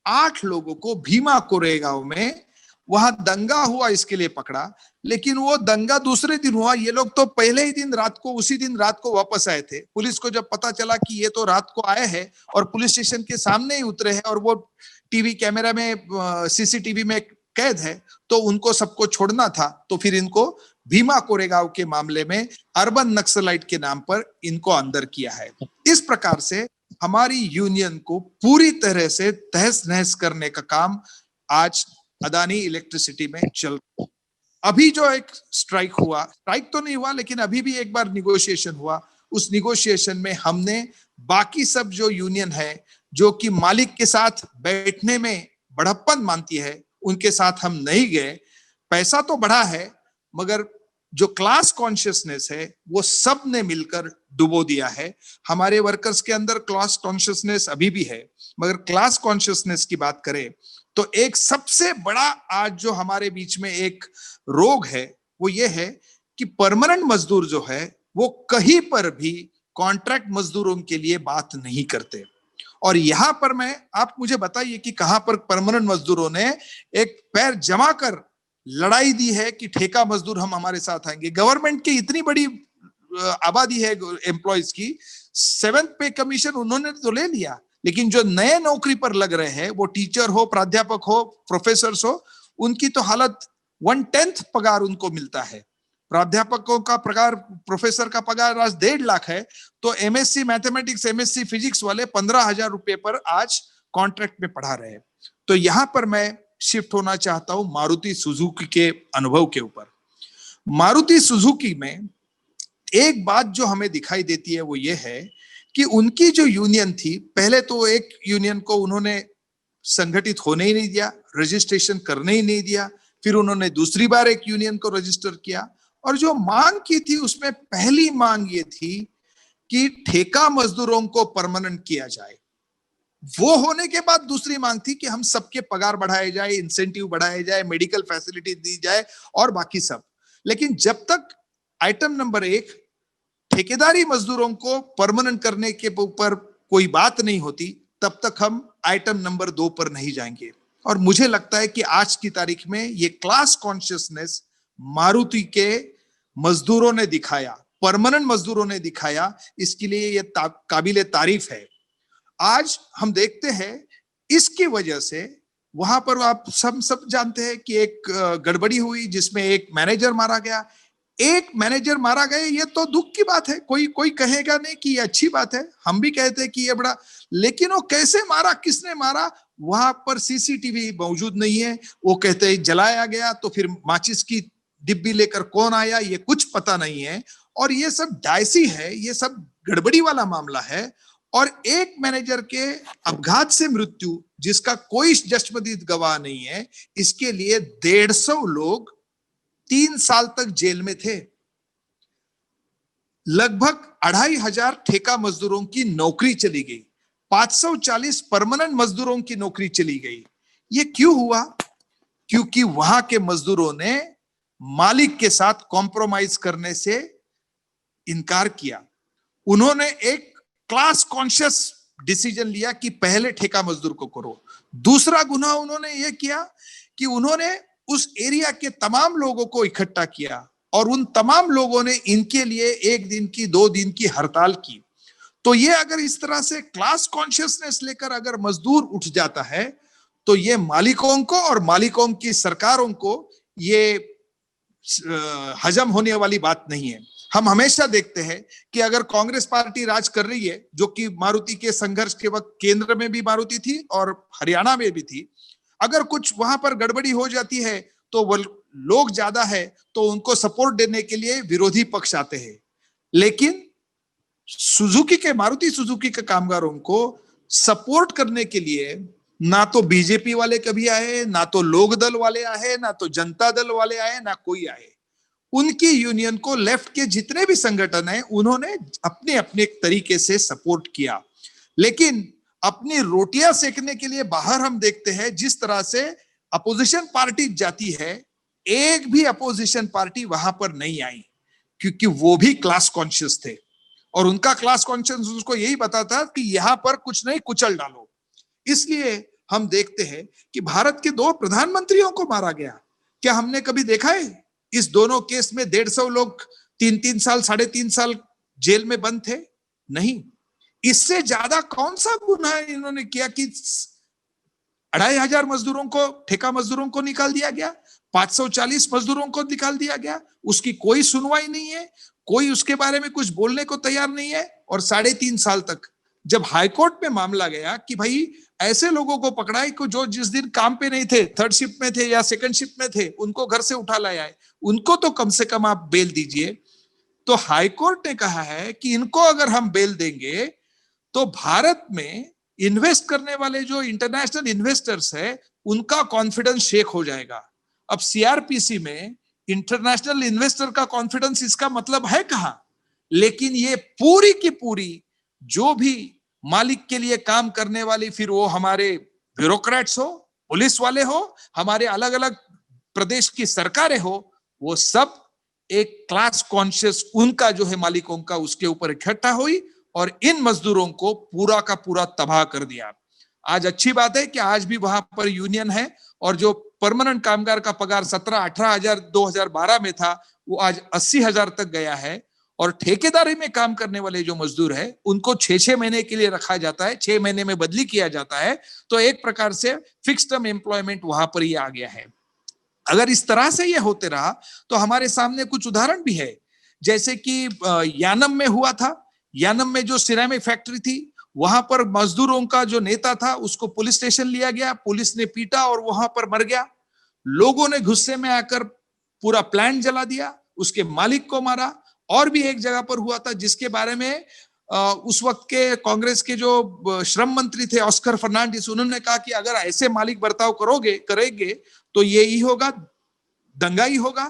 8 लोगों को भीमा कोरेगांव में वहां दंगा हुआ इसके लिए पकड़ा। लेकिन वो दंगा दूसरे दिन हुआ, ये लोग तो पहले ही दिन रात को, उसी दिन रात को वापस आए थे। पुलिस को जब पता चला कि ये तो रात को आए हैं और पुलिस स्टेशन के सामने ही उतरे हैं और वो टीवी कैमरा में, सीसीटीवी में कैद है, तो उनको सबको छोड़ना था। तो फिर इनको भीमा कोरेगांव के मामले में अर्बन नक्सलाइट के नाम पर इनको अंदर किया है। इस प्रकार से हमारी यूनियन को पूरी तरह से तहस नहस करने का काम आज अदानी इलेक्ट्रिसिटी में चल रहा है। अभी जो एक स्ट्राइक हुआ, स्ट्राइक तो नहीं हुआ लेकिन अभी भी एक बार निगोशिएशन हुआ, उस निगोशिएशन में हमने बाकी सब जो यूनियन है जो कि मालिक के साथ बैठने में बड़प्पन मानती है, उनके साथ हम नहीं गए। पैसा तो बढ़ा है मगर जो क्लास कॉन्शियसनेस है वो सब ने मिलकर डुबो दिया है। हमारे वर्कर्स के अंदर क्लास कॉन्शियसनेस अभी भी है, मगर क्लास कॉन्शियसनेस की बात करें तो एक सबसे बड़ा आज जो हमारे बीच में एक रोग है वो ये है कि परमानेंट मजदूर जो है वो कहीं पर भी कॉन्ट्रैक्ट मजदूरों के लिए बात नहीं करते। और यहां पर आप मुझे बताइए कि कहां पर परमानेंट मजदूरों ने एक पैर जमा कर लड़ाई दी है कि ठेका मजदूर हम हमारे साथ आएंगे। गवर्नमेंट की इतनी बड़ी आबादी है एम्प्लॉयज की, 7th पे कमीशन उन्होंने तो ले लिया, लेकिन जो नए नौकरी पर लग रहे हैं, वो टीचर हो, प्राध्यापक हो, प्रोफेसर हो, उनकी तो हालत 1/10 पगार उनको मिलता है। प्राध्यापकों का पगार, प्रोफेसर का पगार आज 1.5 लाख है, तो एमएससी मैथमेटिक्स, एमएससी फिजिक्स वाले 15,000 रुपए पर आज कॉन्ट्रैक्ट में पढ़ा रहे हैं। तो यहां पर मैं शिफ्ट होना चाहता हूं मारुति सुजुकी के अनुभव के ऊपर। मारुति सुजुकी में एक बात जो हमें दिखाई देती है वो ये है कि उनकी जो यूनियन थी, पहले तो एक यूनियन को उन्होंने संगठित होने ही नहीं दिया, रजिस्ट्रेशन करने ही नहीं दिया, फिर उन्होंने दूसरी बार एक यूनियन को रजिस्टर किया और जो मांग की थी उसमें पहली मांग ये थी कि ठेका मजदूरों को परमानेंट किया जाए। वो होने के बाद दूसरी मांग थी कि हम सबके पगार बढ़ाए जाए, इंसेंटिव बढ़ाए जाए, मेडिकल फैसिलिटी दी जाए और बाकी सब। लेकिन जब तक आइटम नंबर 1 ठेकेदारी मजदूरों को परमानेंट करने के ऊपर कोई बात नहीं होती, तब तक हम आइटम नंबर 2 पर नहीं जाएंगे। और मुझे लगता है कि आज की तारीख में ये क्लास कॉन्शियसनेस मारुति के मजदूरों ने दिखाया, परमानेंट मजदूरों ने दिखाया, इसके लिए ये काबिले तारीफ है। आज हम देखते हैं इसकी वजह से वहां पर आप सब जानते हैं कि एक गड़बड़ी हुई जिसमें एक मैनेजर मारा गया। एक मैनेजर मारा गया, ये तो दुख की बात है, कोई कहेगा नहीं कि ये अच्छी बात है, हम भी कहते हैं कि ये बड़ा, लेकिन वो कैसे मारा, किसने मारा, वहां पर सीसीटीवी मौजूद नहीं है। वो कहते हैं जलाया गया, तो फिर माचिस की डिब्बी लेकर कौन आया ये कुछ पता नहीं है। और ये सब डायसी है, ये सब गड़बड़ी वाला मामला है। और एक मैनेजर के अपघात से मृत्यु जिसका कोई जश्मदीद गवाह नहीं है, इसके लिए 150 लोग 3 साल तक जेल में थे। लगभग 2,500 ठेका मजदूरों की नौकरी चली गई, 540 परमानेंट मजदूरों की नौकरी चली गई। ये क्यों हुआ? क्योंकि वहां के मजदूरों ने मालिक के साथ कॉम्प्रोमाइज करने से इनकार किया। उन्होंने एक क्लास कॉन्शियस डिसीजन लिया कि पहले ठेका मजदूर को करो। दूसरा गुनाह उन्होंने यह किया कि उन्होंने उस एरिया के तमाम लोगों को इकट्ठा किया और उन तमाम लोगों ने इनके लिए 1 दिन की 2 दिन की हड़ताल की। तो ये अगर इस तरह से क्लास कॉन्शियसनेस लेकर अगर मजदूर उठ जाता है तो ये मालिकों को और मालिकों की सरकारों को ये हजम होने वाली बात नहीं है। हम हमेशा देखते हैं कि अगर कांग्रेस पार्टी राज कर रही है, जो कि मारुति के संघर्ष के वक्त केंद्र में भी मारुति थी और हरियाणा में भी थी, अगर कुछ वहां पर गड़बड़ी हो जाती है तो वो लोग ज्यादा है तो उनको सपोर्ट देने के लिए विरोधी पक्ष आते हैं। लेकिन सुजुकी के, मारुति सुजुकी के कामगारों को सपोर्ट करने के लिए ना तो बीजेपी वाले कभी आए, ना तो लोक दल वाले आए, ना तो जनता दल वाले आए, ना कोई आए। उनकी यूनियन को लेफ्ट के जितने भी संगठन हैं उन्होंने अपने अपने तरीके से सपोर्ट किया। लेकिन अपनी रोटियां सेकने के लिए बाहर हम देखते हैं जिस तरह से अपोजिशन पार्टी जाती है, एक भी अपोजिशन पार्टी वहां पर नहीं आई, क्योंकि वो भी क्लास कॉन्शियस थे और उनका क्लास कॉन्शियस उसको यही बताता कि यहां पर कुछ नहीं, कुचल डालो। इसलिए हम देखते हैं कि भारत के 2 प्रधानमंत्रियों को मारा गया। क्या हमने कभी देखा है इस दोनों केस में 150 लोग 3-3 साल 3.5 साल जेल में बंद थे? नहीं। इससे ज्यादा कौन सा गुनाह इन्होंने किया कि 2,500 मजदूरों को, ठेका मजदूरों को निकाल दिया गया, 540 मजदूरों को निकाल दिया गया, उसकी कोई सुनवाई नहीं है, कोई उसके बारे में कुछ बोलने को तैयार नहीं है। और 3.5 साल तक जब हाईकोर्ट में मामला गया कि भाई ऐसे लोगों को पकड़ा को जो जिस दिन काम पे नहीं थे, 3rd शिफ्ट में थे या 2nd शिफ्ट में थे, उनको घर से उठा लाया है, उनको तो कम से कम आप बेल दीजिए। तो हाईकोर्ट ने कहा है कि इनको अगर हम बेल देंगे तो भारत में इन्वेस्ट करने वाले जो इंटरनेशनल इन्वेस्टर्स है उनका कॉन्फिडेंस शेक हो जाएगा। अब सीआरपीसी में इंटरनेशनल इन्वेस्टर का कॉन्फिडेंस इसका मतलब है कहां? लेकिन ये पूरी की पूरी जो भी मालिक के लिए काम करने वाली, फिर वो हमारे ब्यूरोक्रेट्स हो, पुलिस वाले हो, हमारे अलग अलग प्रदेश की सरकारें हो, वो सब एक क्लास कॉन्शियस उनका जो है मालिकों का उसके ऊपर इकट्ठा हुई और इन मजदूरों को पूरा का पूरा तबाह कर दिया। आज अच्छी बात है कि आज भी वहां पर यूनियन है और जो परमानेंट कामगार का पगार 17-18 हजार 2012 में था वो आज 80,000 तक गया है। और ठेकेदारी में काम करने वाले जो मजदूर है उनको 6-6 महीने के लिए रखा जाता है, 6 महीने में बदली किया जाता है। तो एक प्रकार से फिक्स टर्म एम्प्लॉयमेंट वहां पर ही आ गया है। अगर इस तरह से ये होते रहा तो हमारे सामने कुछ उदाहरण भी है, जैसे कि यानम में हुआ था। यानम में जो सिरेमिक फैक्ट्री थी वहां पर मजदूरों का जो नेता था उसको पुलिस स्टेशन लिया गया, पुलिस ने पीटा और वहां पर मर गया। लोगों ने गुस्से में आकर पूरा प्लांट जला दिया, उसके मालिक को मारा। और भी एक जगह पर हुआ था जिसके बारे में उस वक्त के कांग्रेस के जो श्रम मंत्री थे ऑस्कर फर्नांडिस, उन्होंने कहा कि अगर ऐसे मालिक बर्ताव करेंगे तो ये ही होगा, दंगा ही होगा।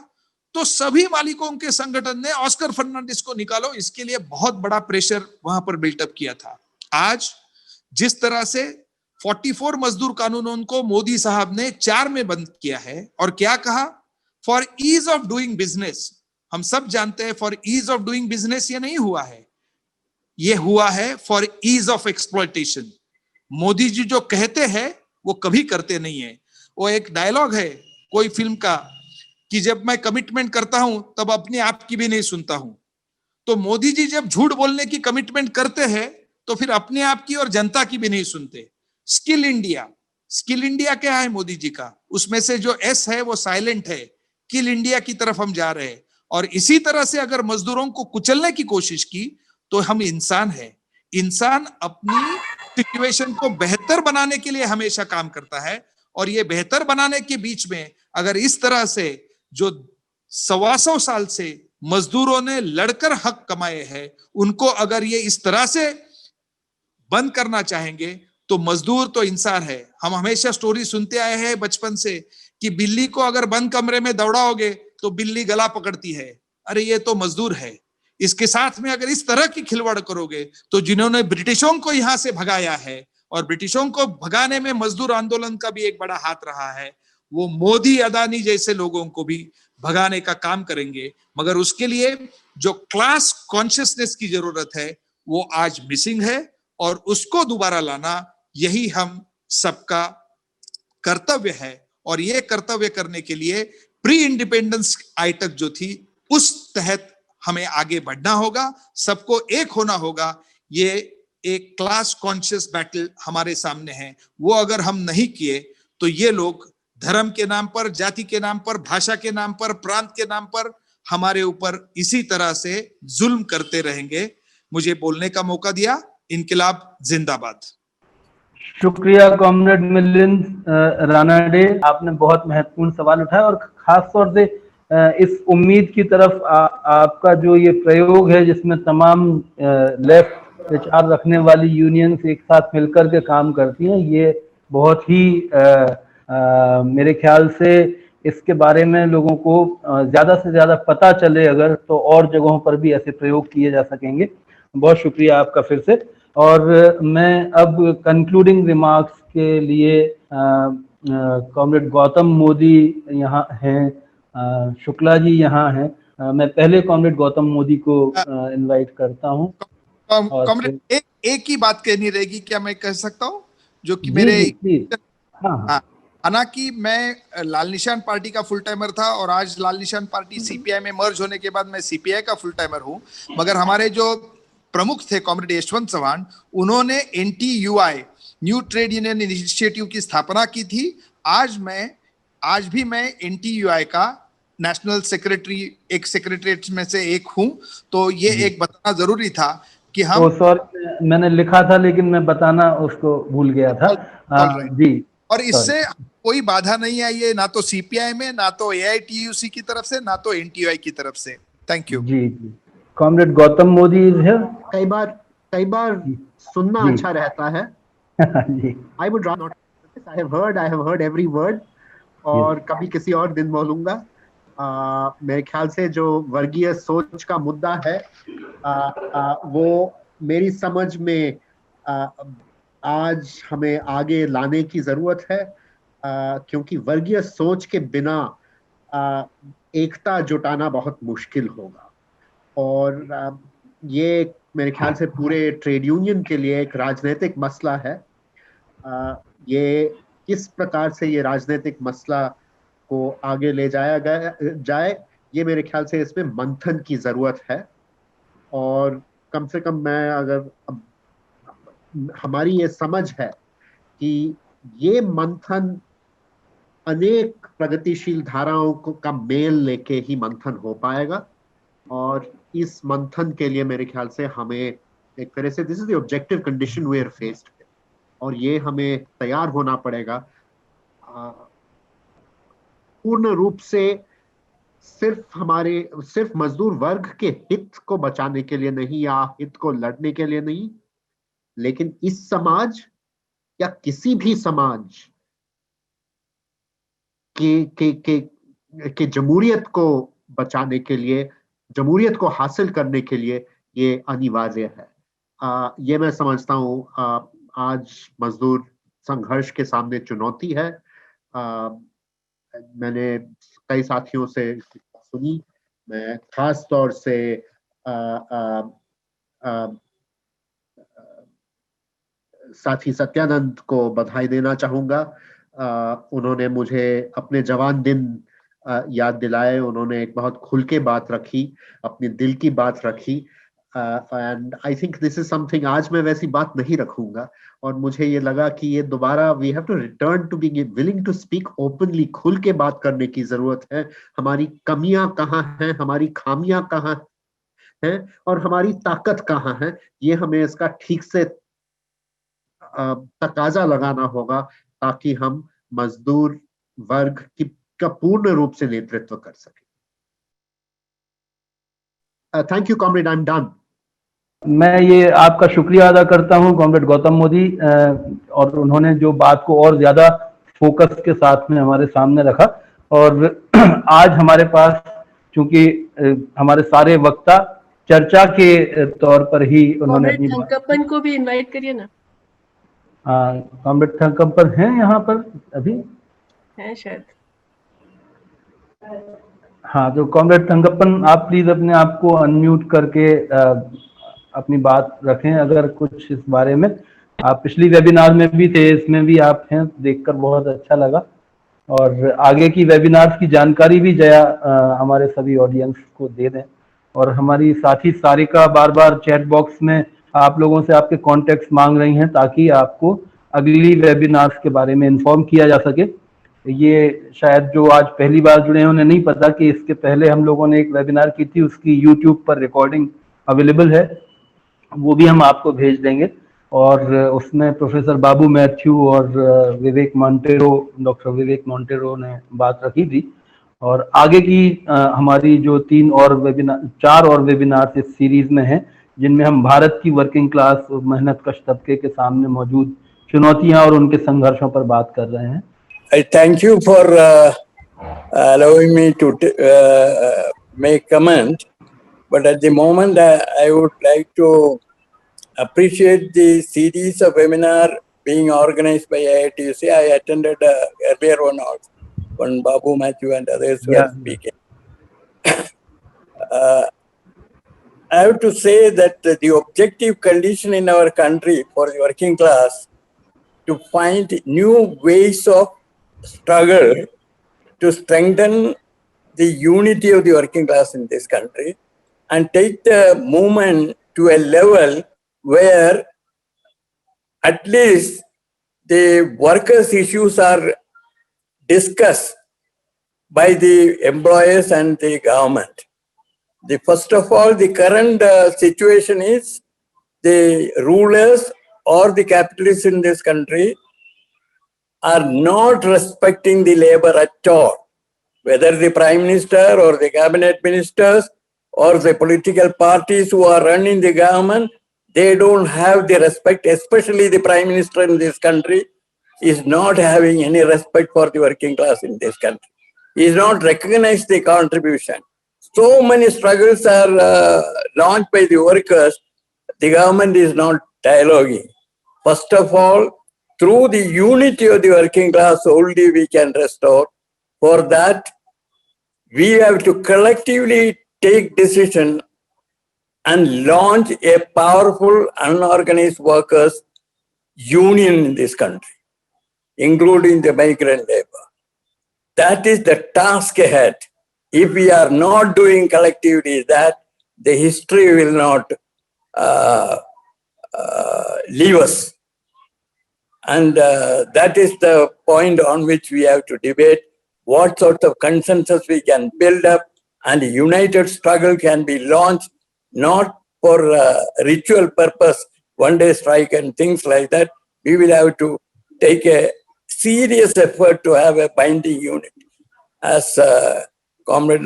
तो सभी मालिकों के संगठन ने ऑस्कर फर्नांडिस को निकालो, इसके लिए बहुत बड़ा प्रेशर वहां पर बिल्टअप किया था। आज जिस तरह से 44 मजदूर कानूनों को मोदी साहब ने 4 में बंद किया है और क्या कहा, for ease of doing business. हम सब जानते हैं for ease of doing business ये नहीं हुआ है, ये हुआ है for ease of exploitation. Modi ji जो कहते हैं वो कभी करते नहीं है। वो एक डायलॉग है कोई फिल्म का कि जब मैं कमिटमेंट करता हूं तब अपने आप की भी नहीं सुनता हूं। तो मोदी जी जब झूठ बोलने की कमिटमेंट करते हैं तो फिर अपने आप की और जनता की भी नहीं सुनते। स्किल इंडिया क्या है मोदी जी का, उसमें से जो एस है वो साइलेंट है, किल इंडिया की तरफ हम जा रहे हैं। और इसी तरह से अगर मजदूरों को कुचलने की कोशिश की तो हम इंसान हैं। इंसान अपनी सिचुएशन को बेहतर बनाने के लिए हमेशा काम करता है और ये बेहतर बनाने के बीच में अगर इस तरह से जो 125 साल से मजदूरों ने लड़कर हक कमाए हैं उनको अगर ये इस तरह से बंद करना चाहेंगे तो मजदूर तो इंसान है। हम हमेशा स्टोरी सुनते आए हैं बचपन से कि बिल्ली को अगर बंद कमरे में दौड़ाओगे तो बिल्ली गला पकड़ती है। अरे ये तो मजदूर है। इसके साथ में अगर इस तरह की खिलवाड़ करोगे तो जिन्होंने ब्रिटिशों को यहां से भगाया है और ब्रिटिशों को भगाने में मजदूर आंदोलन का भी एक बड़ा हाथ रहा है, वो मोदी अदानी जैसे लोगों को भी भगाने का काम करेंगे। मगर उसके लिए जो क्लास कॉन्शियसनेस की जरूरत है वो आज मिसिंग है और उसको दोबारा लाना यही हम सबका कर्तव्य है। और ये कर्तव्य करने के लिए प्री इंडिपेंडेंस आइटक जो थी उस तहत हमें आगे बढ़ना होगा, सबको एक होना होगा। ये एक क्लास कॉन्शियस बैटल हमारे सामने है, वो अगर हम नहीं किए तो ये लोग धर्म के नाम पर, जाति के नाम पर, भाषा के नाम पर, प्रांत के नाम पर हमारे ऊपर इसी तरह से जुल्म करते रहेंगे। मुझे बोलने का मौका दिया। इनकलाब जिंदाबाद। शुक्रिया कॉमरेड मिलिंद रानाडे, आपने बहुत महत्वपूर्ण सवाल उठाया और खास तौर से इस उम्मीद की तरफ आपका जो ये प्रयोग है जिसमें तमाम लेफ्ट विचार रखने वाली यूनियंस एक साथ मिलकर के काम करती हैं, ये बहुत ही मेरे ख्याल से इसके बारे में लोगों को ज्यादा से ज्यादा पता चले अगर, तो और जगहों पर भी ऐसे प्रयोग किए जा सकेंगे। बहुत शुक्रिया आपका फिर से। और मैं अब कंक्लूडिंग रिमार्क्स के लिए कॉमरेड गौतम मोदी यहाँ हैं, शुक्ला जी यहाँ हैं। मैं पहले कॉमरेड गौतम मोदी को इनवाइट करता हूँ। कॉमरेड एक ही बात कहनी रहेगी, क्या मैं कह सकता हूँ? जो कि मेरे हालांकि मैं लाल निशान पार्टी का फुल टाइमर था और आज लाल निशान पार्टी सीपीआई में मर्ज होने के बाद मैं सीपीआई का फुल टाइमर हूँ, मगर हमारे जो प्रमुख थे कॉमरेड यशवंत चव्हाण, उन्होंने NTUI new trade union initiative की स्थापना की थी। आज भी मैं NTUI का नेशनल सेक्रेटरी, एक सेक्रेटरीट में से एक हूँ। तो ये एक बताना जरूरी था कि हम सॉरी मैंने लिखा था लेकिन मैं बताना उसको भूल गया था। जी, और इससे कोई बाधा नहीं आई है, ना तो सीपीआई में, ना तो AITUC की तरफ से, ना तो NTUI की तरफ से। Thank you. जी जी, comrade Gautam Modi is here. कई बार सुनना अच्छा रहता है। I would rather not. I have heard every word. और कभी किसी और दिन बोलूंगा। मेरे ख्याल से जो वर्गीय सोच का मुद्दा है वो मेरी समझ में आज हमें आगे लाने की जरूरत है, क्योंकि वर्गीय सोच के बिना एकता जुटाना बहुत मुश्किल होगा। और ये मेरे ख्याल से पूरे ट्रेड यूनियन के लिए एक राजनीतिक मसला है। ये किस प्रकार से ये राजनीतिक मसला को आगे ले जाए, ये मेरे ख्याल से इसमें मंथन की जरूरत है। और कम से कम मैं अगर हमारी ये समझ है कि ये मंथन अनेक प्रगतिशील धाराओं का मेल लेके ही मंथन हो पाएगा। और इस मंथन के लिए मेरे ख्याल से हमें एक तरह से this is the objective condition we are faced, और ये हमें तैयार होना पड़ेगा पूर्ण रूप से सिर्फ मजदूर वर्ग के हित को बचाने के लिए नहीं या हित को लड़ने के लिए नहीं, लेकिन इस समाज या किसी भी समाज के जमहूरियत को बचाने के लिए, जमहूरियत को हासिल करने के लिए ये अनिवार्य है। ये मैं समझता हूँ आज मजदूर संघर्ष के सामने चुनौती है। मैंने कई साथियों से सुनी, मैं खास तौर से साथी सत्यानंद को बधाई देना चाहूंगा। उन्होंने मुझे अपने जवान दिन याद दिलाए, उन्होंने एक बहुत खुल के बात रखी, अपने दिल की बात रखी। And I think this is something, आज मैं वैसी बात नहीं रखूंगा और मुझे ये लगा कि ये दोबारा we have to return to being willing to speak openly, खुल के बात करने की जरूरत है। हमारी कमियां कहाँ हैं, हमारी खामियां कहाँ हैं और हमारी ताकत कहाँ है, ये हमें इसका ठीक से तकाजा लगाना होगा ताकि हम मजदूर वर्ग का पूर्ण रूप से नेतृत्व कर सके। Thank you comrade, I am done. मैं ये आपका शुक्रिया अदा करता हूं कॉमरेड गौतम मोदी, और उन्होंने जो बात को और ज्यादा फोकस के साथ में हमारे सामने रखा। और आज हमारे पास चूंकि हमारे सारे वक्ता चर्चा के तौर पर ही उन्होंने अपनी थंकप्पन को भी इनवाइट करिए ना। कॉमरेड थंकप्पन हैं यहाँ पर अभी? है शायद। हाँ, तो कॉमरेड थंकप्पन आप प्लीज अपने आप को अनम्यूट करके अपनी बात रखें अगर कुछ इस बारे में। आप पिछली वेबिनार में भी थे, इसमें भी आप हैं, देखकर बहुत अच्छा लगा। और आगे की वेबिनार्स की जानकारी भी जया हमारे सभी ऑडियंस को दे दें। और हमारी साथी सारिका बार बार चैट बॉक्स में आप लोगों से आपके कॉन्टेक्ट्स मांग रही हैं ताकि आपको अगली वेबिनार्स के बारे में इन्फॉर्म किया जा सके। ये शायद जो आज पहली बार जुड़े हैं उन्हें नहीं पता कि इसके पहले हम लोगों ने एक वेबिनार की थी, उसकी यूट्यूब पर रिकॉर्डिंग अवेलेबल है, वो भी हम आपको भेज देंगे। और उसमें प्रोफेसर बाबू मैथ्यू और विवेक मॉन्टेरो, डॉक्टर विवेक मॉन्टेरो ने बात रखी थी। और आगे की हमारी जो 4 और वेबिनार इस सीरीज में हैं, जिनमें हम भारत की वर्किंग क्लास और मेहनत कश तबके के सामने मौजूद चुनौतियां और उनके संघर्षों पर बात कर रहे हैं। I thank you for allowing me to make comment, but at the moment I would like to appreciate the series of webinar being organized by AITUC. I attended earlier one also, when Babu Matthew and others were speaking. I have to say that the objective condition in our country for the working class to find new ways of struggle to strengthen the unity of the working class in this country and take the movement to a level where at least the workers' issues are discussed by the employers and the government. First of all, the current situation is the rulers or the capitalists in this country are not respecting the labor at all. Whether the Prime Minister or the cabinet ministers or the political parties who are running the government, they don't have the respect, especially the Prime Minister in this country is not having any respect for the working class in this country. He is not recognized the contribution. So many struggles are launched by the workers. The government is not dialoguing. First of all, through the unity of the working class only we can restore. For that, we have to collectively take decision and launch a powerful unorganized workers union in this country, including the migrant labor. That is the task ahead. If we are not doing collectively that, the history will not leave us. And that is the point on which we have to debate what sort of consensus we can build up, and a united struggle can be launched, not for ritual purpose, one day strike and things like that. We will have to take a serious effort to have a binding unit. As Comrade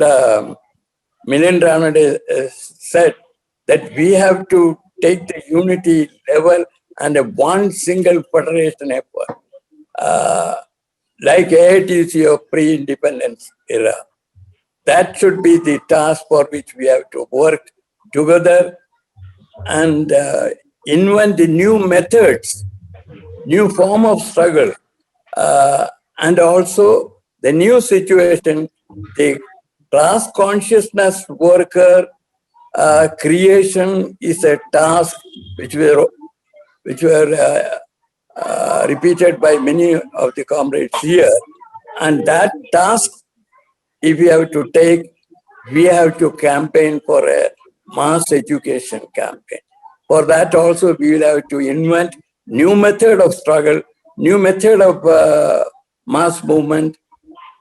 Milind Ranade said, that we have to take the unity level and a one single federation effort, like AITC of pre-independence era. That should be the task for which we have to work together and invent the new methods, new form of struggle, and also the new situation, the class consciousness worker creation is a task which were repeated by many of the comrades here. And that task, if we have to take, we have to campaign for a mass education campaign. For that also, we will have to invent new method of struggle, new method of mass movement,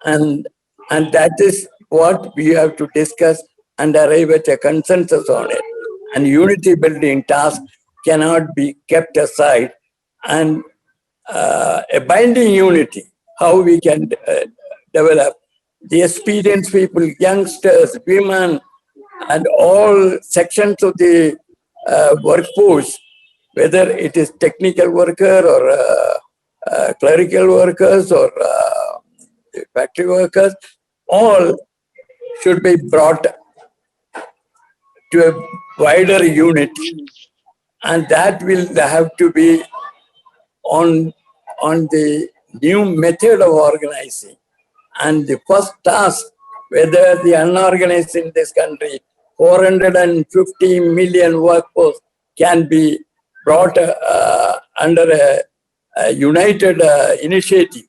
and that is what we have to discuss and arrive at a consensus on it. And unity building task cannot be kept aside, and a binding unity, how we can develop the experienced people, youngsters, women, and all sections of the workforce, whether it is technical worker or clerical workers or factory workers, all should be brought to a wider unit, and that will have to be on the new method of organizing. And the first task, whether the unorganized in this country, 450 million workforce can be brought under a united initiative,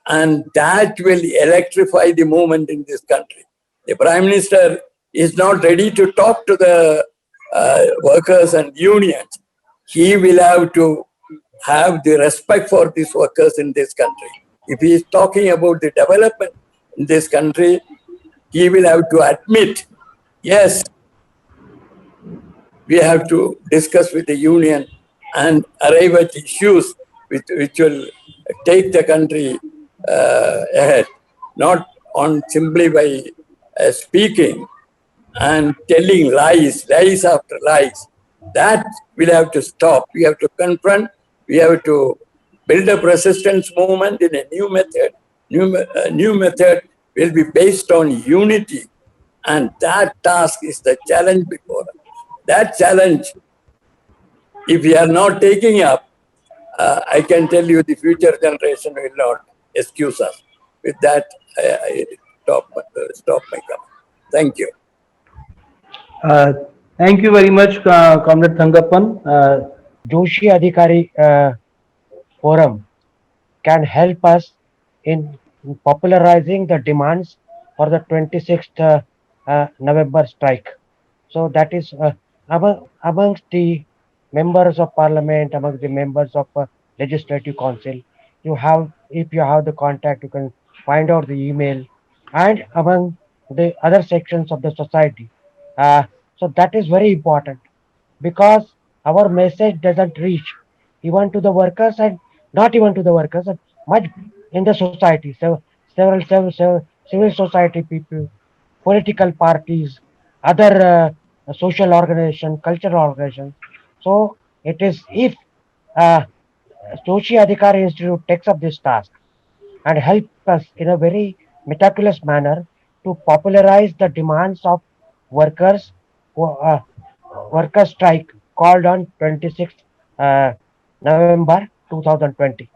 and that will electrify the movement in this country. The Prime Minister is not ready to talk to the workers and unions. He will have to have the respect for these workers in this country. if he is talking about the development in this country, he will have to admit, yes, we have to discuss with the union and arrive at issues which will take the country ahead, not on simply by speaking and telling lies after lies. That will have to stop. We have to confront. We have to build up resistance movement in a new method. New method will be based on unity, and that task is the challenge before us. That challenge, if we are not taking up, I can tell you the future generation will not excuse us. With that, I stop my comment. Thank you. Thank you very much, Comrade Thangappan. Joshi Adhikari Forum can help us in popularizing the demands for the 26th November strike. So that is amongst the members of parliament, among the members of legislative council, if you have the contact, you can find out the email, and among the other sections of the society. So that is very important, because our message doesn't reach even to the workers, and not even to the workers, and much in the society. So several civil society people, political parties, other social organizations, cultural organizations. So it is, if Joshi Adhikari Institute takes up this task and help us in a very meticulous manner to popularize the demands of workers, worker strike called on 26th November 2020.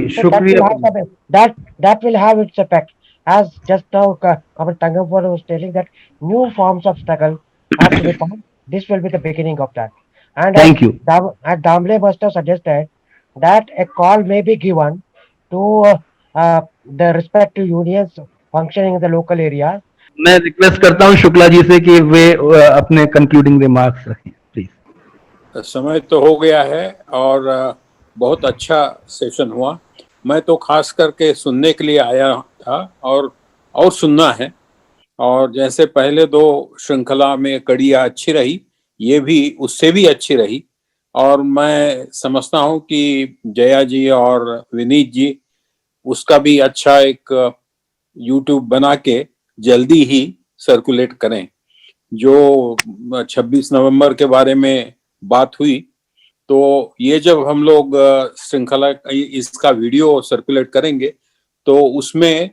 So that will have its effect. As just now Comrade Thangappan was telling, that new forms of struggle have to be found. This will be the beginning of that. And Thank you. Damble must have suggested that a call may be given to the respective unions functioning in the local area. मैं request करता हूं शुक्ला जी से कि वे अपने concluding remarks रखें, please. समय तो हो गया है और बहुत अच्छा सेशन हुआ। मैं तो खास करके सुनने के लिए आया था और सुनना है। और जैसे पहले दो श्रृंखला में कड़ियाँ अच्छी रही, ये भी उससे भी अच्छी रही। और मैं समझता हूँ कि जया जी और विनीत जी उसका भी अच्छा एक यूट्यूब बना के जल्दी ही सर्कुलेट करें। जो 26 नवंबर के बारे में बात हुई, तो ये जब हम लोग श्रृंखला इसका वीडियो सर्कुलेट करेंगे तो उसमें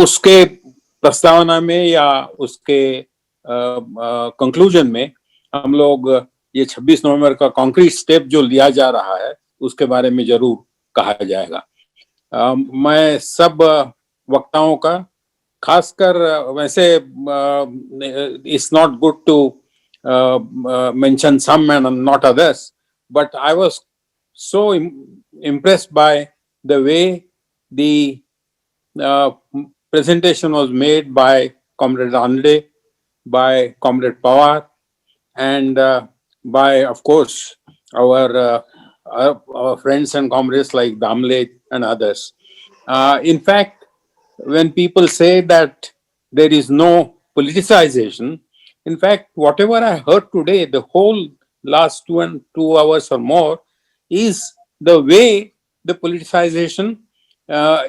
उसके प्रस्तावना में या उसके कंक्लूजन में हम लोग ये 26 नवंबर का कॉन्क्रीट स्टेप जो लिया जा रहा है उसके बारे में जरूर कहा जाएगा। मैं सब वक्ताओं का खासकर, वैसे it's not good to mention some and not others, but I was so impressed by the way the presentation was made by Comrade Ande, by Comrade Pawar, and by, of course, our friends and comrades like Damle and others. In fact, when people say that there is no politicization, in fact, whatever I heard today, the whole last 2 hours or more, is the way the politicization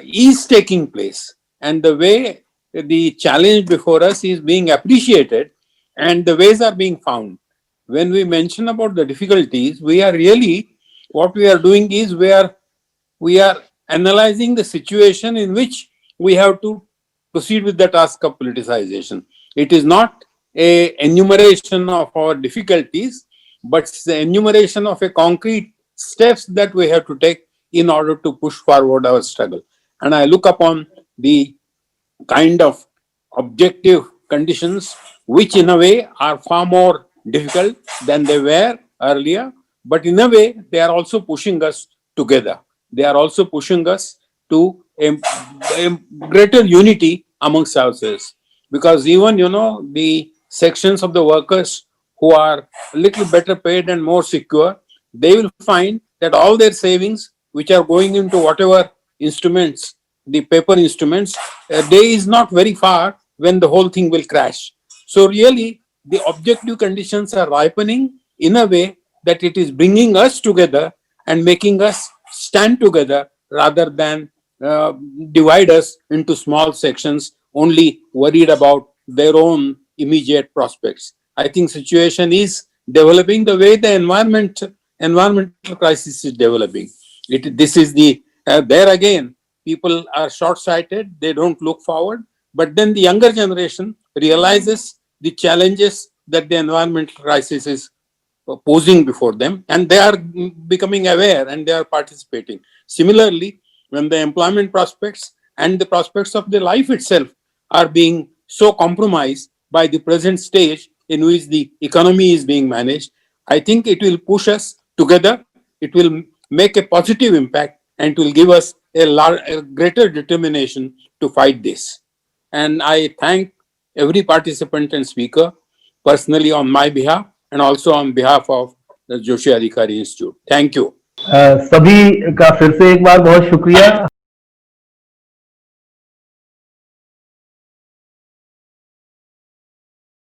is taking place, and the way the challenge before us is being appreciated and the ways are being found. When we mention about the difficulties, we are really, what we are doing is we are analyzing the situation in which we have to proceed with the task of politicization. It is not a enumeration of our difficulties, but it's the enumeration of a concrete steps that we have to take in order to push forward our struggle. And I look upon the kind of objective conditions which in a way are far more difficult than they were earlier, but in a way they are also pushing us together. They are also pushing us to a greater unity amongst ourselves, because even, the sections of the workers who are a little better paid and more secure, they will find that all their savings which are going into whatever instruments, the paper instruments, day is not very far when the whole thing will crash. So really, the objective conditions are ripening in a way that it is bringing us together and making us stand together rather than divide us into small sections, only worried about their own immediate prospects. I think situation is developing the way the environmental crisis is developing. This is the there again, people are short-sighted, they don't look forward, but then the younger generation realizes the challenges that the environmental crisis is posing before them, and they are becoming aware and they are participating. Similarly, when the employment prospects and the prospects of the life itself are being so compromised by the present stage in which the economy is being managed, I think it will push us together, it will make a positive impact, and it will give us a greater determination to fight this. And I thank every participant and speaker personally on my behalf and also on behalf of the Joshi Adhikari Institute. Thank you. सभी का फिर से एक बार बहुत शुक्रिया।